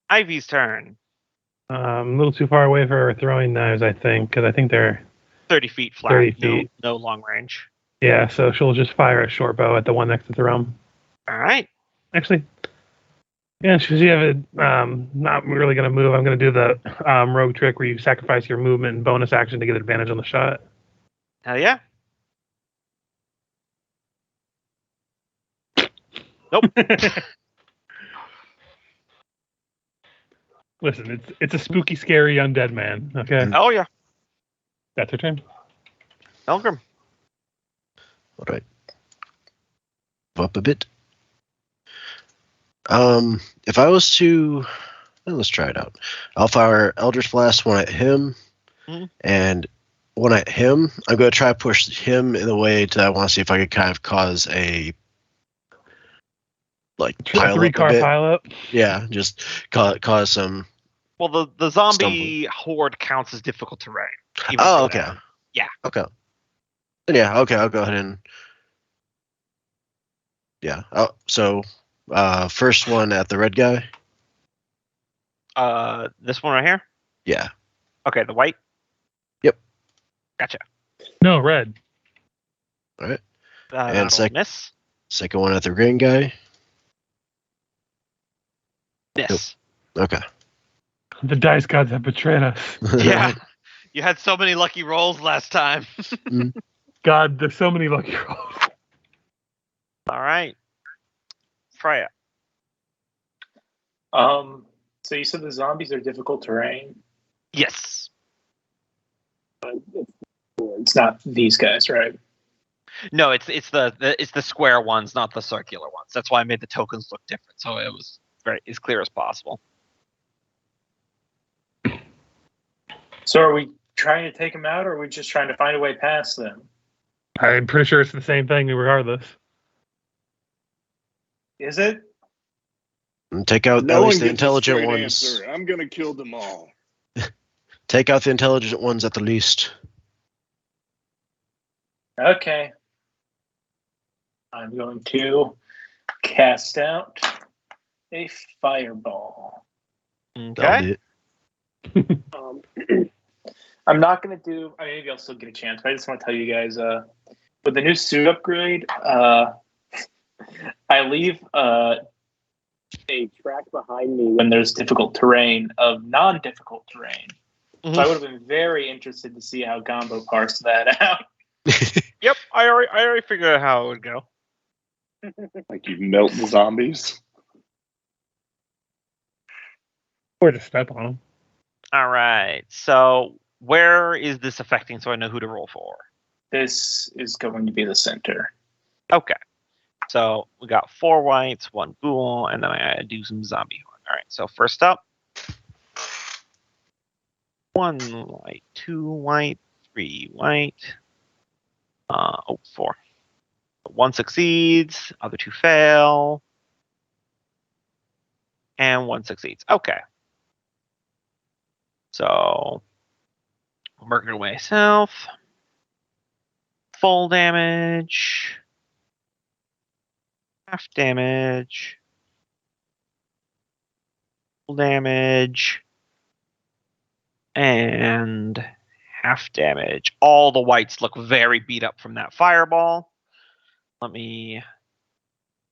A: Ivy's turn.
D: A little too far away for throwing knives, I think, because I think they're
A: 30 feet flat.
D: 30 feet.
A: No long range.
D: yeah. So she'll just fire a short bow at the one next to Thrum.
A: All right.
D: Actually, yeah, because you have it. Not really gonna move. I'm gonna do the rogue trick where you sacrifice your movement and bonus action to get advantage on the shot.
A: Hell yeah. Nope.
D: Listen, it's a spooky, scary undead man. Okay,
A: Oh yeah.
D: that's her turn.
A: Elgrim.
B: All right. Up a bit. If I was to, let's try it out. I'll fire Eldritch Blast one at him,
A: Mhm.
B: And when I'm going to try to push him in the way to I want to see if I could kind of cause a pile up a
D: 3-car
B: bit.
D: pile up.
B: Yeah, just cause some.
A: Well, the zombie horde counts as difficult terrain. even
B: Oh,
A: for
B: okay.
A: them. Yeah.
B: Okay. Yeah. Okay. I'll go ahead and. Yeah. Oh, so, first one at the red guy.
A: This one right here.
B: Yeah.
A: Okay, the white.
B: Yep.
A: Gotcha.
D: No, red.
B: All right.
A: And miss.
B: Second one at the green guy.
A: Miss.
B: Okay.
D: The dice gods have betrayed us.
A: Yeah. You had so many lucky rolls last time.
D: God, there's so many lucky rolls.
A: All right. Freya.
C: So you said the zombies are difficult terrain.
A: Yes.
C: It's not these guys, right?
A: No, it's the square ones, not the circular ones. That's why I made the tokens look different, so it was as clear as possible.
C: So are we trying to take them out, or are we just trying to find a way past them?
D: I'm pretty sure it's the same thing regardless.
C: Is it?
B: And take out
E: No
B: at
E: one
B: least the
E: gets a
B: intelligent
E: straight
B: ones.
E: answer. I'm gonna kill them all.
B: Take out the intelligent ones at the least.
C: Okay. I'm going to cast out a fireball.
B: That'll
A: Okay.
B: do it.
C: I'm not going to do. I mean, maybe I'll still get a chance, but I just want to tell you guys. With the new suit upgrade, I leave a track behind me when there's difficult terrain of non-difficult terrain. So I would have been very interested to see how Gombo parsed that out.
A: Yep, I already figured out how it would go.
E: Like you melt the zombies.
D: Or just step on them.
A: All right. So where is this affecting so I know who to roll for?
C: This is going to be the center.
A: Okay. So we got 4 whites, 1 ghoul, and then I gotta do some zombie horde. All right. So first up, 1 white, 2 white, 3 white. 4. 1 succeeds, other 2 fail, and 1 succeeds. Okay. So I'm working away south. Full damage. Half damage. Full damage. And half damage. All the whites look very beat up from that fireball. Let me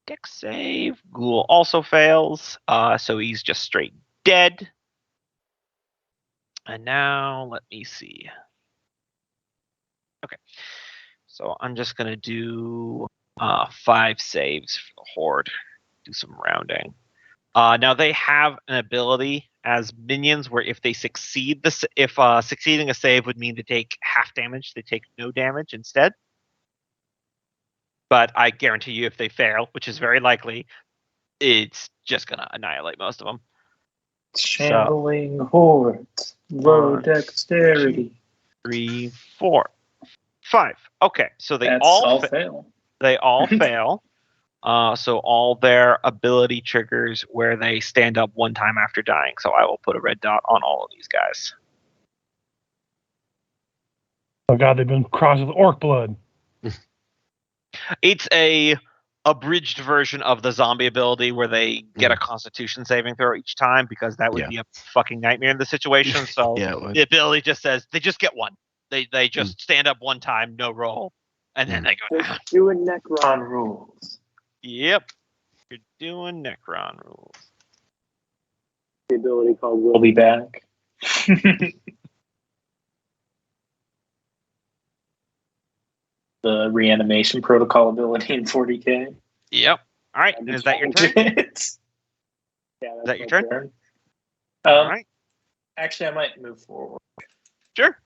A: dex save. Ghoul also fails. So he's just straight dead. And now let me see. Okay. So I'm just gonna do 5 saves for the horde. Do some rounding. Now they have an ability as minions where if they succeed succeeding a save would mean they take half damage, they take no damage instead. But I guarantee you, if they fail, which is very likely, it's just gonna annihilate most of them.
C: Shambling horde. Low dexterity.
A: 3, 4, 5. Okay, so they
C: That's
A: all
C: fail.
A: They all fail. So all their ability triggers where they stand up 1 time after dying. So I will put a red dot on all of these guys.
D: Oh god, they've been crossed with orc blood.
A: It's a abridged version of the zombie ability where they get a Constitution saving throw each time because that would be a fucking nightmare in the situation. So the ability just says they just get 1. They just stand up 1 time, no roll, and then they go down.
C: Doing Necron rules.
A: Yep, you're doing Necron rules.
C: The ability called We'll Be Back. The reanimation protocol ability in 40k.
A: Yep. All right. And is that your turn? Is that your turn?
C: All right. Actually, I might move forward.
A: Sure.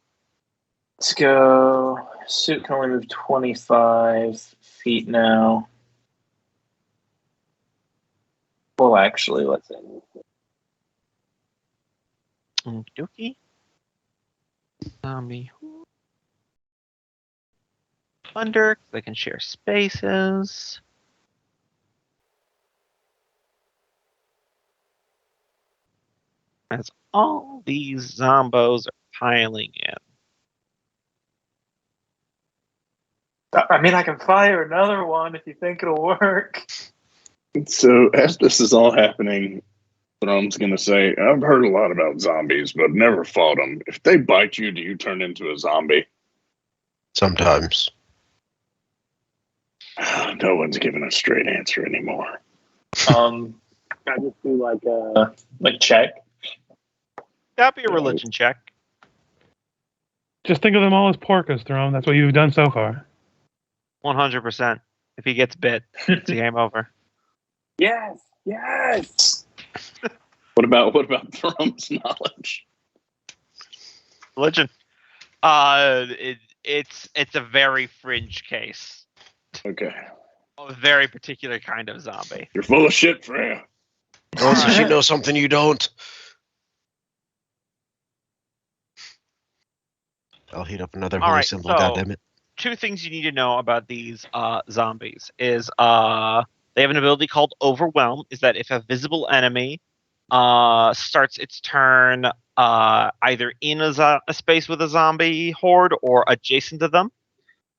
C: Let's go. Suit can only move 25 feet now. Well, actually, let's end.
A: Okie dokie. Zombie Thunder. They can share spaces. As all these zombos are piling in.
C: I mean, I can fire another one if you think it'll work.
E: So as this is all happening, Thrum's going to say, I've heard a lot about zombies, but never fought them. If they bite you, do you turn into a zombie?
B: Sometimes.
E: No one's giving a straight answer anymore.
C: I just do like check.
A: That'd be a religion check.
D: Just think of them all as porcas, Throm. That's what you've done so far.
A: 100%. If he gets bit, it's a game over.
C: Yes, yes.
E: What about Thrum's knowledge?
A: Religion. It's a very fringe case.
E: Okay.
A: A very particular kind of zombie.
E: You're full of shit, Freya.
B: Oh, so she knows something you don't. I'll heat up another holy symbol, goddammit.
A: Two things you need to know about these zombies is they have an ability called Overwhelm. Is that if a visible enemy starts its turn either in a space with a zombie horde or adjacent to them,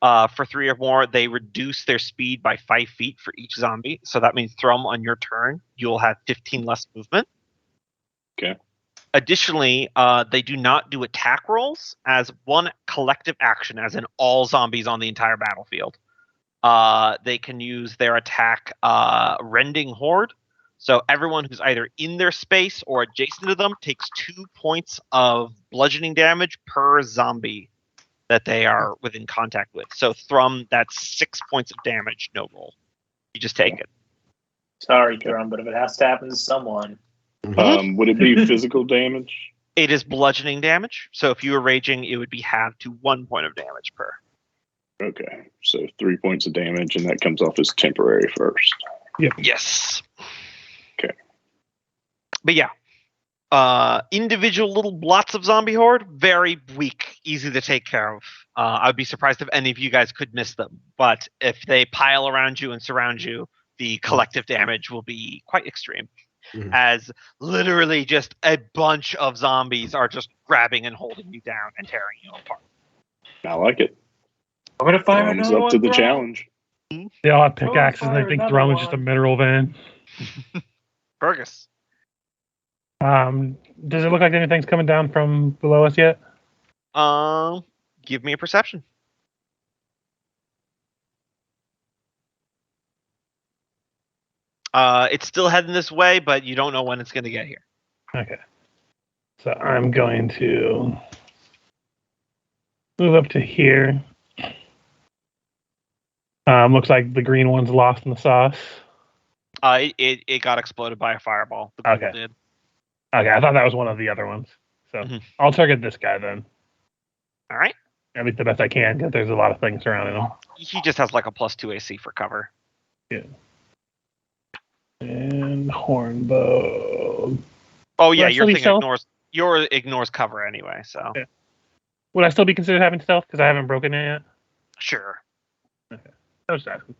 A: for 3 or more, they reduce their speed by 5 feet for each zombie. So that means Thrum, on your turn, you'll have 15 less movement.
E: Okay.
A: Additionally, they do not do attack rolls as one collective action, as in all zombies on the entire battlefield. They can use their attack Rending Horde. So everyone who's either in their space or adjacent to them takes 2 points of bludgeoning damage per zombie that they are within contact with. So Thrum, that's 6 points of damage, no roll. You just take it.
C: Sorry, Thrum, but if it has to happen to someone.
E: Would it be physical damage?
A: It is bludgeoning damage. So if you were raging, it would be halved to 1 point of damage per.
E: Okay, so 3 points of damage, and that comes off as temporary first.
D: Yep.
A: Yes.
E: Okay.
A: But yeah. Individual little blots of zombie horde, very weak, easy to take care of. I'd be surprised if any of you guys could miss them. But if they pile around you and surround you, the collective damage will be quite extreme. Mm-hmm. As literally just a bunch of zombies are just grabbing and holding you down and tearing you apart.
E: I like it.
C: I'm gonna fire
E: Thumbs up to the challenge.
D: They all have pickaxes and they think Thrum is just a mineral van.
A: Fergus.
D: Does it look like anything's coming down from below us yet?
A: Give me a perception. It's still heading this way, but you don't know when it's going to get here.
D: Okay. So I'm going to move up to here. Looks like the green one's lost in the sauce.
A: It got exploded by a fireball. The blue did.
D: Okay, I thought that was one of the other ones. So I'll target this guy then.
A: All right.
D: At least the best I can, because there's a lot of things surrounding him.
A: He just has like a +2 AC for cover.
D: Yeah. And Hornbow.
A: Oh yeah, your thing ignores cover anyway. So
D: yeah. Would I still be considered having stealth because I haven't broken it yet?
A: Sure.
D: Okay. I was just asking.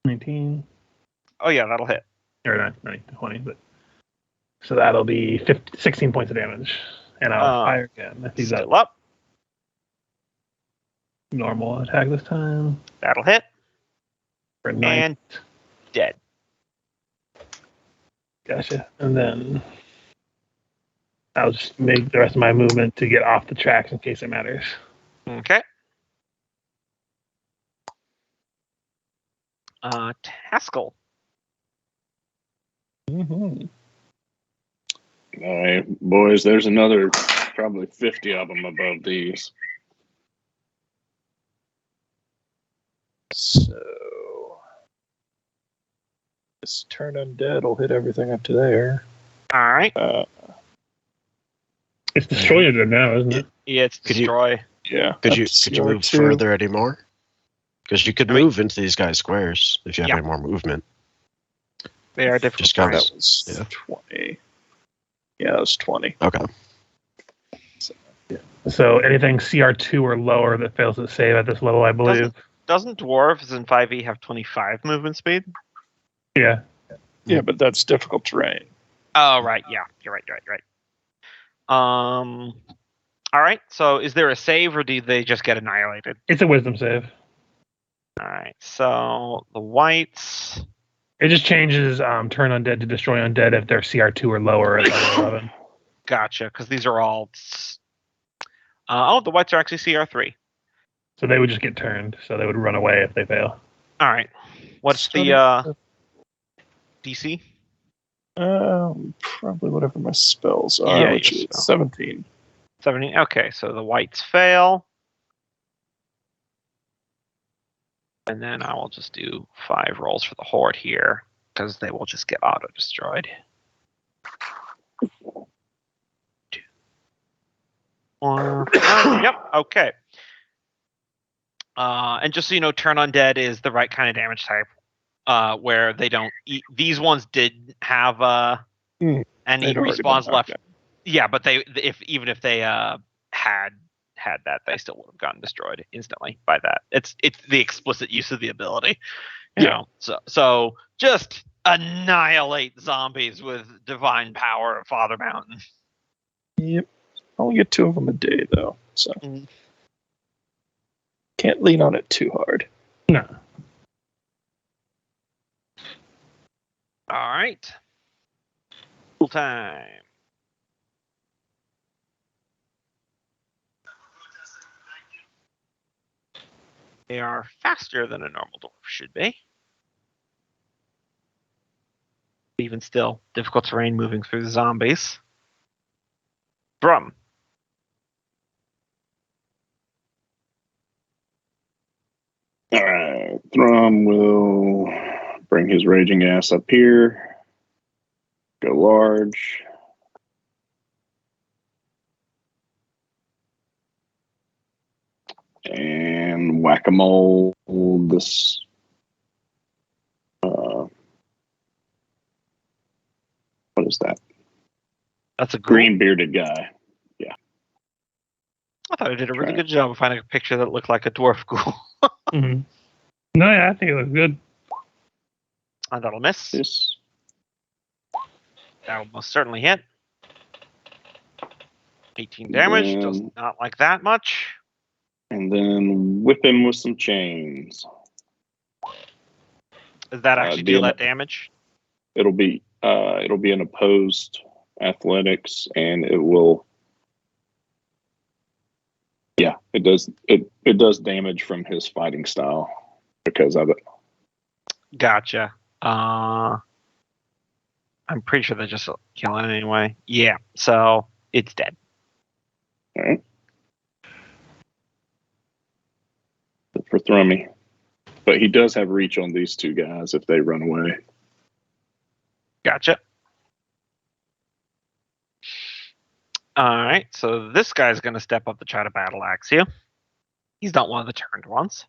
D: 19.
A: Oh yeah, that'll hit.
D: Or not 20, but so that'll be 16 points of damage, and I'll fire again. If he's
A: still up.
D: Normal attack this time.
A: That'll hit.
D: For
A: and dead.
D: Gotcha. And then I'll just make the rest of my movement to get off the tracks in case it matters.
A: Okay. Haskell.
E: Mm-hmm. All right, boys, there's another probably 50 of them above these.
F: So this turn undead will hit everything up to there.
A: All right.
D: It's destroyed it now, isn't it?
A: Yeah, it's destroy.
B: Could you move further anymore? Because you could move into these guys' squares if you have any more movement.
A: They are different.
F: Just got that was 20. Yeah, that was 20.
B: Okay.
F: So
D: So anything CR2 or lower that fails to save at this level, I believe.
A: Doesn't dwarves in 5e have 25 movement speed?
D: Yeah.
F: Yeah, but that's difficult terrain.
A: Oh, right. Yeah, you're right. All right. So, is there a save, or do they just get annihilated?
D: It's a wisdom save.
A: All right. So the whites.
D: It just changes turn undead to destroy undead if they're CR2 or lower at level 11.
A: Gotcha. Because these are all. The whites are actually CR3.
D: So they would just get turned. So they would run away if they fail.
A: All right. What's
F: Starting
A: the DC?
F: Probably whatever my spells are,
A: Yeah,
F: which
A: your
F: is
A: spell.
F: 17.
A: 17. Okay, so the whites fail. And then I will just do 5 rolls for the horde here, because they will just get auto-destroyed. 2, 4, 5. Yep, okay. And just so you know, turn undead is the right kind of damage type, where they don't eat. These ones did have any
F: They'd already been
A: respawns
F: knocked
A: left.
F: out.
A: Yeah, but even if they had that, they still would have gotten destroyed instantly by that. It's the explicit use of the ability. You know, so just annihilate zombies with divine power of Father Mountain.
F: Yep. I only get 2 of them a day, though, so
A: Mhm.
F: can't lean on it too hard.
D: No.
A: All right. Full time. They are faster than a normal dwarf should be. Even still, difficult terrain moving through the zombies. Brum.
E: All right, Thrum will bring his raging ass up here. Go large. And whack-a-mole this. What is that?
A: That's a ghoul.
E: Green bearded guy.
A: I thought I did a really good job of finding a picture that looked like a dwarf ghoul.
D: Mm-hmm. No, yeah, I think it looks good.
A: And that'll miss.
E: This.
A: That will most certainly hit. 18 damage.
E: Then-
A: Does not like that much.
E: And then whip him with some chains.
A: Does that actually deal that damage?
E: It'll be an opposed athletics, and it will. Yeah, it does. It does damage from his fighting style because of it.
A: Gotcha. I'm pretty sure they just kill it anyway. Yeah, so it's dead.
E: All right. For Thrummy. But he does have reach on these 2 guys if they run away.
A: Gotcha. Alright, so this guy's going to step up to try to battle axe you. He's not one of the turned ones.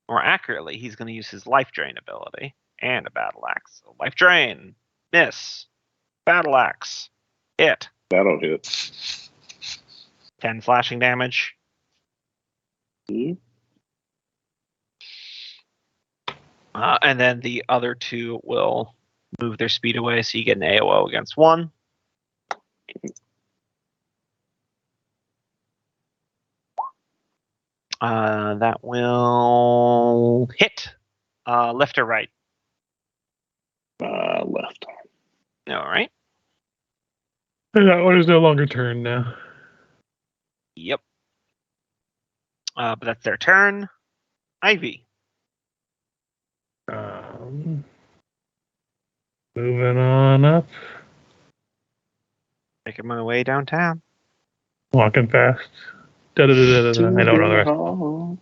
A: More accurately, he's going to use his life drain ability and a battle axe. So life drain, miss, battle axe, hit.
E: That'll hit.
A: 10 slashing damage.
E: Mhm.
A: And then the other 2 will move their speed away, so you get an AOO against 1. That will hit. Left or right?
E: Left.
A: All right.
D: That one is no longer turned now.
A: Yep. But that's their turn. Ivy.
D: Moving on up.
A: Making my way downtown.
D: Walking fast. Da-da-da-da-da. I don't know the rest. I'm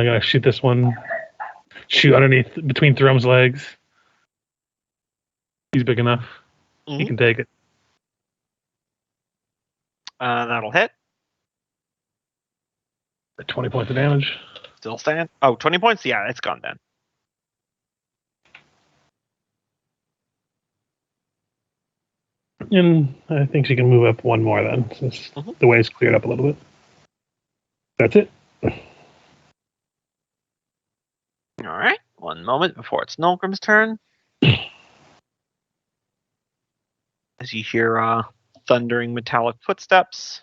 D: going to shoot this one. Shoot underneath, between Thrum's legs. He's big enough. He can take it.
A: That'll hit.
D: 20 points of damage.
A: Still stand. Oh, 20 points? Yeah, it's gone then.
D: And I think she can move up one more then, since the way's cleared up a little bit. That's it.
A: All right. One moment before it's Nolgrim's turn. As you hear thundering metallic footsteps.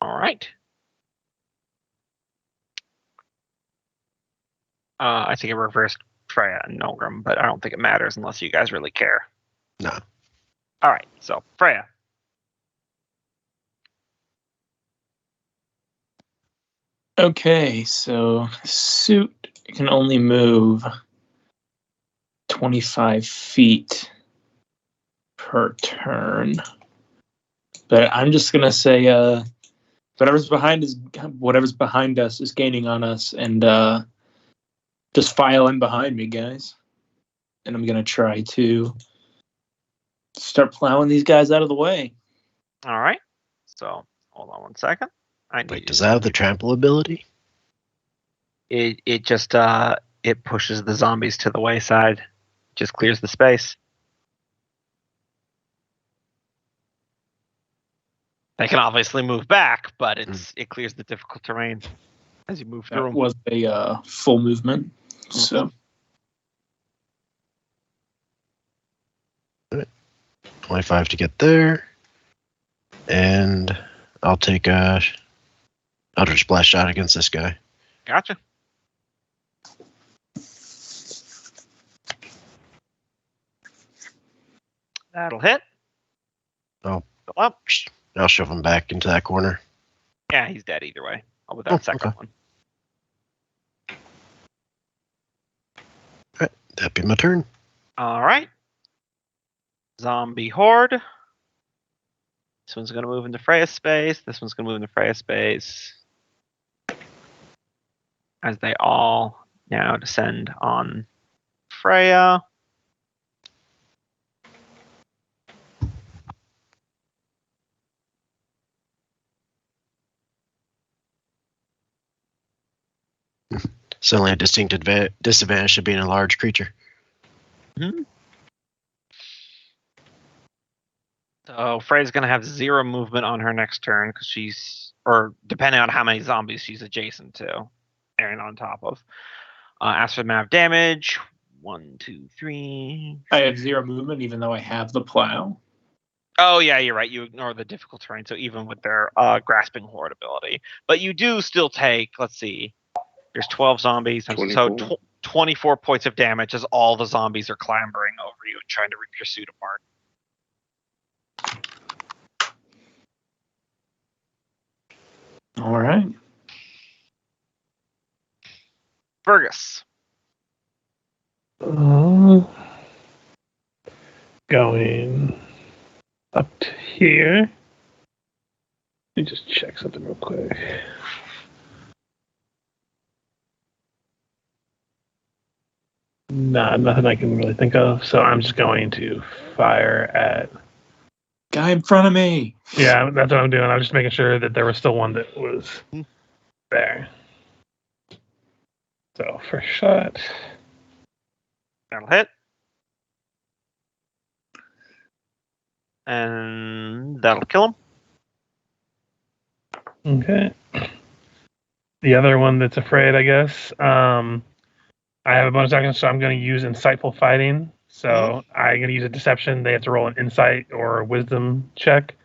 A: All right. I think it reversed Freya and Nolgrim, but I don't think it matters unless you guys really care.
B: No.
A: All right. So, Freya.
C: Okay, so suit can only move 25 feet per turn. But I'm just gonna say whatever's behind us is gaining on us, and just file in behind me, guys. And I'm gonna try to start plowing these guys out of the way.
A: All right. So, hold on one second.
B: Wait, does that have the trample ability?
A: It just it pushes the zombies to the wayside. Just clears the space. They can obviously move back, but it clears the difficult terrain as you move through.
C: That was a full movement. So
B: 25 to get there. And I'll take a Eldritch Blast shot against this guy.
A: Gotcha. That'll hit.
B: Oh.
A: Go up.
B: I'll shove him back into that corner.
A: Yeah, he's dead either way. I'll with that second
B: okay.
A: one.
B: Alright, that'd be my turn.
A: All right. Zombie horde. This one's going to move into Freya's space. This one's going to move into Freya's space. As they all now descend on Freya.
B: Certainly a distinct disadvantage to being a large creature.
A: Mm-hmm. So Freya's going to have 0 movement on her next turn because she's, or depending on how many zombies she's adjacent to and on top of. As for the amount of damage, 1, 2, 3.
C: I have 0 movement, even though I have the plow.
A: Oh yeah, you're right. You ignore the difficult terrain, so even with their grasping horde ability, but you do still take. Let's see, there's 12 zombies,
E: 24.
A: so 24 points of damage as all the zombies are clambering over you and trying to rip your suit apart.
C: All right.
A: Fergus.
D: Going up to here. Let me just check something real quick. Nah, nothing I can really think of. So I'm just going to fire at.
C: Guy in front of me.
D: Yeah, that's what I'm doing. I'm just making sure that there was still one that was there. So first shot.
A: That'll hit. And that'll kill him.
D: Okay. The other one that's afraid, I guess. I have a bonus action, so I'm going to use Insightful Fighting. So I'm going to use a Deception. They have to roll an Insight or Wisdom check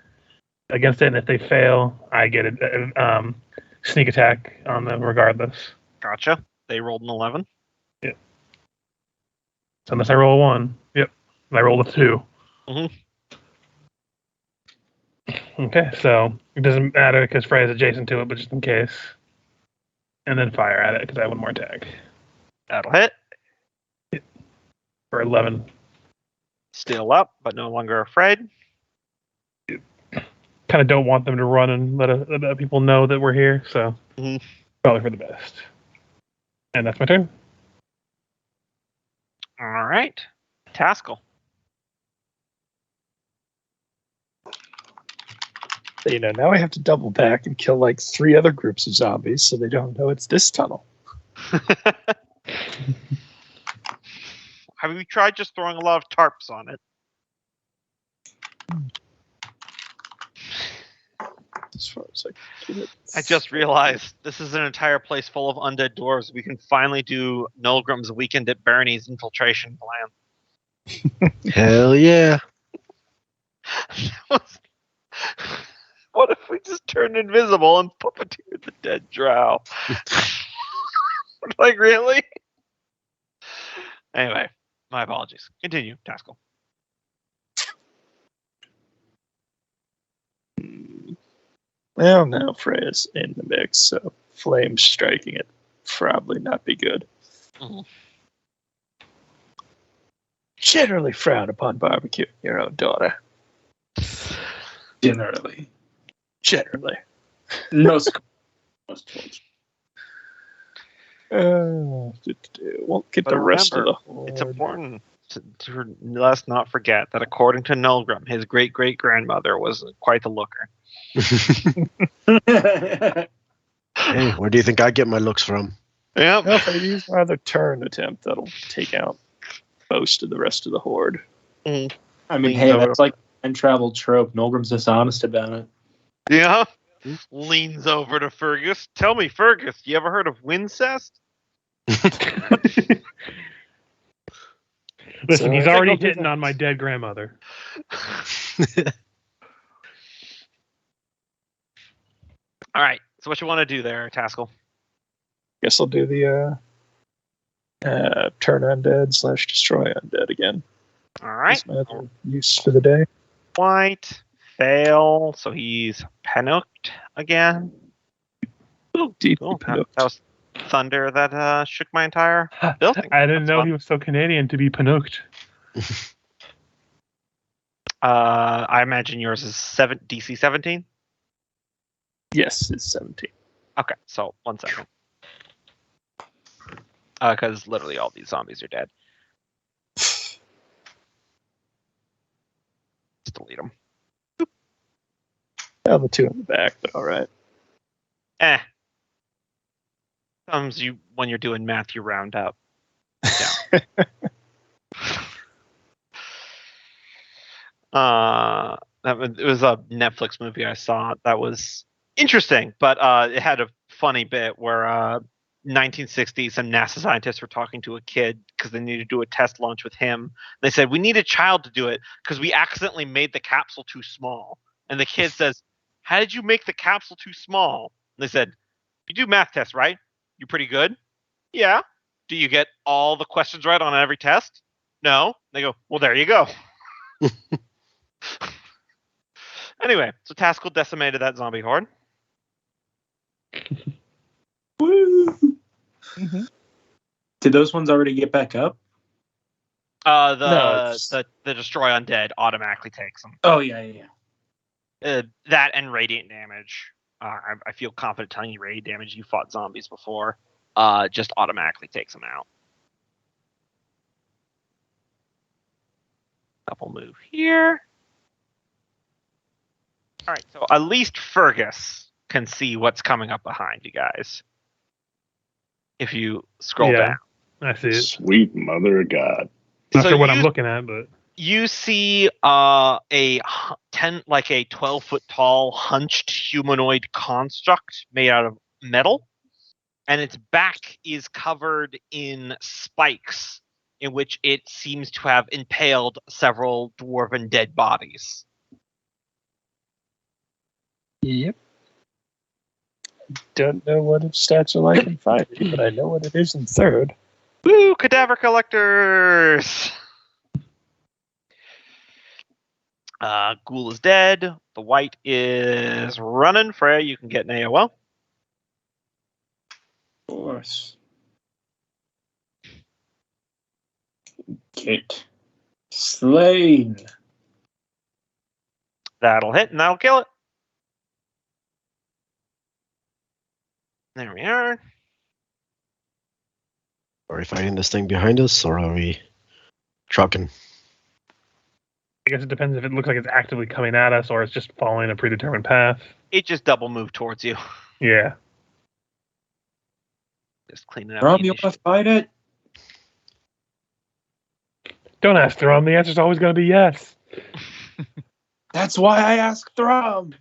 D: against it, and if they fail, I get a sneak attack on them regardless.
A: Gotcha. They rolled an 11.
D: Yep. So unless I roll a 1. Yep. And I rolled a 2.
A: Mm-hmm.
D: Okay, so it doesn't matter because Freya's adjacent to it, but just in case. And then fire at it because I have one more attack.
A: That'll hit.
D: For 11.
A: Still up, but no longer afraid.
D: Kind of don't want them to run and let people know that we're here, so probably for the best. And that's my turn.
A: All right. Taskell.
F: You know, now I have to double back and kill like 3 other groups of zombies so they don't know it's this tunnel.
A: Have we tried just throwing a lot of tarps on it?
F: as far as I can get it.
A: I just realized this is an entire place full of undead dwarves. We can finally do Nolgrim's Weekend at Bernie's infiltration plan.
B: Hell yeah.
A: What if we just turned invisible and puppeteered the dead drow? Like, really? Anyway, my apologies. Continue, Taskell.
F: Well, now Freya's in the mix, so flame striking it probably not be good.
A: Mhm.
F: Generally frown upon barbecuing your own daughter.
C: Generally.
F: Generally.
C: Most
F: Won't get
A: But
F: the rest of
A: remember,
F: the horde.
A: it's important to let's not forget that according to Nolgrim, his great-great-grandmother was quite the looker.
B: Hey, where do you think I get my looks from?
A: Yep.
F: Well, if I use my other turn attempt, that'll take out most of the rest of the horde.
C: I mean,
A: Leans
C: hey,
A: over.
C: that's like time travel trope. Nolgrim's dishonest about it.
A: Yeah. Leans over to Fergus. Tell me, Fergus, you ever heard of Wincest?
D: Listen,
F: So
D: he's
F: I think
D: already
F: I'll do
D: hitting
F: that.
D: on my dead grandmother.
A: All right. So what you want to do there, Taskell?
F: Guess I'll do the turn undead / destroy undead again.
A: All right.
F: That's my other use for the day.
A: White. Fail. So he's Panooked again.
F: Oh, deep.
A: Cool. That was thunder that shook my entire building.
D: I didn't
A: That's
D: know
A: fun.
D: he was so Canadian to be panooked.
A: I imagine yours is DC 17.
F: Yes, it's 17.
A: Okay, so 1 second. Because literally all these zombies are dead. Just delete them.
F: Well, the two in the back, but all right.
A: Sometimes when you're doing math, you round up. Yeah. It was a Netflix movie I saw that was interesting, but it had a funny bit where 1960 some NASA scientists were talking to a kid because they needed to do a test launch with him. They said, we need a child to do it because we accidentally made the capsule too small. And the kid says, how did you make the capsule too small? And they said, you do math tests, right? You pretty good? Yeah. Do you get all the questions right on every test? No. They go, well, there you go. Anyway, so Taskell decimated that zombie horde.
C: Woo!
F: Mm-hmm.
C: Did those ones already get back up?
A: The destroy undead automatically takes them.
C: Oh, yeah.
A: That and radiant damage. I feel confident telling you radiant damage. You fought zombies before. Just automatically takes them out. Couple move here. All right, so at least Fergus can see what's coming up behind you guys. If you scroll down.
D: I see it.
E: Sweet mother of God.
D: Not
A: So
D: sure what
A: you-
D: I'm looking at, but
A: You see a 12-foot tall hunched humanoid construct made out of metal, and its back is covered in spikes in which it seems to have impaled several dwarven dead bodies.
F: Yep. Don't know what its stats are like in 5e, but I know what it is in 3rd.
A: Woo, cadaver collectors! Ghoul is dead. The white is running. Freya, you can get an AOL.
C: Of course. Get slain.
A: That'll hit, and that'll kill it. There we are.
B: Are we fighting this thing behind us, or are we trucking?
D: I guess it depends if it looks like it's actively coming at us or it's just following a predetermined path.
A: It just double moved towards you.
D: Yeah.
A: Just cleaning up.
C: Rom,
A: the
C: you
A: initiative.
C: want to fight it?
D: Don't ask Thrum. The answer's always going to be yes.
C: That's why I asked Throm.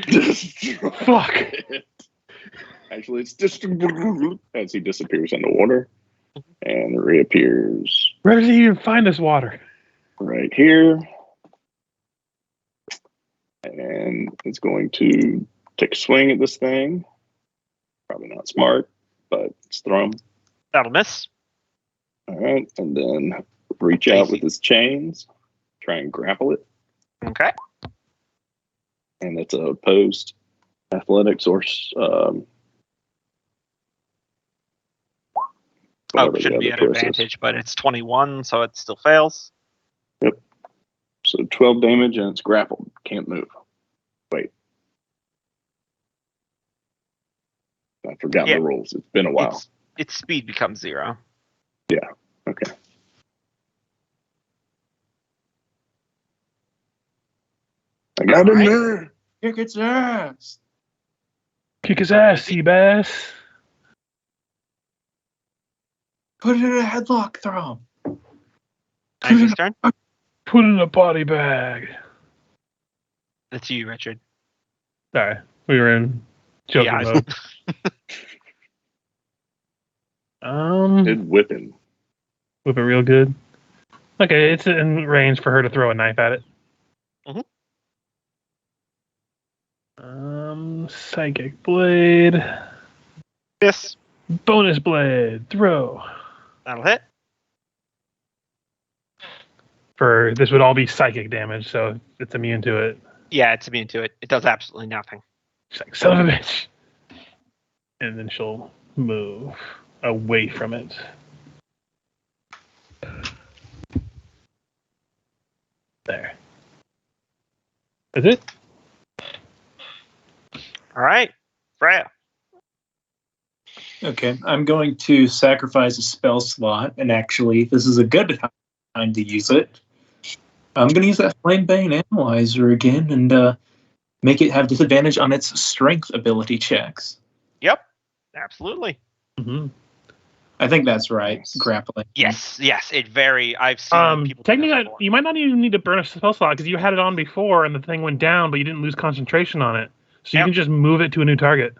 E: Destroy
D: Fuck.
E: it. Actually, it's just as he disappears in the water and reappears
D: Where does he even find this water?
E: right here. And it's going to take a swing at this thing. Probably not smart, but let's throw him.
A: That'll miss.
E: All right. And then reach out with his chains, try and grapple it.
A: Okay.
E: And it's a opposed athletics or
A: Shouldn't be an advantage, but it's 21, so it still fails.
E: Yep. So 12 damage and it's grappled. Can't move. Wait. I forgot the rules. It's been a while.
A: Its speed becomes 0.
E: Yeah. Okay. I got him there.
F: Kick its ass.
D: Kick his ass, Seabass.
F: Put it in a headlock. Throw him.
A: His turn.
D: Put it in a body bag.
A: That's you, Richard.
D: Sorry, we were in joking mode.
E: Good whipping.
D: Whip it real good. Okay, it's in range for her to throw a knife at it. Psychic blade.
A: Yes.
D: Bonus blade. Throw.
A: That'll hit.
D: For this would all be psychic damage, so it's immune to it.
A: Yeah, it's immune to it. It does absolutely nothing.
D: She's like, son of a bitch. And then she'll move away from it. There. That's it?
A: All right. Freya.
C: Okay, I'm going to sacrifice a spell slot, and actually, this is a good time to use it. I'm going to use that Flame Bane Analyzer again and make it have disadvantage on its strength ability checks.
A: Yep, absolutely.
D: Mm-hmm.
C: I think that's right. Grappling.
A: Yes. I've seen people.
D: Technically, you might not even need to burn a spell slot because you had it on before and the thing went down, but you didn't lose concentration on it. So you can just move it to a new target.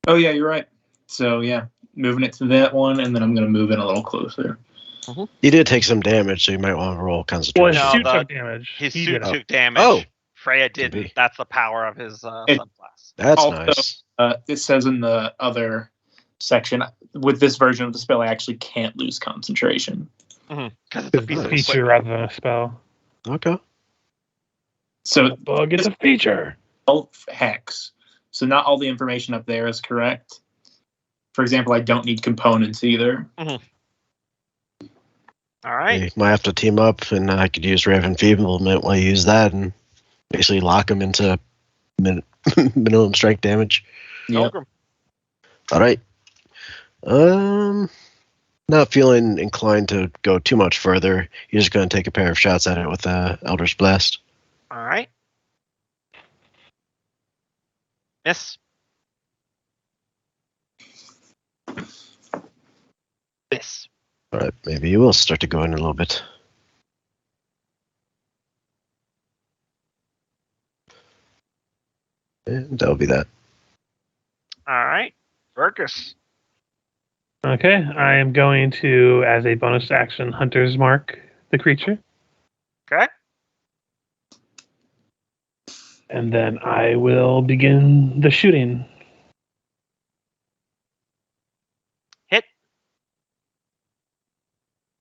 C: Oh, yeah, you're right. So, yeah, moving it to that one, and then I'm going to move in a little closer.
B: Mm-hmm. You did take some damage, so you might want to roll concentration.
D: Well, his suit took damage.
A: His suit took damage.
B: Oh.
A: Freya didn't. That's the power of his subclass.
B: That's
C: also,
B: nice.
C: It says in the other section, with this version of the spell, I actually can't lose concentration.
A: Because
D: it's a feature rather than a spell.
B: Okay.
C: So
D: the bug is a feature.
C: Hex. So not all the information up there is correct. For example, I don't need components either.
A: All right.
B: You might have to team up, and I could use Raven Feeblement while you use that, and basically lock him into minimum strength damage.
C: Yep.
B: All right. Not feeling inclined to go too much further. You're just going to take a pair of shots at it with Eldritch Blast.
A: All right. Miss. Miss.
B: All right, maybe you will start to go in a little bit. And that'll be that.
A: All right. Verkus.
D: Okay, I am going to, as a bonus action, Hunter's Mark the creature.
A: Okay.
D: And then I will begin the shooting.
A: Hit.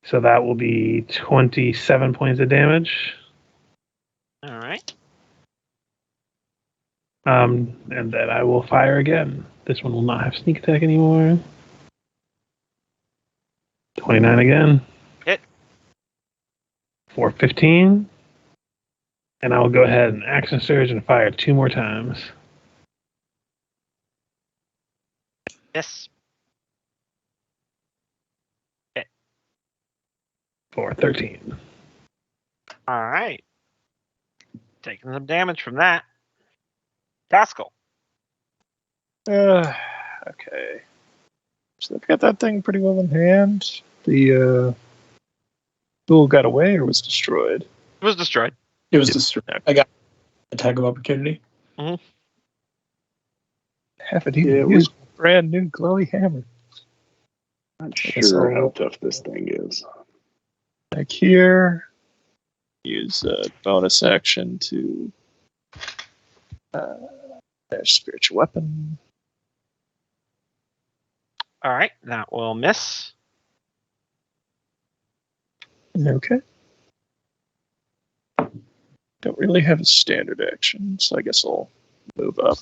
D: So that will be 27 points of damage.
A: All right.
D: And then I will fire again. This one will not have sneak attack anymore. 29 again.
A: Hit.
D: For 15. And I will go ahead and action surge and fire 2 more times.
A: Miss. Hit.
D: For 13.
A: All right. Taking some damage from that. Pascal.
F: Okay. So they've got that thing pretty well in hand. The tool got away or was destroyed?
A: It was destroyed.
C: It was destroyed. I got attack of opportunity.
F: Haven't
E: Yeah,
F: even
E: it
F: used my brand new glowy hammer.
E: Not
F: Guess
E: sure
F: I'll-
E: how tough this thing is.
F: Back here, use a bonus action to their spiritual weapon.
A: All right, that will miss.
F: Okay. Don't really have a standard action, so I guess I'll move up.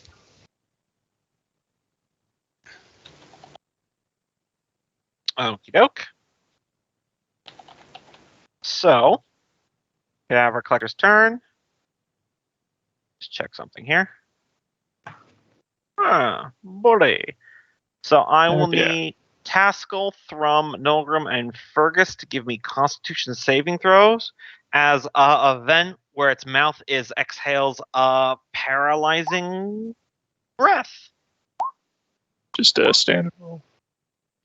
A: Okie doke. So, Cadaver Collector's turn. Just check something here. Bully. So I will
F: Yeah.
A: need Taskell, Thrum, Nolgrim, and Fergus to give me Constitution saving throws as a event where its mouth exhales a paralyzing breath.
F: Just a standard roll.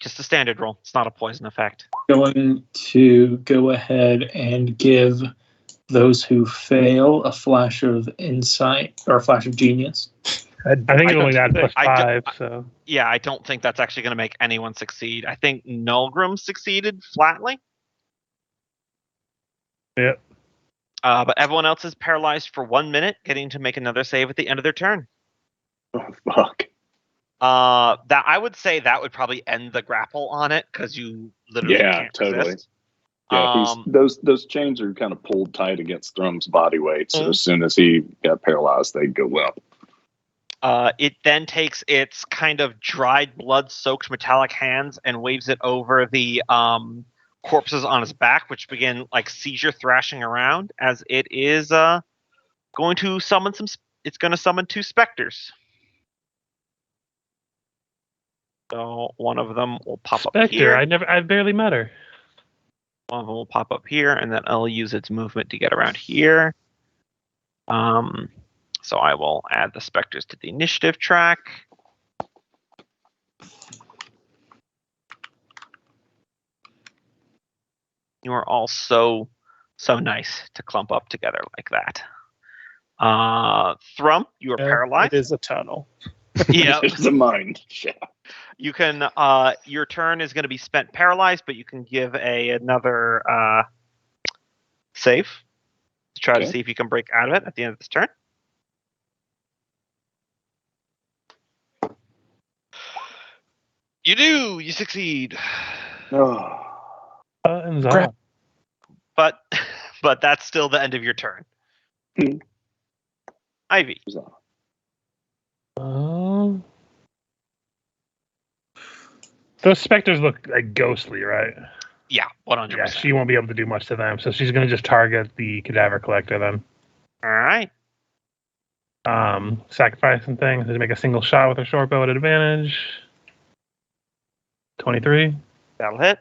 A: Just a standard roll. It's not a poison effect.
C: Going to go ahead and give those who fail a flash of insight or a flash of genius.
D: I think it's
A: I
D: only that
A: don't-
D: plus
A: I don't-
D: 5, so.
A: Yeah, I don't think that's actually going to make anyone succeed. I think Nolgrim succeeded flatly.
D: Yep.
A: But everyone else is paralyzed for 1 minute, getting to make another save at the end of their turn.
E: Oh, fuck.
A: That I would say that would probably end the grapple on it because you literally
E: Yeah,
A: can't
E: totally.
A: resist.
E: Yeah, those chains are kind of pulled tight against Thrum's body weight, so as soon as he got paralyzed, they'd go up.
A: It then takes its kind of dried blood-soaked metallic hands and waves it over the corpses on his back, which begin like seizure thrashing around as it is going to summon some. It's going to summon 2 specters. So one of them will pop up
D: Spectre,
A: here.
D: I barely met her.
A: One of them will pop up here, and then I'll use its movement to get around here. So I will add the specters to the initiative track. You are all so nice to clump up together like that. Thrum, you are paralyzed.
F: It is a tunnel.
A: Yeah.
E: It's a mind. Yeah.
A: You can your turn is going to be spent paralyzed, but you can give another save to try to see if you can break out of it at the end of this turn. You do. You succeed.
E: Oh.
D: Buttons
F: Crap.
D: on.
A: But that's still the end of your turn.
E: Hmm.
A: Ivy.
D: Those specters look like ghostly, right?
A: Yeah, 100%.
D: Yeah, she won't be able to do much to them, so she's going to just target the Cadaver Collector then.
A: All right.
D: Sacrificing things to make a single shot with her short bow at advantage. 23
A: That'll hit.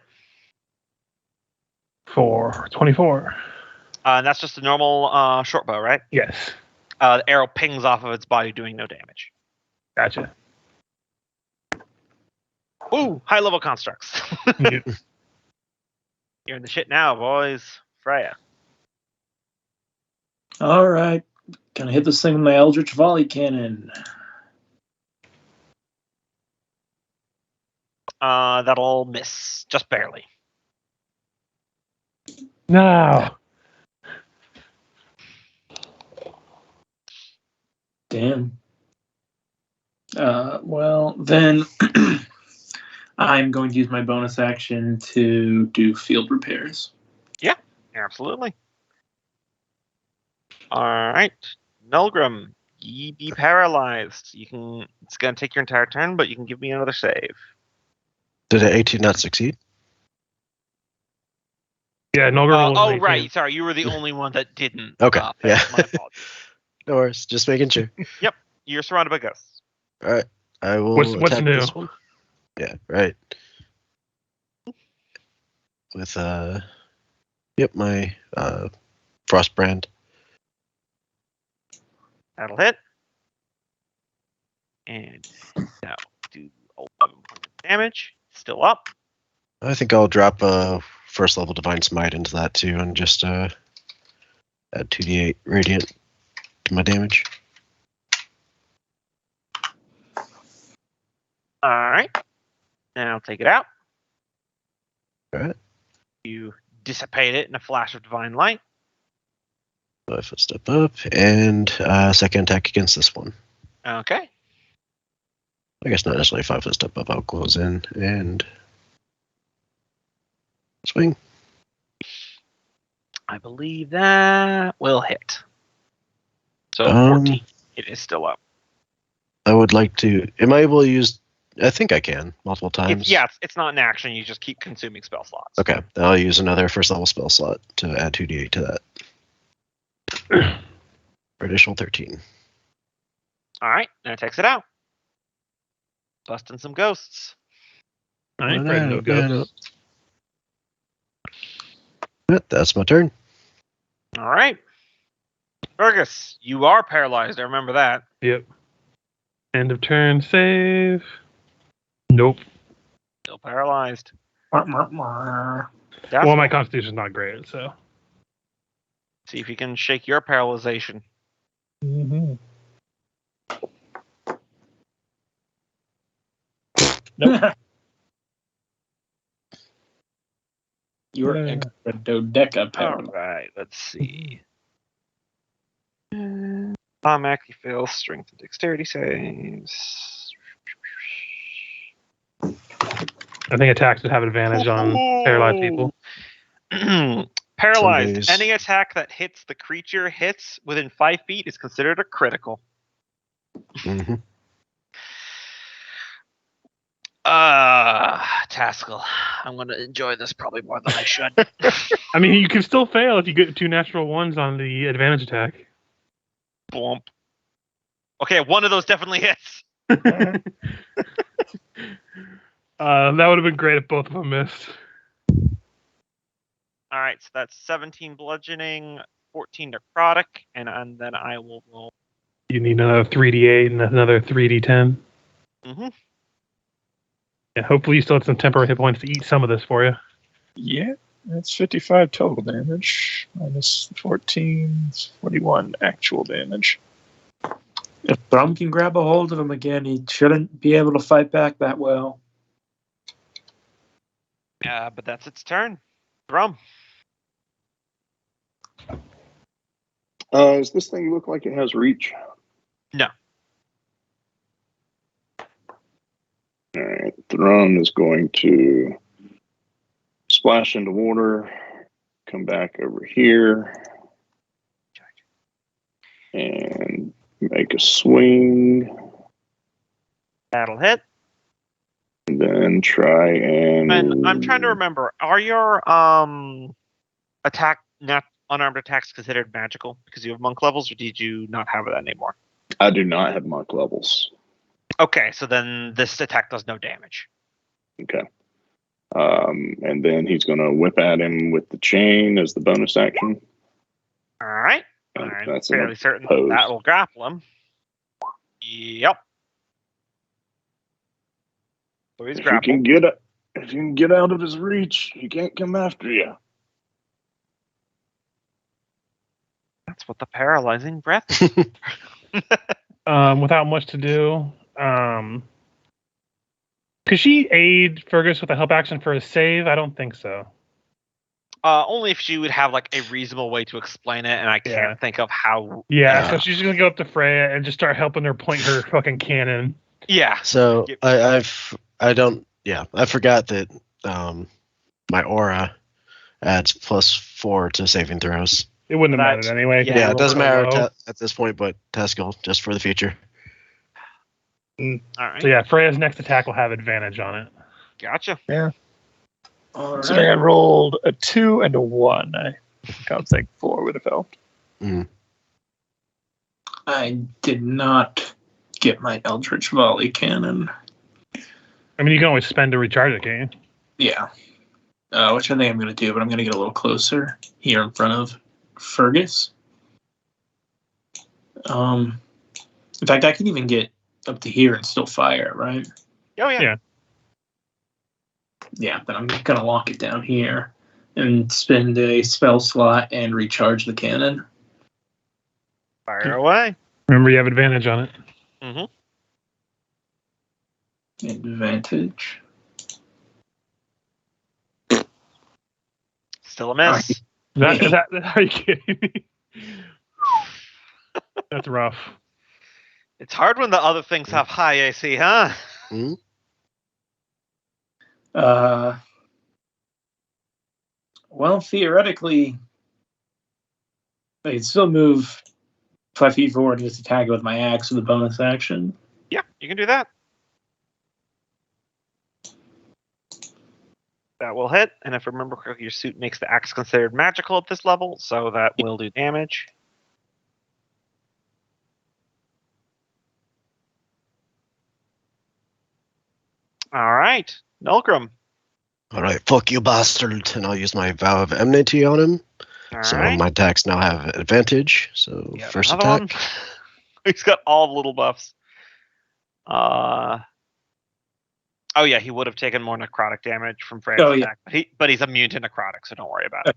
D: for 24.
A: And that's just a normal short bow, right?
D: Yes.
A: The arrow pings off of its body, doing no damage.
D: Gotcha.
A: Ooh, high level constructs.
D: Yep.
A: You're in the shit now, boys. Freya.
C: All right. Gonna hit this thing with my Eldritch Volley Cannon.
A: That'll miss. Just barely.
D: No.
C: Damn. Well, then I'm going to use my bonus action to do field repairs.
A: Absolutely. All right. Nolgrim, ye be paralyzed. It's gonna take your entire turn, but you can give me another save.
B: Did an 18 not succeed?
D: Yeah, Nolgrim will
A: Right. Sorry, you were the only one that didn't.
B: Okay,
A: fail.
B: yeah.
A: My apologies.
B: No worries. Just making sure.
A: You're surrounded by ghosts.
B: All right. I will
D: What's
B: attack
D: new?
B: this one. Yeah, right. With my Frostbrand.
A: That'll hit. And now do 11 points of damage. Still up.
B: I think I'll drop a first level Divine Smite into that too, and just add 2d8 radiant to my damage.
A: All right. Now take it out.
B: All right.
A: You dissipate it in a flash of divine light.
B: 5 foot step up, and second attack against this one.
A: Okay.
B: I guess not necessarily 5 foot step up. I'll close in and swing.
A: I believe that will hit. So 14. It is still up.
B: I would like to. Am I able to use? I think I can multiple times.
A: It's not an action. You just keep consuming spell slots.
B: Okay, then I'll use another first level spell slot to add 2d8 to that. For additional 13.
A: All right. Now it takes it out. Busting some ghosts.
D: I ain't afraid of no ghosts.
B: That's my turn.
A: All right. Fergus, you are paralyzed. I remember that.
D: Yep. End of turn save. Nope.
A: Still paralyzed.
D: Well, my constitution's not great, so.
A: See if you can shake your paralyzation.
F: Mm-hmm. Nope.
C: You're extra dodeca
A: All
C: paralyzed.
A: right. Let's see. Automatic fails strength and dexterity saves.
D: I think attacks would have advantage on paralyzed people.
A: Paralyzed.
B: Somebody's-
A: Any attack that hits the creature hits within 5 feet is considered a critical.
B: Mm-hmm.
A: Taskell. I'm going to enjoy this probably more than I should.
D: I mean, you can still fail if you get 2 natural ones on the advantage attack.
A: Blump. Okay, one of those definitely hits.
D: That would have been great if both of them missed.
A: All right, so that's 17 bludgeoning, 14 necrotic, and then I will roll.
D: You need another 3d8 and another 3d10.
A: Mm-hmm.
D: Yeah, hopefully you still have some temporary hit points to eat some of this for you.
F: Yeah, that's 55 total damage. Minus 14, 41 actual damage.
C: If Brum can grab a hold of him again, he shouldn't be able to fight back that well.
A: But that's its turn. Drum.
E: Does this thing look like it has reach?
A: No.
E: All right. Thrum is going to splash into water, come back over here, and make a swing,
A: That'll hit.
E: and then try and.
A: And I'm trying to remember, are your unarmed attacks considered magical because you have monk levels, or did you not have that anymore?
E: I do not have monk levels.
A: Okay, so then this attack does no damage.
E: Okay. And then he's going to whip at him with the chain as the bonus action.
A: All right.
E: And
A: I'm
E: that's
A: fairly certain
E: opposed.
A: that will grapple him. Yep. So he's
E: If you
A: grappled.
E: can get out of his reach, he can't come after you.
A: That's what the paralyzing breath is.
D: Without much to do. Could she aid Fergus with a help action for a save? I don't think so.
A: Only if she would have like a reasonable way to explain it, and I can't think of how.
D: Yeah, so she's gonna go up to Freya and just start helping her point her fucking cannon.
A: Yeah.
B: So I forgot that my aura adds +4 to saving throws.
D: It wouldn't have mattered anyway.
A: Yeah,
B: It doesn't matter
D: Low.
B: at this point, but Taskell, just for the future.
A: All right.
D: So yeah, Freya's next attack will have advantage on it.
A: Gotcha.
C: All
F: Considering I
C: right.
F: rolled a 2 and a 1, I don't think 4 would have helped.
C: I did not get my Eldritch Volley cannon.
D: I mean, you can always spend to recharge it, can't you?
C: Yeah. Which I think I'm going to do, but I'm going to get a little closer here in front of Fergus. In fact, I can even get up to here and still fire, right?
A: Oh yeah.
D: Yeah.
C: Yeah, then I'm going to lock it down here and spend a spell slot and recharge the cannon.
A: Fire away.
D: Remember, you have advantage on it.
A: Mm-hmm.
C: Advantage.
A: Still a miss.
D: Are you kidding me? That's rough.
A: It's hard when the other things have high AC, huh?
B: Hmm?
C: Well, theoretically, I could still move 5 feet forward and just attack it with my axe with a bonus action.
A: Yeah, you can do that. That will hit, and if I remember correctly, your suit makes the axe considered magical at this level, so that will do damage. All right, Nulgrim.
B: All right, fuck you, bastard, and I'll use my vow of enmity on him.
A: All
B: So
A: right.
B: my attacks now have advantage. So
A: Yeah,
B: first
A: another
B: attack.
A: one. He's got all the little buffs. Oh yeah, he would have taken more necrotic damage from Freya's attack, but he's immune to necrotic, so don't worry about it.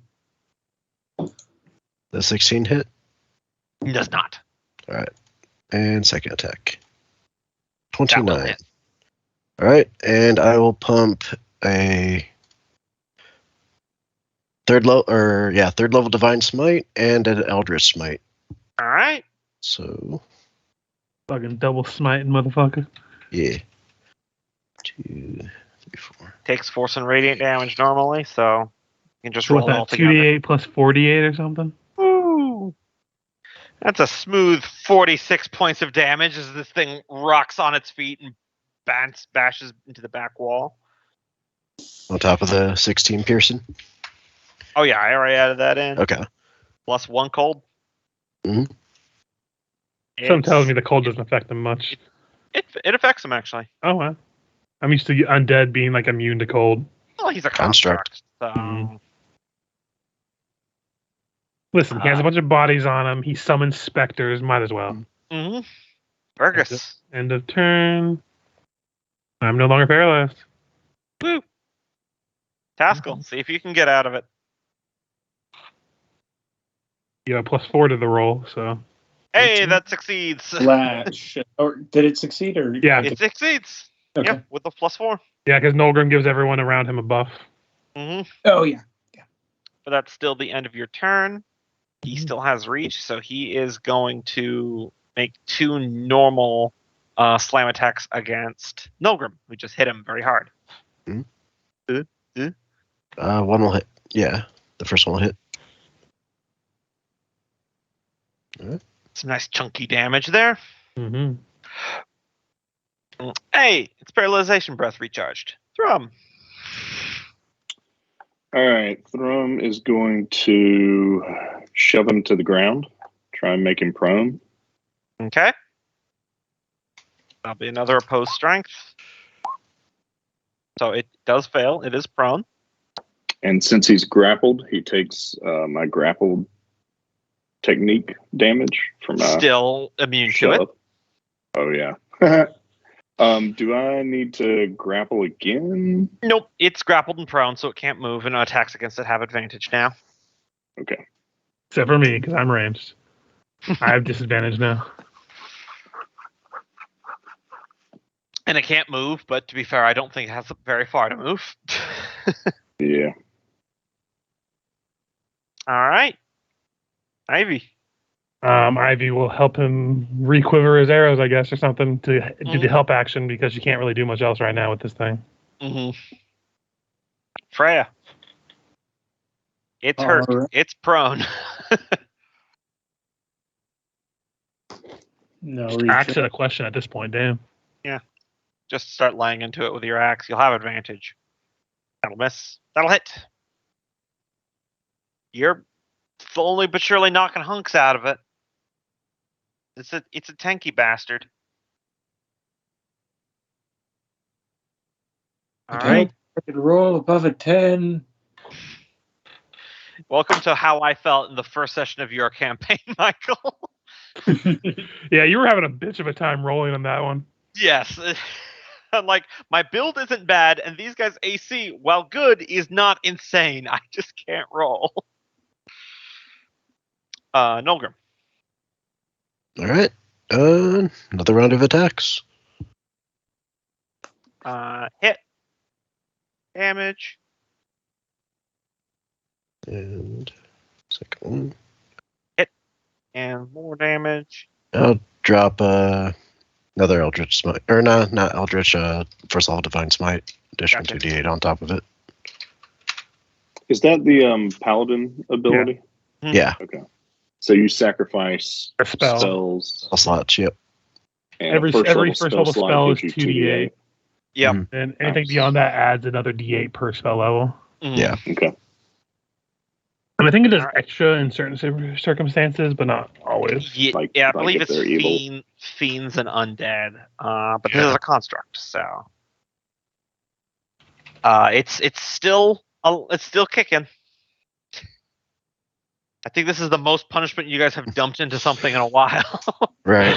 B: The 16 hit.
A: He does not.
B: All right, and second attack.
A: That will
B: 29.
A: hit.
B: All right, and I will pump a third level divine smite and an eldritch smite.
A: All right.
B: So
D: Fucking double smiting, motherfucker.
B: yeah, 2, 3, 4.
A: Takes force and radiant damage normally, so you can just
D: So
A: roll
D: what's
A: it all
D: that?
A: together.
D: 2d8 plus 48 or something?
A: Woo! That's a smooth 46 points of damage as this thing rocks on its feet and bashes into the back wall.
B: On top of the 16 piercing.
A: Oh yeah, I already added that in.
B: Okay.
A: Plus 1 cold.
B: Mhm.
D: Something tells me the cold doesn't affect them much.
A: It affects him actually.
D: Oh, wow. I'm used to undead being like immune to cold.
A: Well, he's a
B: Construct.
A: construct. So
D: Listen, he has a bunch of bodies on him. He summons specters. Might as well.
A: Mm-hmm. Fergus.
D: End of turn. I'm no longer paralyzed.
A: Woo. Taskell, see if you can get out of it.
D: You have +4 to the roll, so.
A: Hey,
C: 18?
A: that succeeds.
C: Flash. Or did it succeed? Or
D: Yeah.
A: It succeeds.
C: Okay.
A: Yeah, with the +4.
D: Yeah, because Nulgrim gives everyone around him a buff.
A: Mm-hmm.
C: Oh yeah.
A: But that's still the end of your turn. He still has reach, so he is going to make 2 normal slam attacks against Nulgrim, who just hit him very hard.
B: One will hit. Yeah, the first one will hit. All right.
A: Some nice chunky damage there.
D: Mm-hmm.
A: Hey, it's paralyzation breath recharged. Thrum.
E: All right, Thrum is going to shove him to the ground, try and make him prone.
A: Okay. That'll be another opposed strength. So it does fail. It is prone.
E: And since he's grappled, he takes my grappled technique damage from
A: Still immune to it.
E: shove. Oh yeah. Do I need to grapple again?
A: Nope. It's grappled and prone, so it can't move, and attacks against it have advantage now.
E: Okay.
D: Except for me, because I'm ranged. I have disadvantage now.
A: And it can't move, but to be fair, I don't think it has very far to move.
E: Yeah.
A: All right. Ivy.
D: Ivy will help him requiver his arrows, I guess, or something to do the help action because you can't really do much else right now with this thing.
A: Mm-hmm. Freya. It's hurt.
C: All right.
A: It's prone.
C: No
D: Axe a question at this point, damn.
A: Just start laying into it with your axe. You'll have advantage. That'll miss. That'll hit. You're slowly but surely knocking hunks out of it. It's a tanky bastard. All right.
C: I could roll above a 10.
A: Welcome to how I felt in the first session of your campaign, Michael.
D: Yeah, you were having a bitch of a time rolling on that one.
A: Yes. Like, my build isn't bad, and these guys' AC, while good, is not insane. I just can't roll. Nulgrim.
B: All right. Another round of attacks.
A: Hit. Damage.
B: And second one.
A: And more damage.
B: I'll drop another Eldritch Smite. Or no, not Eldritch, first level Divine Smite. Additional
A: Gotcha.
B: 2d8 on top of it.
E: Is that the paladin ability?
B: Yeah.
E: Okay. So you sacrifice
D: A spell.
E: spells.
B: All slots, yep.
E: And
D: Every
E: a
D: first level
E: slot
D: spell is
E: gives you
D: 2d8.
A: Yep.
B: Mhm.
D: And anything
E: Nice.
D: beyond that adds another d8 per spell level.
A: Mhm.
B: Yeah.
E: Okay.
D: And I think it does
A: Alright.
D: extra in certain circumstances, but not always.
E: Like-
A: I
E: like
A: believe
E: if
A: it's
E: they're evil.
A: fiends and undead. But this is a construct, so it's still kicking. I think this is the most punishment you guys have dumped into something in a while.
B: Right.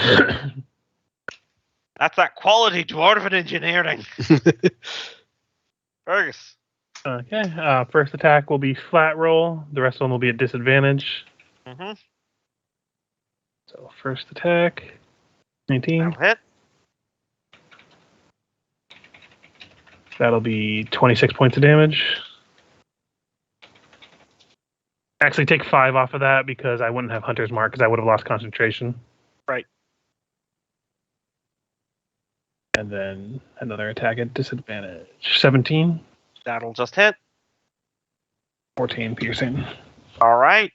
A: That's that quality dwarven engineering. Fergus.
D: Okay. First attack will be flat roll. The rest of them will be at disadvantage.
A: Mm-hmm.
D: So first attack, 19.
A: That'll hit.
D: That'll be 26 points of damage. Actually, take 5 off of that because I wouldn't have Hunter's Mark because I would have lost concentration.
A: Right.
D: And then another attack at disadvantage. 17,
A: That'll just hit.
D: 14 piercing.
A: All right.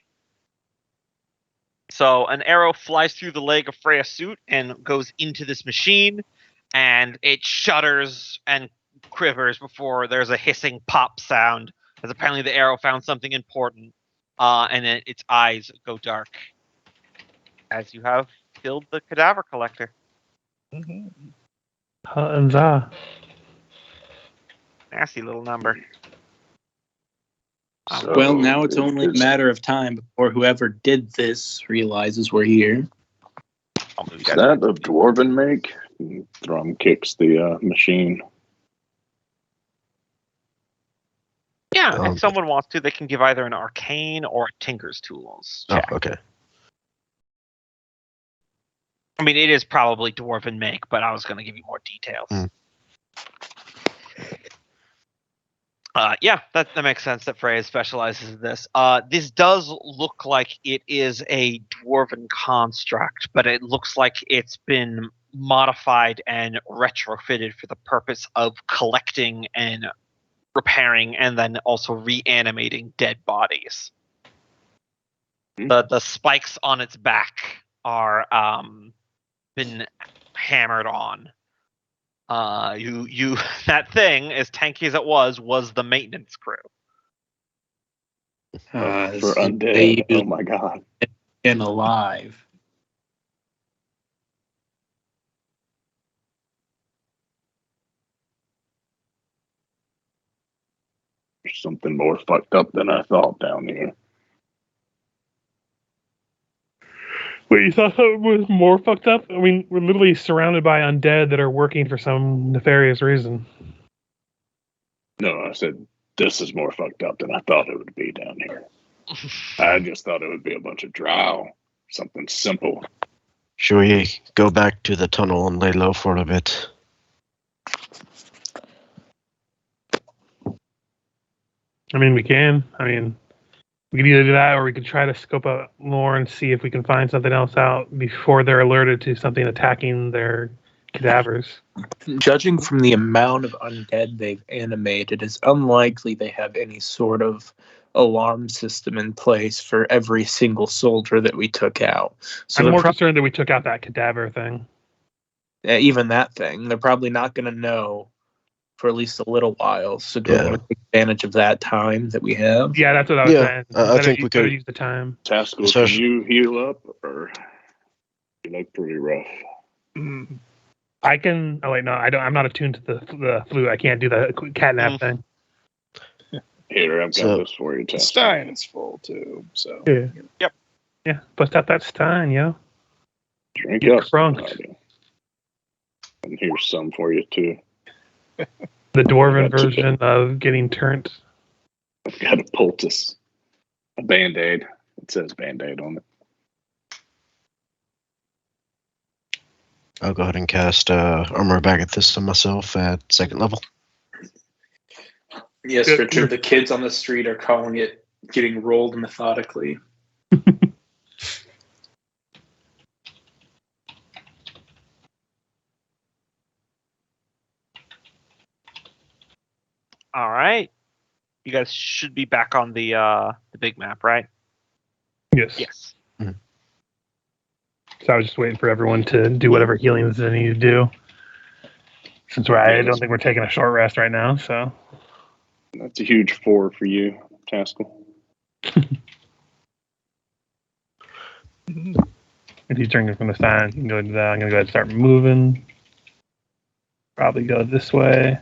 A: So an arrow flies through the leg of Freya's suit and goes into this machine, and it shudders and quivers before there's a hissing pop sound, as apparently the arrow found something important. And then its eyes go dark as you have killed the cadaver collector.
D: Huzzah.
A: Nasty little number.
E: So
G: Well, now it's
E: there-
G: only a
E: there's-
G: matter of time before whoever did this realizes we're here.
A: I'll move you
E: Is
A: guys
E: that
A: back.
E: a dwarven make? Thrum kicks the machine.
A: Yeah, if someone wants to, they can give either an arcane or a tinker's tools
B: Oh,
A: check.
B: okay.
A: I mean, it is probably dwarven make, but I was going to give you more details.
B: Mm.
A: Yeah, that makes sense that Freya specializes in this. This does look like it is a dwarven construct, but it looks like it's been modified and retrofitted for the purpose of collecting and repairing and then also reanimating dead bodies. The spikes on its back are been hammered on. You that thing, as tanky as it was the maintenance crew.
E: For
G: So
E: undead.
G: they
E: Oh my god.
G: and alive.
E: There's something more fucked up than I thought down here.
D: Wait, you thought it was more fucked up? I mean, we're literally surrounded by undead that are working for some nefarious reason.
E: No, I said this is more fucked up than I thought it would be down here. I just thought it would be a bunch of drow. Something simple.
B: Should we go back to the tunnel and lay low for a bit?
D: I mean, we can. I mean, we could either do that or we could try to scope out more and see if we can find something else out before they're alerted to something attacking their cadavers.
G: Judging from the amount of undead they've animated, it's unlikely they have any sort of alarm system in place for every single soldier that we took out. So
D: I'm
G: they're
D: more concerned that we took out that cadaver thing.
G: even that thing, they're probably not going to know for at least a little while. So do we
B: Yeah.
G: want to take advantage of that time that we have?
D: Yeah, that's what I was
B: Yeah,
D: saying.
B: I think we
D: better
B: could-
D: use the time.
E: Taskell, can
B: Especially-
E: you heal up or you look pretty rough?
D: I can. Oh wait, no, I don't. I'm not attuned to the flute. I can't do the catnap thing.
E: Here, I've got
B: So-
E: this for you, Taskell.
F: Stein is full too, so
D: Yeah. Yeah, bust out that Stein, yo.
E: Drink
D: Get
E: up.
D: crunked.
E: somebody. And here's some for you too.
D: The dwarven
E: Gotcha.
D: version of getting turned.
E: I've got a poultice. A band-aid. It says band-aid on it.
B: I'll go ahead and cast Armor of Agathis on myself at 2nd level.
G: Yes,
D: Good.
G: Richard, the kids on the street are calling it getting rolled methodically.
A: All right. You guys should be back on the big map, right?
D: Yes.
A: Yes.
D: So I was just waiting for everyone to do whatever healings they need to do. Since I don't think we're taking a short rest right now, so.
E: That's a huge 4 for you, Taskell.
D: If he's drinking from the sign, you can go to that. I'm going to go ahead and start moving. Probably go this way.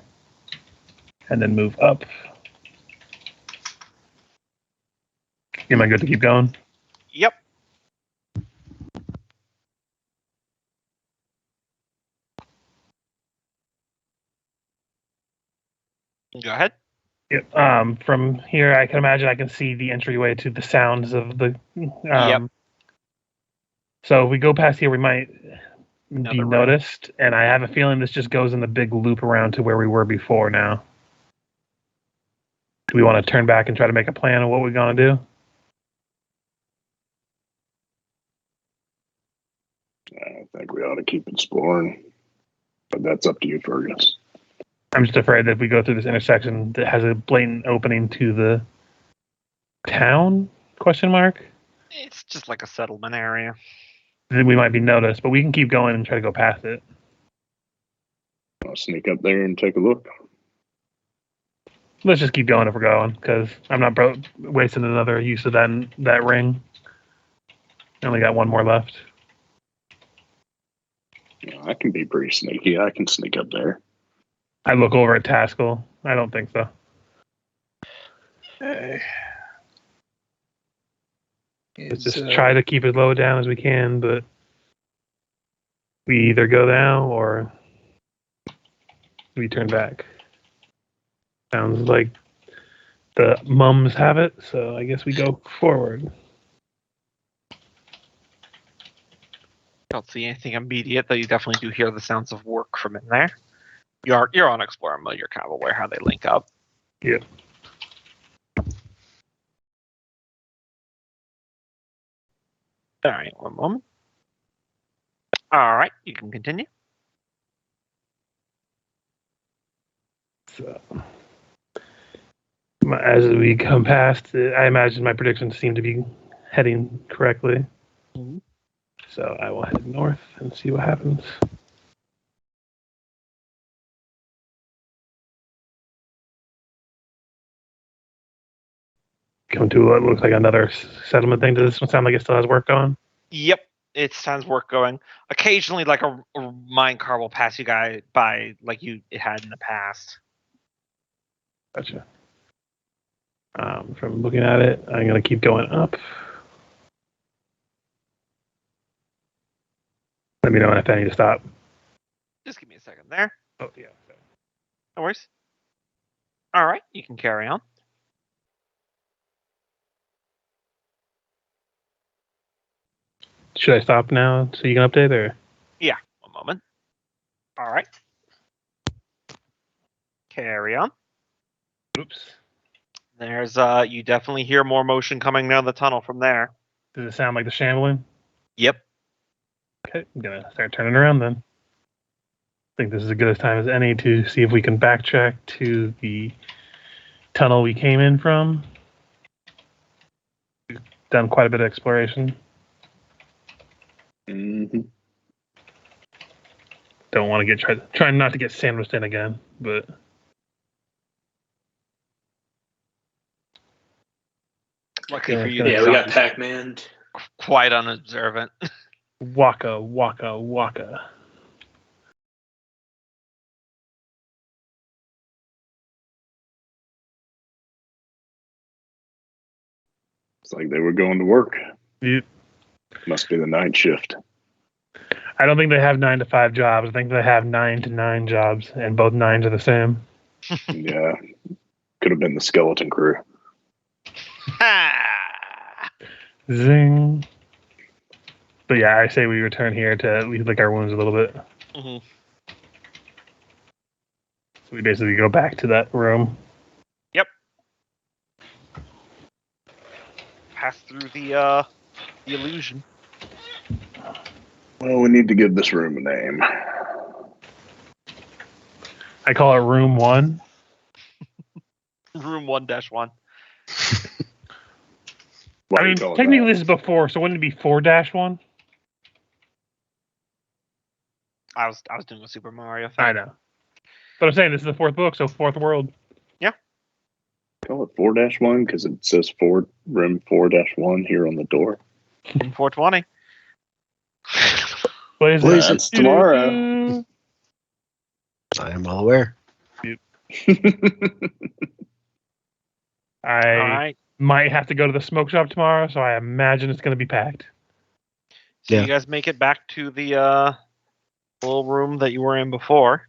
D: And then move up. Am I good to keep going?
A: Yep. Go ahead.
D: Yep. From here, I can imagine I can see the entryway to the sounds of the.
A: Yep.
D: So if we go past here, we might be
A: Another
D: noticed, and I have a feeling this just goes in the big loop around to where we were before now. Do we want to turn back and try to make a plan of what we're going to do?
E: I think we ought to keep exploring, but that's up to you, Fergus.
D: I'm just afraid that if we go through this intersection that has a blatant opening to the town, question mark,
A: It's just like a settlement area.
D: then we might be noticed, but we can keep going and try to go past it.
E: I'll sneak up there and take a look.
D: Let's just keep going if we're going, because I'm not wasting another use of that ring. I only got one more left.
E: I can be pretty sneaky. I can sneak up there.
D: I look over at Taskell. I don't think so. Let's just try to keep as low down as we can, but we either go now or we turn back. Sounds like the mums have it, so I guess we go forward.
A: Don't see anything immediate, though you definitely do hear the sounds of work from in there. You're on Explorer mode, you're kind of aware how they link up.
D: Yep.
A: Alright, one moment. Alright, you can continue.
D: So, as we come past, I imagine my predictions seem to be heading correctly.
A: Mhm.
D: So I will head north and see what happens. Come to what looks like another settlement thing. Does this one sound like it still has work going?
A: Yep, it sounds work going. Occasionally, like a mine car will pass you guys by, like it had in the past.
D: Gotcha. From looking at it, I'm going to keep going up. Let me know if I need to stop.
A: Just give me a second there.
D: Oh, yeah.
A: No worries. All right, you can carry on.
D: Should I stop now so you can update, or?
A: Yeah, one moment. All right. Carry on.
D: Oops.
A: There's you definitely hear more motion coming down the tunnel from there.
D: Does it sound like the shambling?
A: Yep.
D: Okay, I'm gonna start turning around then. I think this is as good a time as any to see if we can backtrack to the tunnel we came in from. We've done quite a bit of exploration.
E: Mm-hmm.
D: Don't want to get trying not to get sandwiched in again, but
A: Lucky for you,
G: Yeah,
A: the
G: we got
A: zombies
G: Pac-Man.
A: quite unobservant.
D: waka waka waka.
E: It's like they were going to work.
D: Yep.
E: Must be the night shift.
D: I don't think they have 9 to 5 jobs. I think they have 9 to 9 jobs, and both 9s are the same.
E: Yeah. Could have been the skeleton crew.
A: Ha!
D: Zing. But yeah, I say we return here to at least lick our wounds a little bit.
A: Mm-hmm.
D: So we basically go back to that room.
A: Yep. Pass through the illusion.
E: Well, we need to give this room a name.
D: I call it Room 1.
A: Room 1-1.
E: Why
D: I
E: do you
D: mean,
E: call it
D: technically
E: that?
D: this is before, so wouldn't it be 4-1?
A: I was doing a Super Mario thing.
D: I know. But I'm saying this is the fourth book, so fourth world.
E: Call it 4-1 because it says room 4-1 here on the door.
A: Room 420.
D: What is
B: What is
D: it?
E: That's tomorrow.
B: I am well aware.
D: I
A: All right.
D: might have to go to the smoke shop tomorrow, so I imagine it's going to be packed.
A: So
B: Yeah.
A: you guys make it back to the little room that you were in before.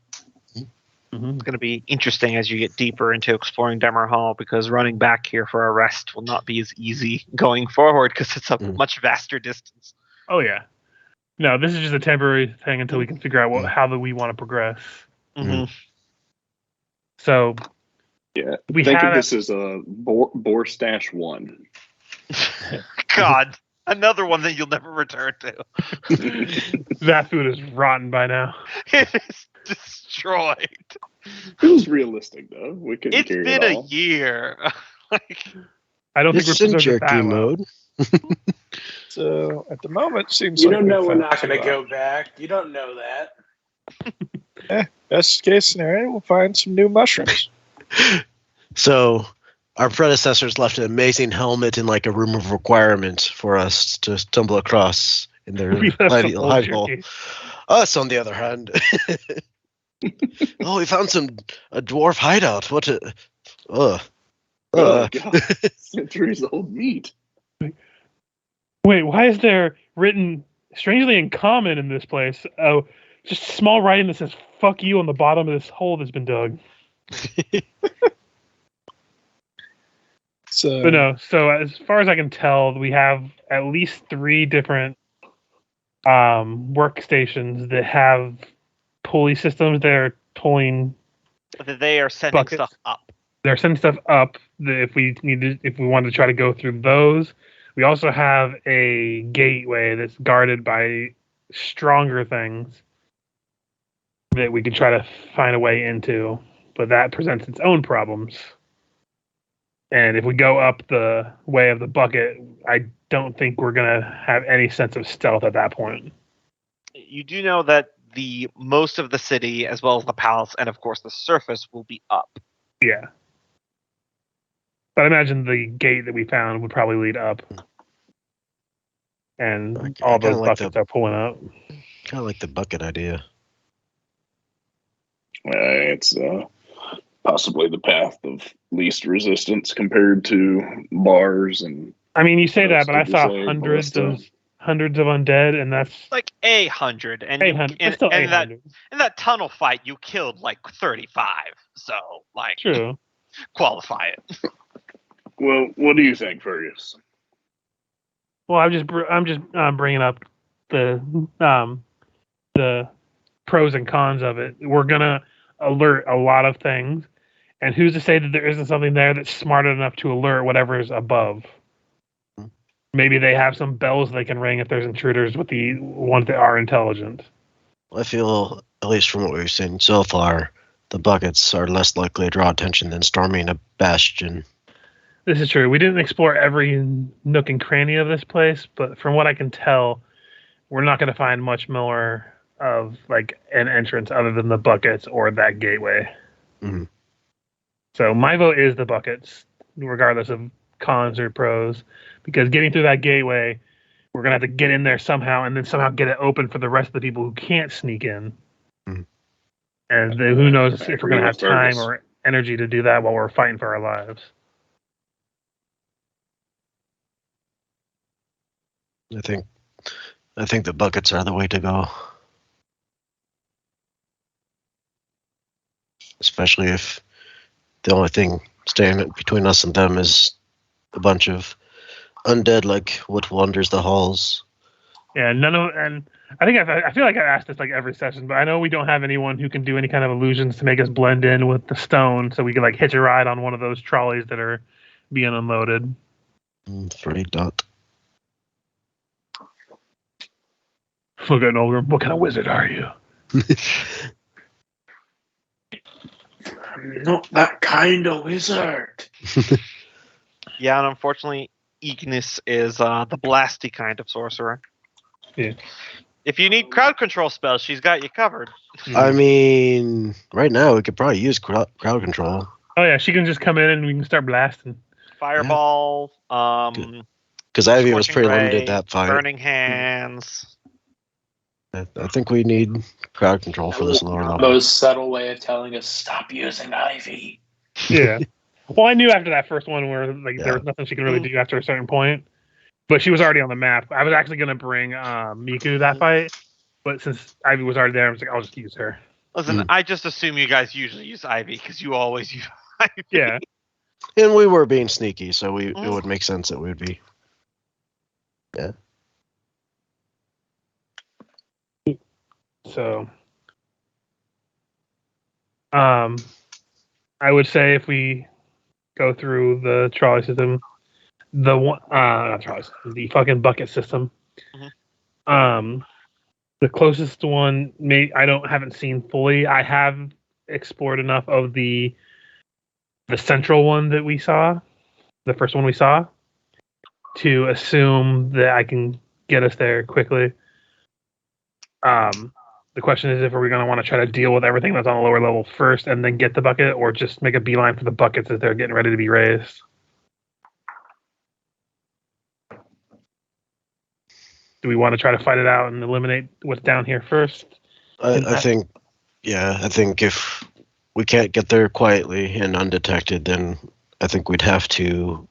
D: Mm-hmm.
A: It's going to be interesting as you get deeper into exploring Dammerhall, because running back here for a rest will not be as easy going forward because it's a much vaster distance.
D: Oh, yeah. No, this is just a temporary thing until we can figure out how we want to progress.
A: Mm-hmm.
D: So,
E: Yeah.
D: we
E: Think
D: have
E: of this as a Boar Stash 1.
A: God, another one that you'll never return to.
D: that food is rotten by now.
A: It is destroyed.
E: It was realistic, though. We couldn't
A: It's
E: carry
A: been
E: it
A: a
E: all.
A: year. Like,
D: I don't think
B: It's
D: we're
B: in
D: preserved it
B: jerky
D: that well.
B: mode.
F: So at the moment, seems
G: You
F: like
G: don't know
F: we
G: we're
F: found
G: not going to
F: some,
G: go back. You don't know that.
F: Best case scenario, we'll find some new mushrooms.
B: So, our predecessors left an amazing helmet in like a room of requirement for us to stumble across in their
D: We left some old
B: hive hole.
D: jerky.
B: Us, on the other hand, oh, we found a dwarf hideout. What a,
E: Oh, God. Centuries old meat.
D: Wait, why is there written strangely in common in this place? Oh, just small writing that says "fuck you" on the bottom of this hole that's been dug.
F: So,
D: But no, so as far as I can tell, we have at least 3 different workstations that have pulley systems that are pulling.
A: they are sending
D: Buckets.
A: stuff up.
D: They're sending stuff up. If we wanted to try to go through those, we also have a gateway that's guarded by stronger things that we could try to find a way into, but that presents its own problems. And if we go up the way of the bucket, I don't think we're gonna have any sense of stealth at that point.
A: You do know that the most of the city, as well as the palace, and of course the surface, will be up.
D: Yeah. But I imagine the gate that we found would probably lead up. And
B: Okay,
D: all
B: I kinda
D: those
B: like
D: buckets are pulling up.
B: kind of like the bucket idea.
E: It's possibly the path of least resistance compared to bars and.
D: I mean, you say that, but I
E: Did you
D: saw
E: say
D: hundreds
E: ballista?
D: of undead, and that's
A: Like 800, and
D: 800. It's still
A: and
D: 800.
A: in that tunnel fight, you killed like 35. So, like,
D: True.
A: qualify it.
E: Well, what do you think, Fergus?
D: Well, I'm just bringing up the pros and cons of it. We're gonna alert a lot of things, and who's to say that there isn't something there that's smart enough to alert whatever is above? Maybe they have some bells they can ring if there's intruders with the ones that are intelligent.
B: I feel, at least from what we've seen so far, the buckets are less likely to draw attention than storming a bastion.
D: This is true. We didn't explore every nook and cranny of this place, but from what I can tell, we're not going to find much more of like an entrance other than the buckets or that gateway.
B: Mhm.
D: So my vote is the buckets, regardless of cons or pros, because getting through that gateway, we're going to have to get in there somehow and then somehow get it open for the rest of the people who can't sneak in.
B: Mhm.
D: And then who knows if we're going to have
E: agree with
D: time
E: Fergus.
D: or energy to do that while we're fighting for our lives.
B: I think the buckets are the way to go. Especially if the only thing standing between us and them is a bunch of undead like what wanders the halls.
D: Yeah, and I think I feel like I asked this like every session, but I know we don't have anyone who can do any kind of illusions to make us blend in with the stone, so we can like hitch a ride on one of those trolleys that are being unloaded.
B: Afraid not.
D: Look at Olgrim. What kind of wizard are you?
G: I'm not that kind of wizard.
A: Yeah, and unfortunately, Ignis is the blasty kind of sorcerer.
D: Yeah.
A: If you need crowd control spells, she's got you covered.
B: I mean, right now we could probably use crowd control.
D: Oh yeah, she can just come in and we can start blasting.
A: Fireball,
B: Because Ivy was
A: Scorching
B: pretty
A: Ray,
B: limited that fight.
A: Burning Hands.
B: I think we need crowd control for this lower level.
C: Most subtle way of telling us stop using Ivy.
D: Yeah. Well, I knew after that first one where like there was nothing she could really do after a certain point, but she was already on the map. I was actually gonna bring Miku that fight, but since Ivy was already there, I was like, I'll just use her.
A: Listen, I just assume you guys usually use Ivy because you always use Ivy.
D: Yeah.
B: And we were being sneaky, so it would make sense that we would be. Yeah.
D: So, I would say if we go through the trolley system, the one, not trolley system, the fucking bucket system. The closest one, haven't seen fully. I have explored enough of the central one that we saw, the first one we saw, to assume that I can get us there quickly. The question is if are we going to want to try to deal with everything that's on the lower level first and then get the bucket, or just make a beeline for the buckets as they're getting ready to be raised. Do we want to try to fight it out and eliminate what's down here first?
B: I think if we can't get there quietly and undetected, then I think we'd have to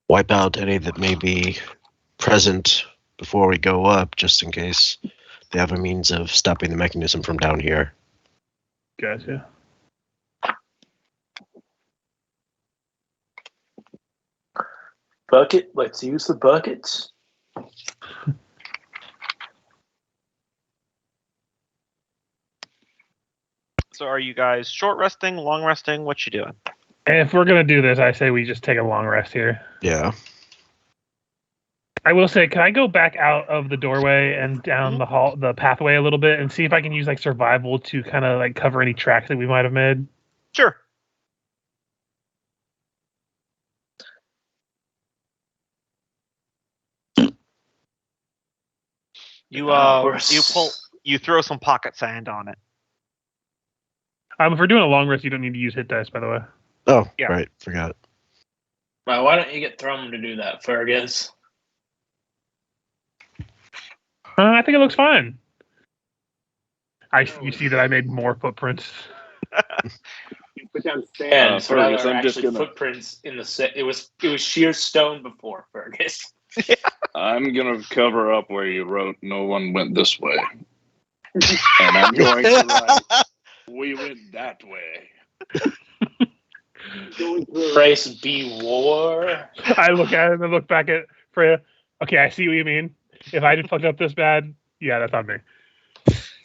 B: wipe out any that may be present before we go up, just in case they have a means of stopping the mechanism from down here.
D: Gotcha.
C: Bucket, let's use the buckets.
A: So are you guys short resting, long resting? What you doing?
D: And if we're going to do this, I say we just take a long rest here.
B: Yeah.
D: I will say, can I go back out of the doorway and down the pathway a little bit and see if I can use like survival to kind of like cover any tracks that we might have made?
A: Sure. You throw some pocket sand on it.
D: If we're doing a long rest, you don't need to use hit dice, by the way.
B: Oh,
A: Yeah.
B: right. Forgot.
C: Well, why don't you get Thrum to do that, Fergus?
D: I think it looks fine. You see that I made more footprints.
C: You put down sand. So
E: Fergus,
C: there are
E: I'm just
C: actually
E: gonna-
C: footprints in the set. It was sheer stone before, Fergus.
E: I'm gonna cover up where you wrote "No one went this way," and I'm going to write "We went that way."
C: Race B war.
D: I look at it and then look back at Freya. Okay, I see what you mean. If I did fucked up this bad, yeah, that's on me.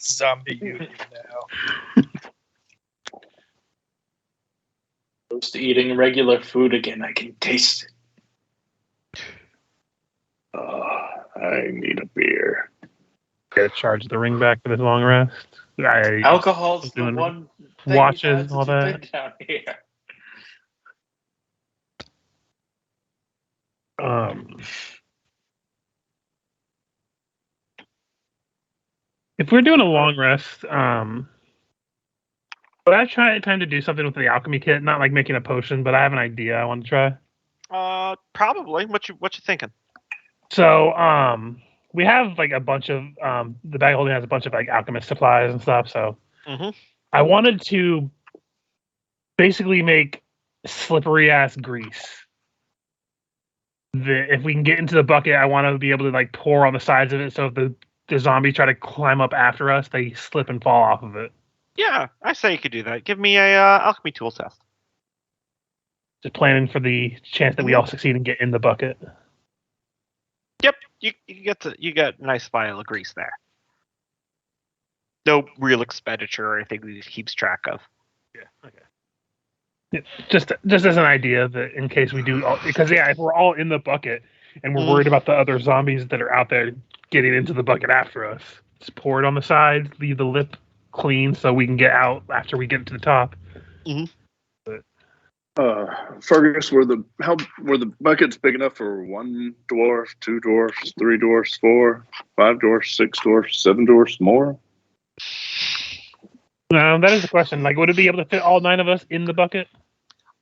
F: Zombie union now.
C: Close to eating regular food again. I can taste it.
E: I need a beer.
D: Gotta charge the ring back for this long rest.
C: Alcohol's the
D: doing
C: one thing
D: watches
C: that's
D: and all that.
C: big down here.
D: If we're doing a long rest, would I try time to do something with the alchemy kit? Not like making a potion, but I have an idea I want to try.
A: Probably. What you thinking?
D: So, we have like a bunch of the bag holding has a bunch of like alchemist supplies and stuff. So, I wanted to basically make slippery ass grease. If we can get into the bucket, I want to be able to like pour on the sides of it. So if the zombies try to climb up after us, they slip and fall off of it.
A: Yeah, I say you could do that. Give me a alchemy tool test.
D: Just planning for the chance that we all succeed and get in the bucket.
A: Yep. you get a nice pile of grease there. No real expenditure or anything that he keeps track of.
D: Yeah. Okay. Just as an idea that in case we do, because if we're all in the bucket and we're worried about the other zombies that are out there getting into the bucket after us, just pour it on the sides, leave the lip clean so we can get out after we get to the top.
E: Fergus, were the buckets big enough for 1 dwarf, 2 dwarfs, 3 dwarfs, 4, 5 dwarfs, 6 dwarfs, 7 dwarfs, more?
D: That is the question. Like, would it be able to fit all 9 of us in the bucket?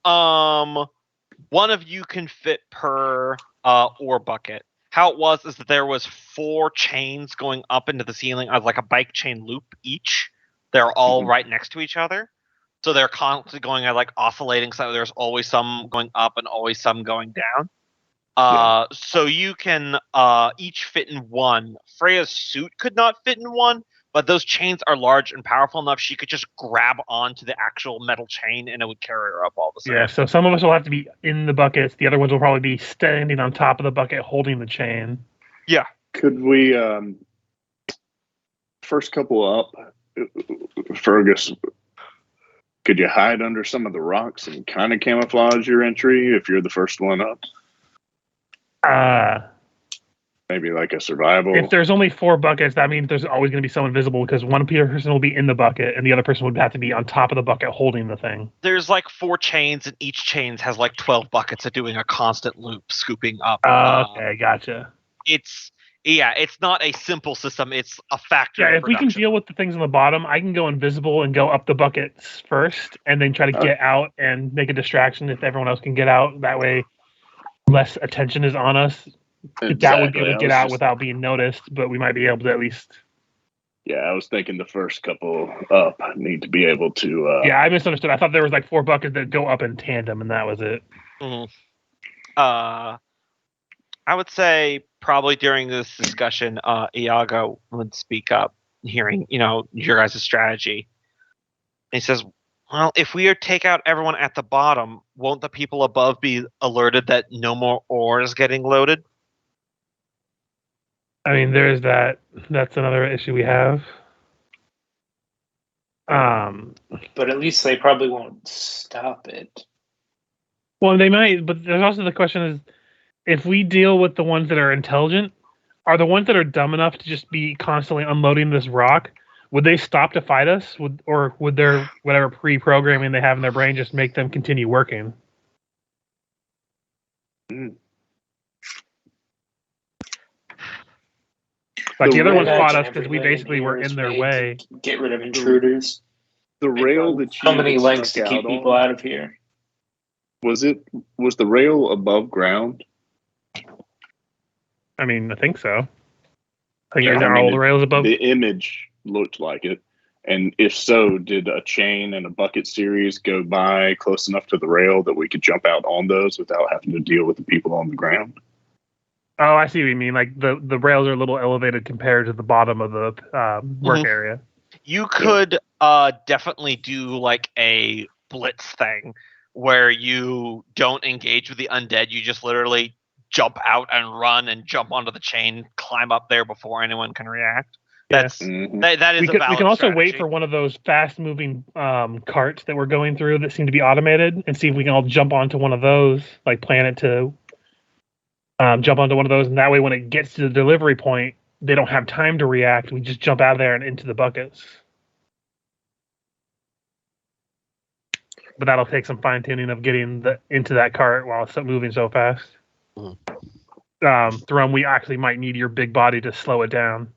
A: One of you can fit per ore bucket. How it was is that there was 4 chains going up into the ceiling as like a bike chain loop each. They're all right next to each other. So they're constantly going at like oscillating. So there's always some going up and always some going down. So you can each fit in 1. Freya's suit could not fit in 1, but those chains are large and powerful enough she could just grab onto the actual metal chain and it would carry her up all the same.
D: Yeah, so some of us will have to be in the buckets. The other ones will probably be standing on top of the bucket holding the chain.
A: Yeah.
E: Could we, first couple up, Fergus, could you hide under some of the rocks and kind of camouflage your entry if you're the first one up? Maybe like a survival.
D: If there's only 4 buckets, that means there's always going to be someone visible because one person will be in the bucket and the other person would have to be on top of the bucket holding the thing.
A: There's like 4 chains and each chain has like 12 buckets of doing a constant loop, scooping up.
D: Okay, gotcha.
A: It's not a simple system. It's a factor.
D: Yeah, if we can deal with the things on the bottom, I can go invisible and go up the buckets first and then try to get out and make a distraction if everyone else can get out. That way, less attention is on us.
E: Exactly.
D: That would be able to get out without being noticed, but we might be able to at least.
E: Yeah, I was thinking the first couple up need to be able to.
D: Yeah, I misunderstood. I thought there was like 4 buckets that go up in tandem, and that was it.
A: I would say probably during this discussion, Iago would speak up, hearing your guys' strategy. And he says, "Well, if we take out everyone at the bottom, won't the people above be alerted that no more ore is getting loaded?"
D: I mean, there's that. That's another issue we have.
C: But at least they probably won't stop it.
D: Well, they might, but there's also the question is, if we deal with the ones that are intelligent, are the ones that are dumb enough to just be constantly unloading this rock, would they stop to fight us? Or would their whatever pre-programming they have in their brain just make them continue working? Like the other ones fought us because we basically were in their way.
C: Get rid of intruders.
E: The rail that
C: so many lengths to keep people out of here.
E: Was the rail above ground?
D: I mean, I think so. I think all the rails above.
E: The image looked like it. And if so, did a chain and a bucket series go by close enough to the rail that we could jump out on those without having to deal with the people on the ground?
D: Oh, I see what you mean. Like the rails are a little elevated compared to the bottom of the work area.
A: You could definitely do like a blitz thing where you don't engage with the undead. You just literally jump out and run and jump onto the chain, climb up there before anyone can react. That is a valid
D: We can also
A: strategy.
D: wait for one of those fast-moving carts that we're going through that seem to be automated and see if we can all jump onto one of those, like plan it to jump onto one of those, and that way when it gets to the delivery point, they don't have time to react. We just jump out of there and into the buckets. But that'll take some fine-tuning of getting into that cart while it's moving so fast. Thrum, we actually might need your big body to slow it down.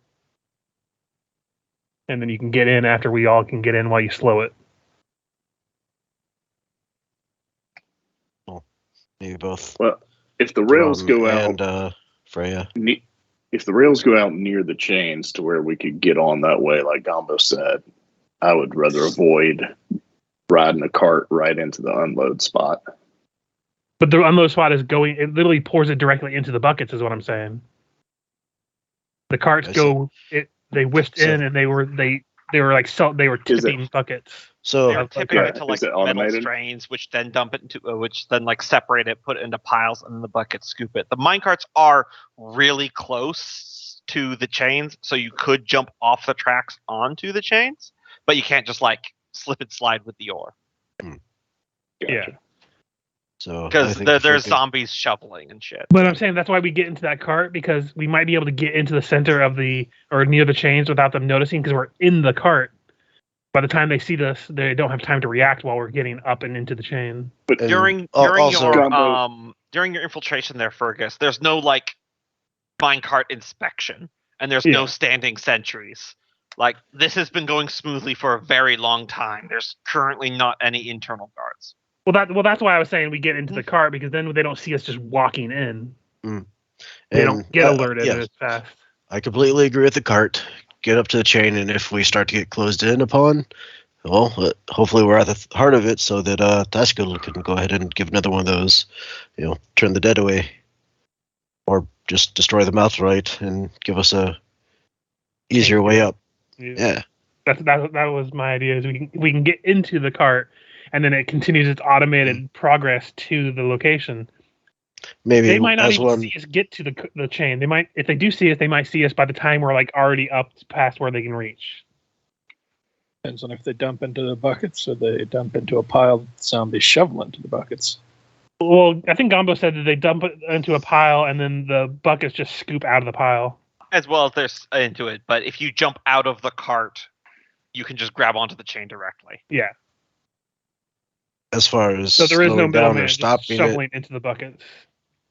D: And then you can get in after we all can get in while you slow it.
B: Well, maybe both.
E: Well, if the rails go out,
B: and Freya.
E: If the rails go out near the chains to where we could get on that way, like Gombo said, I would rather avoid riding a cart right into the unload spot.
D: But the unload spot is going; it literally pours it directly into the buckets. Is what I'm saying. The carts go. They whisked in, and they were tipping buckets.
B: So
A: They are typically
E: yeah,
A: to like
E: is it
A: metal
E: automated?
A: strains, which then dump it into, which then like separate it, put it into piles, and then the bucket scoop it. The minecarts are really close to the chains, so you could jump off the tracks onto the chains, but you can't just like slip and slide with the ore
E: Gotcha.
D: Yeah.
B: so I
A: because
B: think
A: there's
B: Fergus-
A: zombies shoveling and shit.
D: But I'm saying that's why we get into that cart, because we might be able to get into the center of the or near the chains without them noticing, because we're in the cart. By the time they see us, they don't have time to react while we're getting up and into the chain.
E: But
B: and
A: During
B: also
A: during your infiltration there, Fergus, there's no like minecart inspection, and there's
D: Yeah.
A: no standing sentries. Like this has been going smoothly for a very long time. There's currently not any internal guards.
D: Well, that's why I was saying we get into the cart, because then they don't see us just walking in. They don't
B: and,
D: get alerted
B: yeah,
D: as fast.
B: I completely agree with the cart. Get up to the chain, and if we start to get closed in upon, well, hopefully we're at the heart of it, so that Taskel can go ahead and give another one of those, turn the dead away, or just destroy them outright and give us a easier way up. Yeah.
D: That was my idea. Is we can get into the cart, and then it continues its automated progress to the location.
B: Maybe
D: They might not
B: as
D: even
B: one.
D: see us get to the chain. They might, if they do see us, they might see us by the time we're like already up past where they can reach.
F: Depends on if they dump into the buckets or they dump into a pile that zombies shovel into the buckets.
D: Well, I think Gombo said that they dump it into a pile, and then the buckets just scoop out of the pile.
A: As well as they're into it, but if you jump out of the cart, you can just grab onto the chain directly.
D: Yeah.
B: As far as
D: So there is no
B: slowing down
D: middleman
B: or
D: just
B: stopping
D: shoveling
B: it,
D: into the buckets.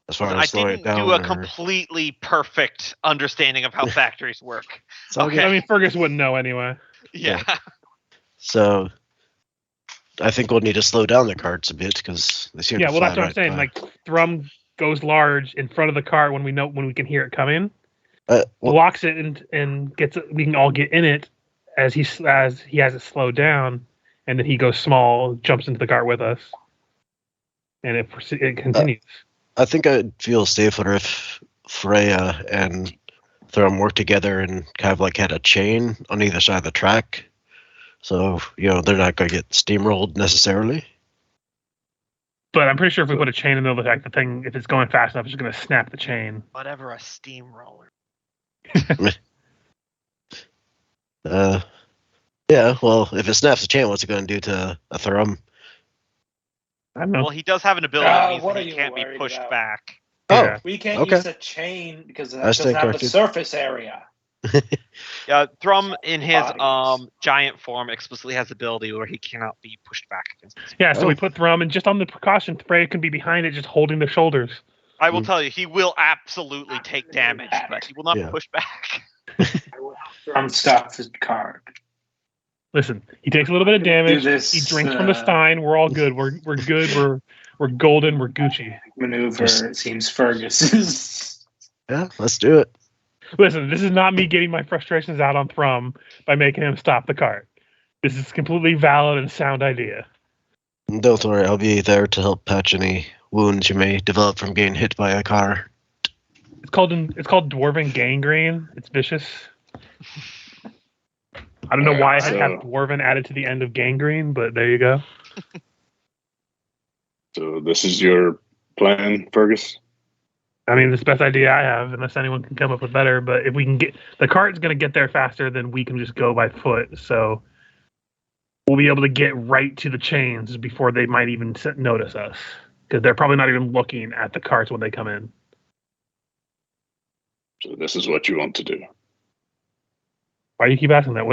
B: as far
A: I
B: as slowing it
A: didn't
B: down,
A: do a
B: or
A: completely perfect understanding of how factories work.
B: It's all
A: Okay.
B: good.
D: I mean, Fergus wouldn't know anyway.
A: Yeah.
B: So I think we'll need to slow down the carts a bit because they seem
D: Yeah,
B: to
D: well,
B: fly
D: that's what I'm
B: right
D: saying.
B: by.
D: Like Thrum goes large in front of the cart when we can hear it coming.
B: Well,
D: Blocks it and gets it. We can all get in it as he has it slowed down, and then he goes small, jumps into the cart with us, and it continues.
B: I think I'd feel safer if Freya and Thrum worked together and kind of like had a chain on either side of the track. So, they're not going to get steamrolled necessarily.
D: But I'm pretty sure if we put a chain in the middle of the thing, if it's going fast enough, it's just going to snap the chain.
A: Whatever, a steamroller.
B: Yeah, well, if it snaps the chain, what's it going to do to a Thrum?
D: I don't know.
A: Well, he does have an ability that means
C: what
A: that
C: are
A: he
C: you
A: can't be
C: worried
A: pushed
C: about?
A: back.
D: Yeah.
C: We can't
B: Okay.
C: use a chain because that
B: I
C: doesn't
B: stand
C: have the
B: corrected.
C: surface area.
A: Thrum, in his
C: Bodies.
A: giant form, explicitly has the ability where he cannot be pushed back against this.
D: Yeah, so
B: Oh.
D: we put Thrum, and just on the precaution, Freya can be behind it, just holding the shoulders.
A: I will tell you, he will absolutely take damage, but he will not
B: Yeah.
A: be pushed back.
C: From stop the card.
D: Listen, he takes a little bit of damage.
C: Do this,
D: He drinks from the stein. We're all good. We're good. We're golden. We're Gucci.
C: Maneuver. It seems Fergus's.
B: Yeah, let's do it.
D: Listen, this is not me getting my frustrations out on Thrum by making him stop the cart. This is completely valid and sound idea.
B: Don't worry, I'll be there to help patch any wounds you may develop from getting hit by a car.
D: It's called dwarven gangrene. It's vicious. I don't know why I had to have dwarven added to the end of gangrene, but there you go.
E: So this is your plan, Fergus?
D: I mean, it's the best idea I have, unless anyone can come up with better. But if we can get the cart's going to get there faster than we can just go by foot, so we'll be able to get right to the chains before they might even notice us, because they're probably not even looking at the carts when they come in.
E: So this is what you want to do.
D: Why do you keep asking that?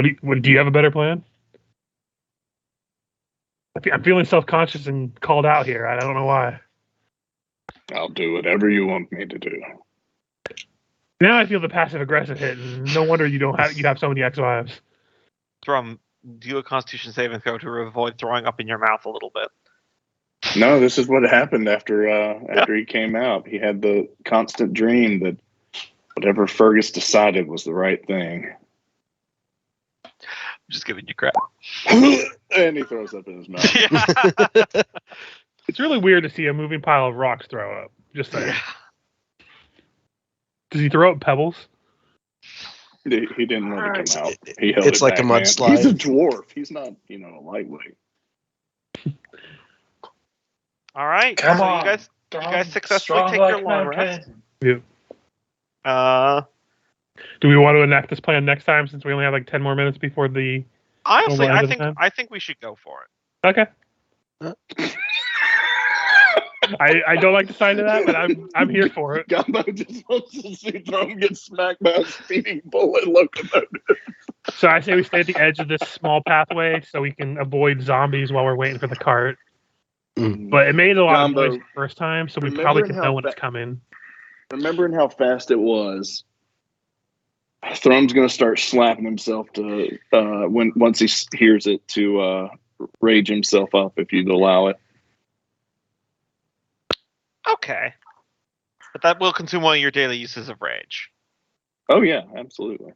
D: Do you have a better plan? I'm feeling self-conscious and called out here. I don't know why.
E: I'll do whatever you want me to do.
D: Now I feel the passive-aggressive hit, and no wonder you have so many ex-wives.
A: Thrum, do a Constitution saving throw to avoid throwing up in your mouth a little bit.
E: No, this is what happened after he came out. He had the constant dream that whatever Fergus decided was the right thing.
A: I'm just giving you crap.
E: And he throws up in his mouth.
A: Yeah.
D: It's really weird to see a moving pile of rocks throw up. Just saying.
A: Yeah.
D: Does he throw up pebbles?
E: He didn't let it come out.
B: It-
E: He held
B: it's
E: it
B: like
E: back,
B: a
E: man.
B: mudslide.
E: He's a dwarf. He's not, a lightweight.
A: All right.
C: Come
A: so
C: on.
A: you guys successfully
C: Strong
A: take
C: like
A: your long
C: mountain.
A: rest.
D: Do we want to enact this plan next time since we only have like 10 more minutes before the?
A: Honestly,
D: Well,
A: I
D: ahead of
A: think
D: time?
A: I think we should go for it.
D: Okay. I don't like the sign of that, but I'm here for it.
E: Gumbo just wants to see Thrum get smacked by a speeding bullet locomotive.
D: So I say we stay at the edge of this small pathway so we can avoid zombies while we're waiting for the cart. But it made a lot
E: Gumbo,
D: of noise the first time, so we probably can know when it's coming.
E: Remembering how fast it was, Thrum's going to start slapping himself to once he hears it to rage himself up if you'd allow it.
A: Okay. But that will consume one of your daily uses of rage.
E: Oh yeah, absolutely.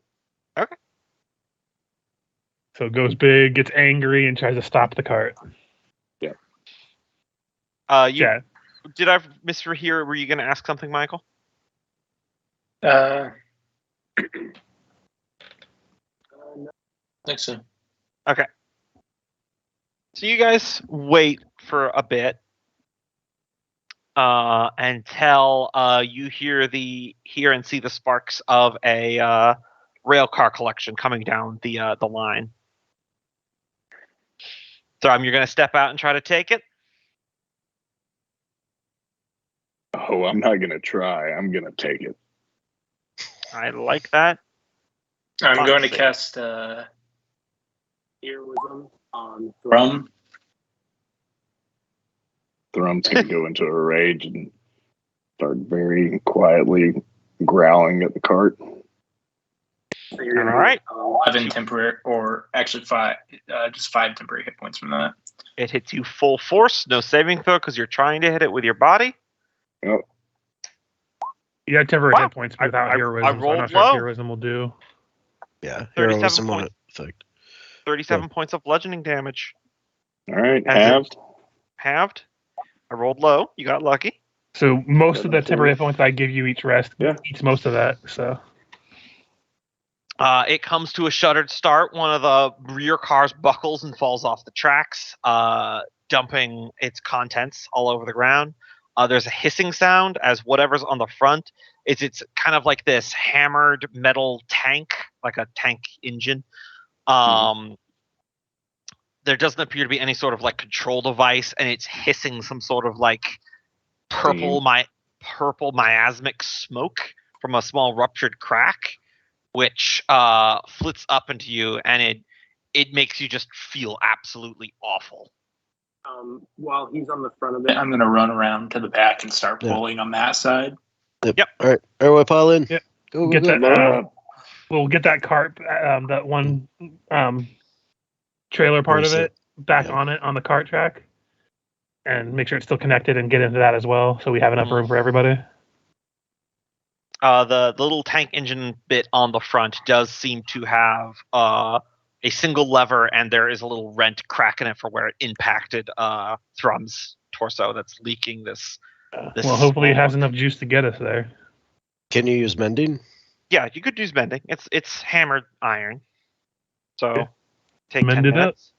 D: So it goes big, gets angry, and tries to stop the cart.
E: Yeah.
D: Yeah.
A: Did I mishear? Were you going to ask something, Michael?
C: I think so.
A: Okay. So you guys wait for a bit until you hear and see the sparks of a rail car collection coming down the line. So you're going to step out and try to take it?
E: Oh, I'm not going to try. I'm going to take it.
A: I like that.
C: I'm going to
A: Honestly.
C: cast heroism on Thrum.
E: Thrum's going to go into a rage and start very quietly growling at the cart.
C: So you're
A: All right.
C: 11 temporary, or actually 5, just 5 temporary hit points from that.
A: It hits you full force, no saving throw because you're trying to hit it with your body.
E: Oh,
D: You have temporary
A: Wow.
D: hit points without
A: I
D: heroism. So I'm
A: rolled
D: not sure if
A: low.
D: heroism will do.
B: Yeah,
A: 37
B: heroism
A: points.
B: won't affect.
A: 37 points of bludgeoning damage.
E: all right.
A: As it-
E: Halved.
A: Halved. I rolled low. You got lucky.
D: So most of the
E: 7,
D: temporary hit points I give you each rest
E: Yeah.
D: eats most of that. So
A: It comes to a shuttered start. One of the rear cars buckles and falls off the tracks, dumping its contents all over the ground. There's a hissing sound as whatever's on the front it's kind of like this hammered metal tank, like a tank engine. There doesn't appear to be any sort of like control device, and it's hissing some sort of like purple miasmic smoke from a small ruptured crack, which flits up into you, and it makes you just feel absolutely awful.
C: While he's on the front of it, I'm going to run around to the back and start
B: Yeah.
C: pulling on that side.
A: Yep.
B: All right, everyone, pile in.
D: Yep.
B: Go,
D: Get
B: go, go.
D: that. We'll get that cart, that one trailer part of
B: Bracelet.
D: it back
B: Yeah.
D: on it on the cart track, and make sure it's still connected and get into that as well, so we have enough room for everybody.
A: The little tank engine bit on the front does seem to have a single lever, and there is a little rent crack in it for where it impacted Thrum's torso that's leaking this.
D: Well, hopefully it has
A: smoke.
D: enough juice to get us there.
B: Can you use mending?
A: Yeah, you could use mending. It's hammered iron. So
D: Yeah.
A: take 10
D: Mend it up.
A: minutes.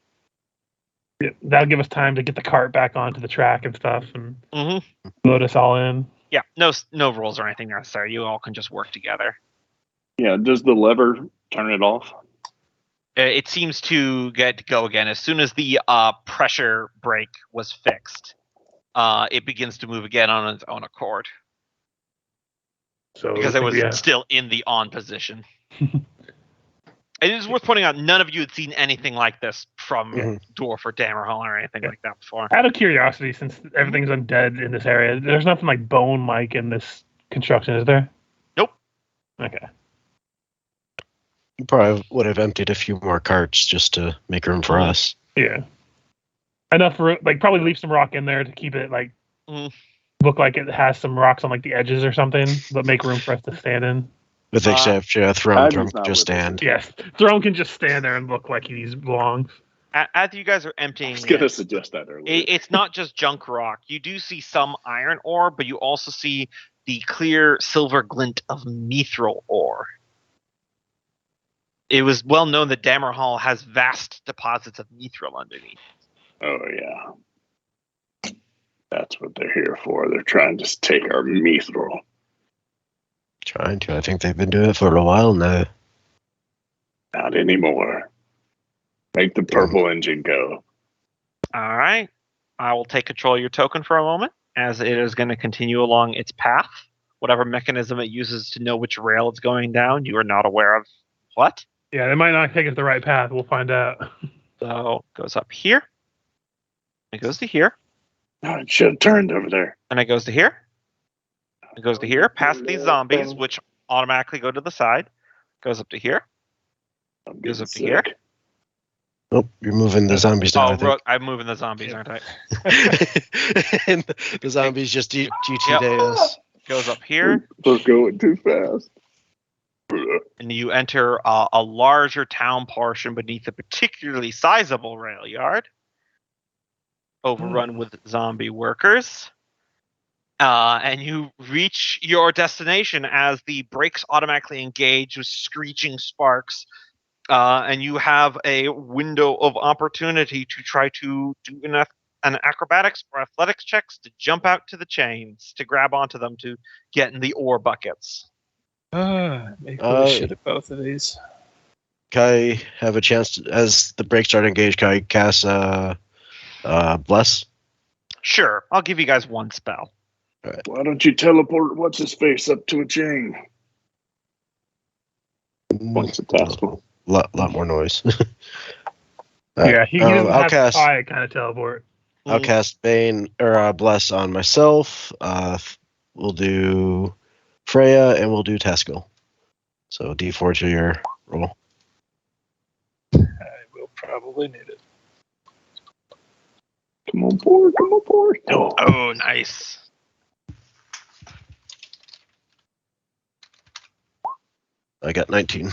D: Yeah, that'll give us time to get the cart back onto the track and stuff, and load us all in.
A: Yeah, no rules or anything necessary. You all can just work together.
E: Yeah. Does the lever turn it off?
A: It seems to get to go again as soon as the pressure brake was fixed. It begins to move again on its own accord
D: So
A: because it was still in the on position. It is worth pointing out, none of you had seen anything like this from Dwarf or Dammerhall or anything like that before.
D: Out of curiosity, since everything's undead in this area, there's nothing like bone-like in this construction, is there?
A: Nope.
D: Okay.
B: You probably would have emptied a few more carts just to make room for us.
D: Yeah. Enough for probably leave some rock in there to keep it look like it has some rocks on like the edges or something, but make room for us to stand in.
B: With the exception of Throne
E: Abby's
B: can
E: not
B: just
E: with us.
B: stand.
D: Yes, Throne can just stand there and look like he belongs.
A: As you guys are emptying,
E: I was going to suggest that earlier.
A: it's not just junk rock. You do see some iron ore, but you also see the clear silver glint of mithril ore. it was well known that Dammerhall has vast deposits of mithril underneath.
E: Oh, yeah. That's what they're here for. They're trying to take our mithril.
B: Trying to. I think they've been doing it for a while now.
E: Not anymore. Make the purple engine go.
A: All right. I will take control of your token for a moment, as it is going to continue along its path. Whatever mechanism it uses to know which rail it's going down, you are not aware of. What?
D: Yeah, they might not take us the right path. We'll find out.
A: So it goes up here. It goes to here.
E: Oh, it should have turned over there.
A: And it goes to here. It goes to here, past these zombies, which automatically go to the side. Goes up to here. Goes up to here.
B: Oh, you're moving the zombies down.
A: Oh,
B: I think.
A: I'm moving the zombies, aren't I?
B: And the zombies just GT'd us.
A: Goes up here.
E: We're going too fast.
A: And you enter a larger town portion beneath a particularly sizable rail yard, overrun with zombie workers. And you reach your destination as the brakes automatically engage with screeching sparks. And you have a window of opportunity to try to do an acrobatics or athletics checks to jump out to the chains, to grab onto them, to get in the ore buckets.
F: Maybe we should have both of these.
B: Can I have a chance to, as the brakes start engaged, can I cast Bless?
A: Sure, I'll give you guys one spell.
B: Right.
E: Why don't you teleport what's his face up to a chain? Points at Taskell.
B: Lot more noise.
D: Yeah, he doesn't
B: I'll
D: have
B: cast.
D: I kind of teleport.
B: I'll cast Bane or Bless on myself. We'll do Freya and we'll do Taskell. So D4 to your roll.
F: I will probably need it.
E: Come on board, come on board. No.
A: Oh, nice.
B: I got 19.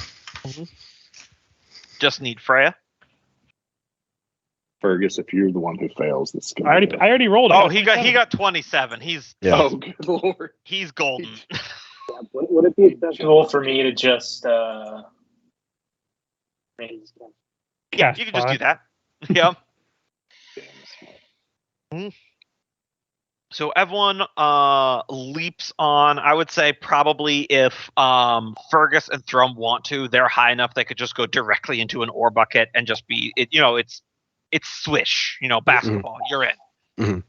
A: Just need Freya.
E: Fergus, if you're the one who fails, this is
D: I already rolled.
A: Oh, he got 27. He's
B: Yeah.
E: Oh, good lord.
A: he's golden.
C: Would it be acceptable for me to just
A: Yeah, you can just do that. Yeah. So everyone leaps on. I would say probably if Fergus and Thrum want to, they're high enough they could just go directly into an ore bucket and just be it. You know, it's swish. You know, basketball. You're in.
B: Mhm.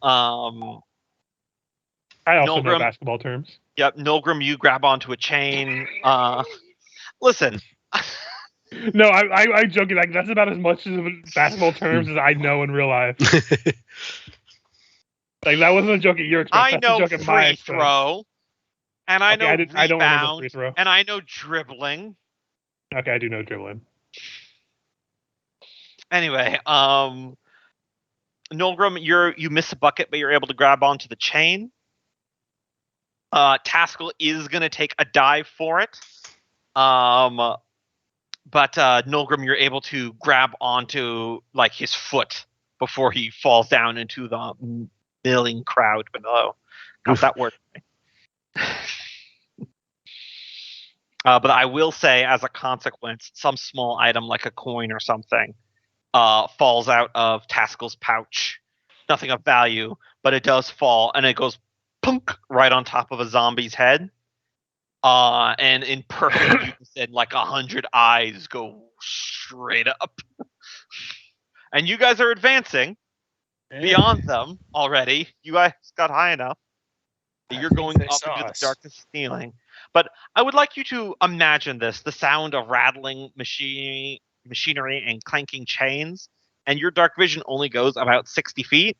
D: I also know
A: Nolgrim-
D: basketball terms.
A: Yep, Nolgrim, you grab onto a chain. Listen.
D: No, I joking. Like that's about as much of basketball terms as I know in real life. Like that wasn't a joke at your expense.
A: I
D: That's
A: know
D: a joke at my
A: free
D: expense.
A: throw, and I know
D: I don't remember
A: rebound,
D: free throw.
A: and I know dribbling.
D: Okay, I do know dribbling.
A: Anyway, Nolgrim, you miss a bucket, but you're able to grab onto the chain. Taskell is going to take a dive for it. But Nolgrim, you're able to grab onto like his foot before he falls down into the milling crowd below. Got that word. But I will say, as a consequence, some small item like a coin or something falls out of Taskell's pouch. Nothing of value, but it does fall, and it goes punk right on top of a zombie's head. And in perfect unison, like 100 eyes go straight up. And you guys are advancing beyond them already. You guys got high enough that you're going up into the darkest ceiling. But I would like you to imagine this, the sound of rattling machinery and clanking chains, and your dark vision only goes about 60 feet.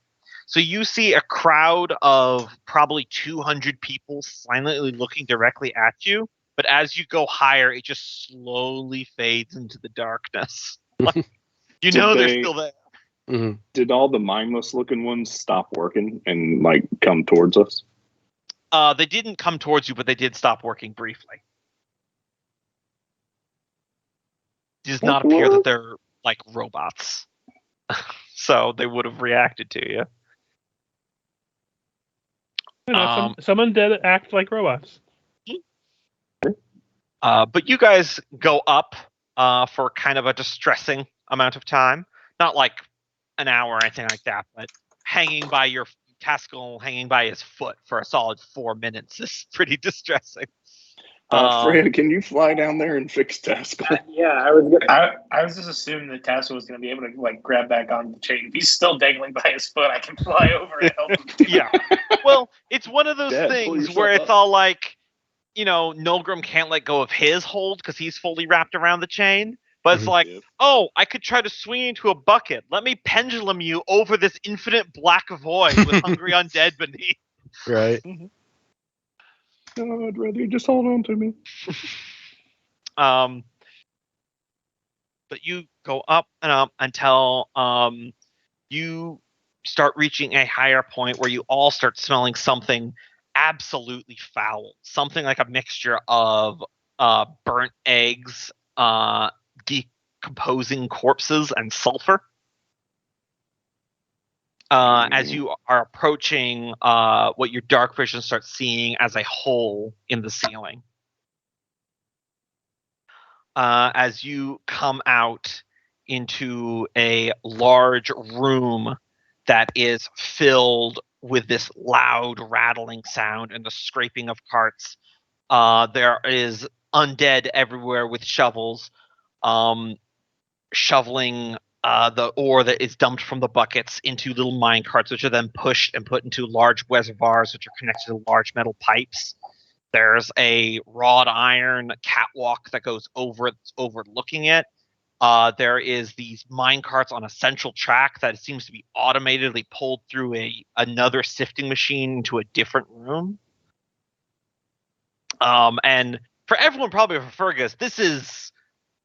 A: So you see a crowd of probably 200 people silently looking directly at you, but as you go higher, it just slowly fades into the darkness. You know they're still there.
B: Mm-hmm.
E: Did all the mindless looking ones stop working and like come towards us?
A: They didn't come towards you, but they did stop working briefly. It does not appear that they're like robots. So they would have reacted to you.
D: You know, some undead act like robots.
A: But you guys go up for kind of a distressing amount of time. Not like an hour or anything like that, but hanging by your Taskell hanging by his foot for a solid 4 minutes is pretty distressing.
E: Fred, can you fly down there and fix Taskell?
C: Yeah, I was just assuming that Taskell was going to be able to like grab back onto the chain. If he's still dangling by his foot, I can fly over and help him.
A: Yeah. Well, it's one of those
E: Dad, pull
A: things
E: yourself
A: where it's
E: up.
A: all like, Nolgrim can't let go of his hold because he's fully wrapped around the chain. But it's like,
E: Yep.
A: oh, I could try to swing into a bucket. Let me pendulum you over this infinite black void with hungry undead beneath.
B: Right.
E: No, I'd rather you just hold on to me.
A: But you go up and up until you start reaching a higher point where you all start smelling something absolutely foul. Something like a mixture of burnt eggs, decomposing corpses, and sulfur. As you are approaching what your dark vision starts seeing as a hole in the ceiling. As you come out into a large room that is filled with this loud rattling sound and the scraping of carts. There is undead everywhere with shovels, shoveling the ore that is dumped from the buckets into little mine carts, which are then pushed and put into large reservoirs, which are connected to large metal pipes. There's a wrought iron catwalk that goes overlooking it. There is these mine carts on a central track that seems to be automatically pulled through another sifting machine into a different room. And for everyone, probably for Fergus, this is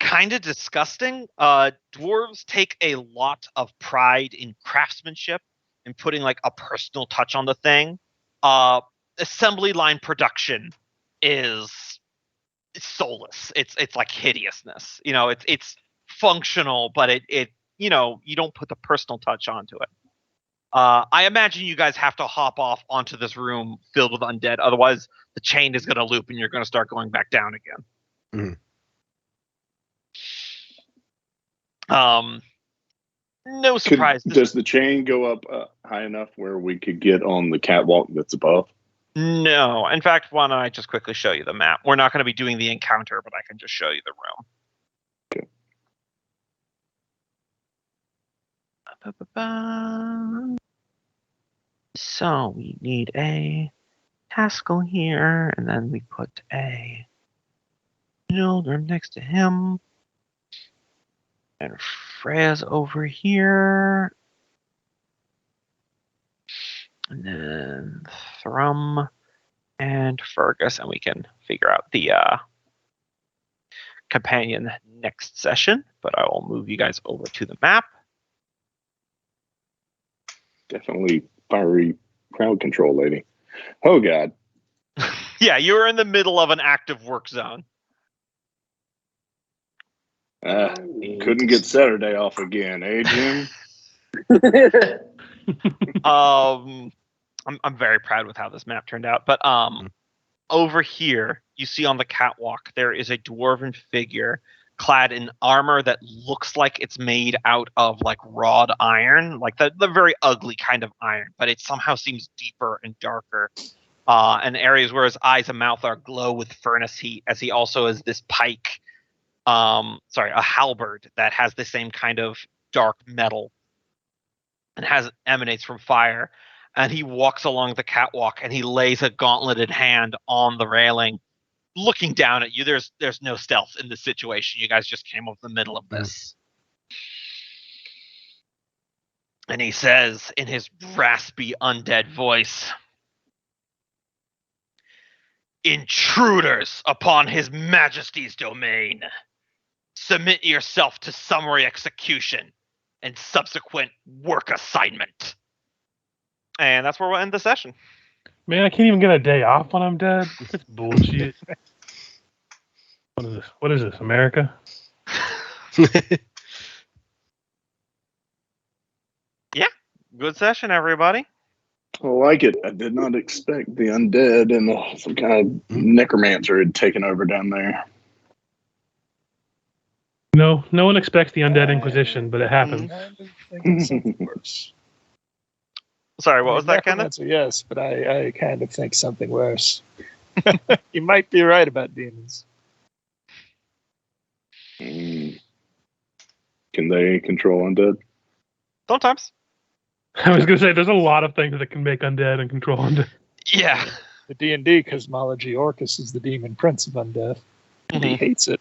A: kind of disgusting. Dwarves take a lot of pride in craftsmanship and putting like a personal touch on the thing. Assembly line production is soulless. It's like hideousness. It's functional, but it you don't put the personal touch onto it. I imagine you guys have to hop off onto this room filled with undead, otherwise the chain is going to loop and you're going to start going back down again. No surprise.
E: Does the chain go up high enough where we could get on the catwalk that's above?
A: No. In fact, why don't I just quickly show you the map? We're not going to be doing the encounter, but I can just show you the room.
E: Okay.
A: So we need a Haskell here, and then we put a Nilgrim next to him. And Freya's over here. And then Thrum and Fergus, and we can figure out the companion next session. But I will move you guys over to the map.
E: Definitely fiery crowd control, lady. Oh, God.
A: Yeah, you're in the middle of an active work zone.
E: Couldn't get Saturday off again, eh, Jim?
A: I'm very proud with how this map turned out. But over here, you see on the catwalk, there is a dwarven figure clad in armor that looks like it's made out of like wrought iron, like the very ugly kind of iron, but it somehow seems deeper and darker. And areas where his eyes and mouth are glow with furnace heat, as he also has this pike, a halberd that has the same kind of dark metal and emanates from fire. And he walks along the catwalk and he lays a gauntleted hand on the railing, looking down at you. There's no stealth in this situation. You guys just came up the middle of this. And he says in his raspy undead voice, "Intruders upon his majesty's domain, submit yourself to summary execution and subsequent work assignment." And that's where we'll end the session.
D: Man, I can't even get a day off when I'm dead. It's bullshit. What is this, America?
A: Yeah, good session, everybody.
E: I like it. I did not expect the undead and some kind of necromancer had taken over down there.
D: No one expects the Undead Inquisition, but it happens.
F: I'm thinking something worse.
A: Sorry, what was that, Kenneth?
F: Necromancer, yes, but I kind of think something worse. You might be right about demons.
E: Can they control undead?
A: Sometimes.
D: I was going to say, there's a lot of things that can make undead and control undead.
A: Yeah.
F: The D&D cosmology, Orcus is the demon prince of undeath. And he hates it.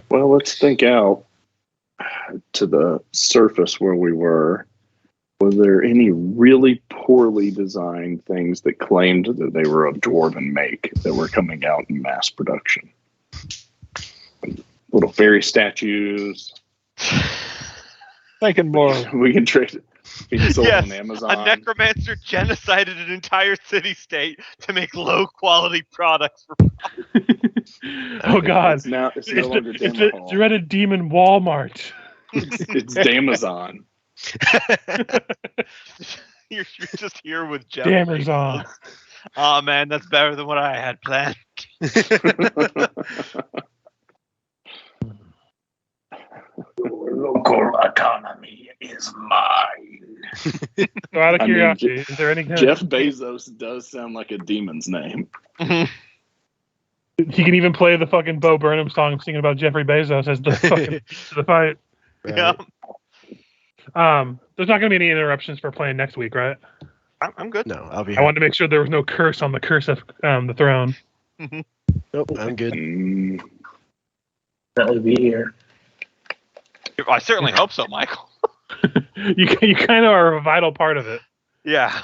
E: Well, let's think out to the surface where we were. Was there any really poorly designed things that claimed that they were of dwarven make that were coming out in mass production? Little fairy statues.
F: Thinking more.
E: We can trade it. We can sell
A: Yes,
E: on Amazon.
A: a necromancer genocided an entire city-state to make low-quality products for
D: Oh God!
E: It's no longer
D: It's the
E: Dammerhall.
D: dreaded demon Walmart.
E: It's Damazon.
A: You're just here with Jeff.
D: Dammerzon.
A: Oh man, that's better than what I had planned.
C: Your local autonomy is mine.
D: So out of
E: I mean,
D: curiosity, is there any kind
E: Jeff Bezos does sound like a demon's name.
D: He can even play the fucking Bo Burnham song singing about Jeffrey Bezos as the fucking the fight.
A: Yeah,
D: There's not going to be any interruptions for playing next week, right?
A: I'm good.
B: No, I'll be
D: I
B: here.
D: wanted to make sure there was no curse on the curse of the throne.
B: Nope, I'm good.
C: Definitely be here.
A: I certainly hope so, Michael.
D: You kind of are a vital part of it.
A: Yeah.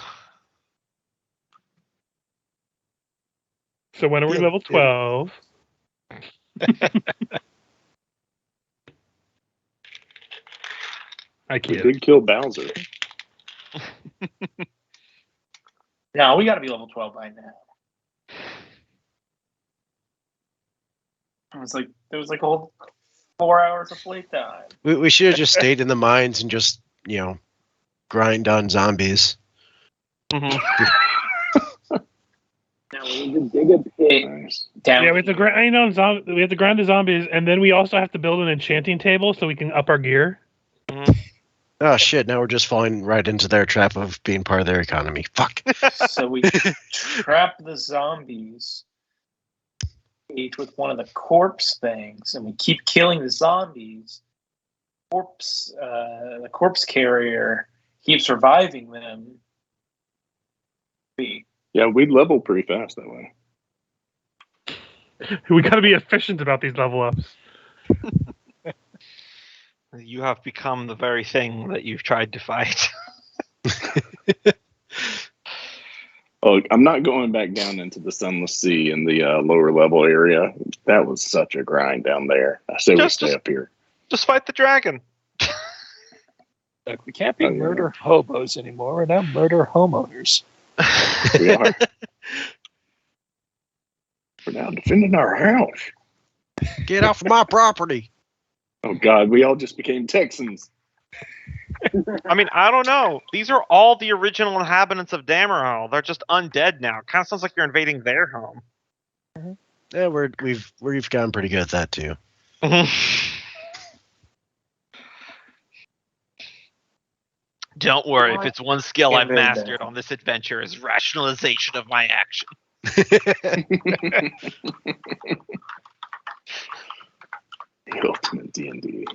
D: So when are we level 12? I
E: We
D: kid.
E: did kill Bowser.
C: No, we got to be level 12 by now. There was like a whole 4 hours of playtime.
B: We should have just stayed in the mines and just, grind on zombies.
A: Mhm.
C: Now we need to dig a pit
E: Nice.
C: down.
D: Yeah, we have to grind. We have to grind the zombies, and then we also have to build an enchanting table so we can up our gear.
B: Oh shit! Now we're just falling right into their trap of being part of their economy. Fuck.
C: So we trap the zombies each with one of the corpse things, and we keep killing the zombies. The corpse carrier keeps reviving them.
E: Yeah, we level pretty fast that way.
D: We got to be efficient about these level ups.
A: You have become the very thing that you've tried to fight.
E: Oh, I'm not going back down into the Sunless Sea in the lower level area. That was such a grind down there. I say we stay up here.
A: Just fight the dragon.
F: Look, we can't be
E: Oh, yeah.
F: murder hobos anymore. We're now murder homeowners.
E: We are. We're now defending our house.
B: Get off my property.
E: Oh God, we all just became Texans.
A: I mean, I don't know. These are all the original inhabitants of Dammerhall. They're just undead now. Kind of sounds like you're invading their home.
B: Yeah, we've gotten pretty good at that too.
A: Don't worry. If it's one skill I've
C: Very bad.
A: mastered on this adventure is rationalization of my action.
E: The ultimate D&D.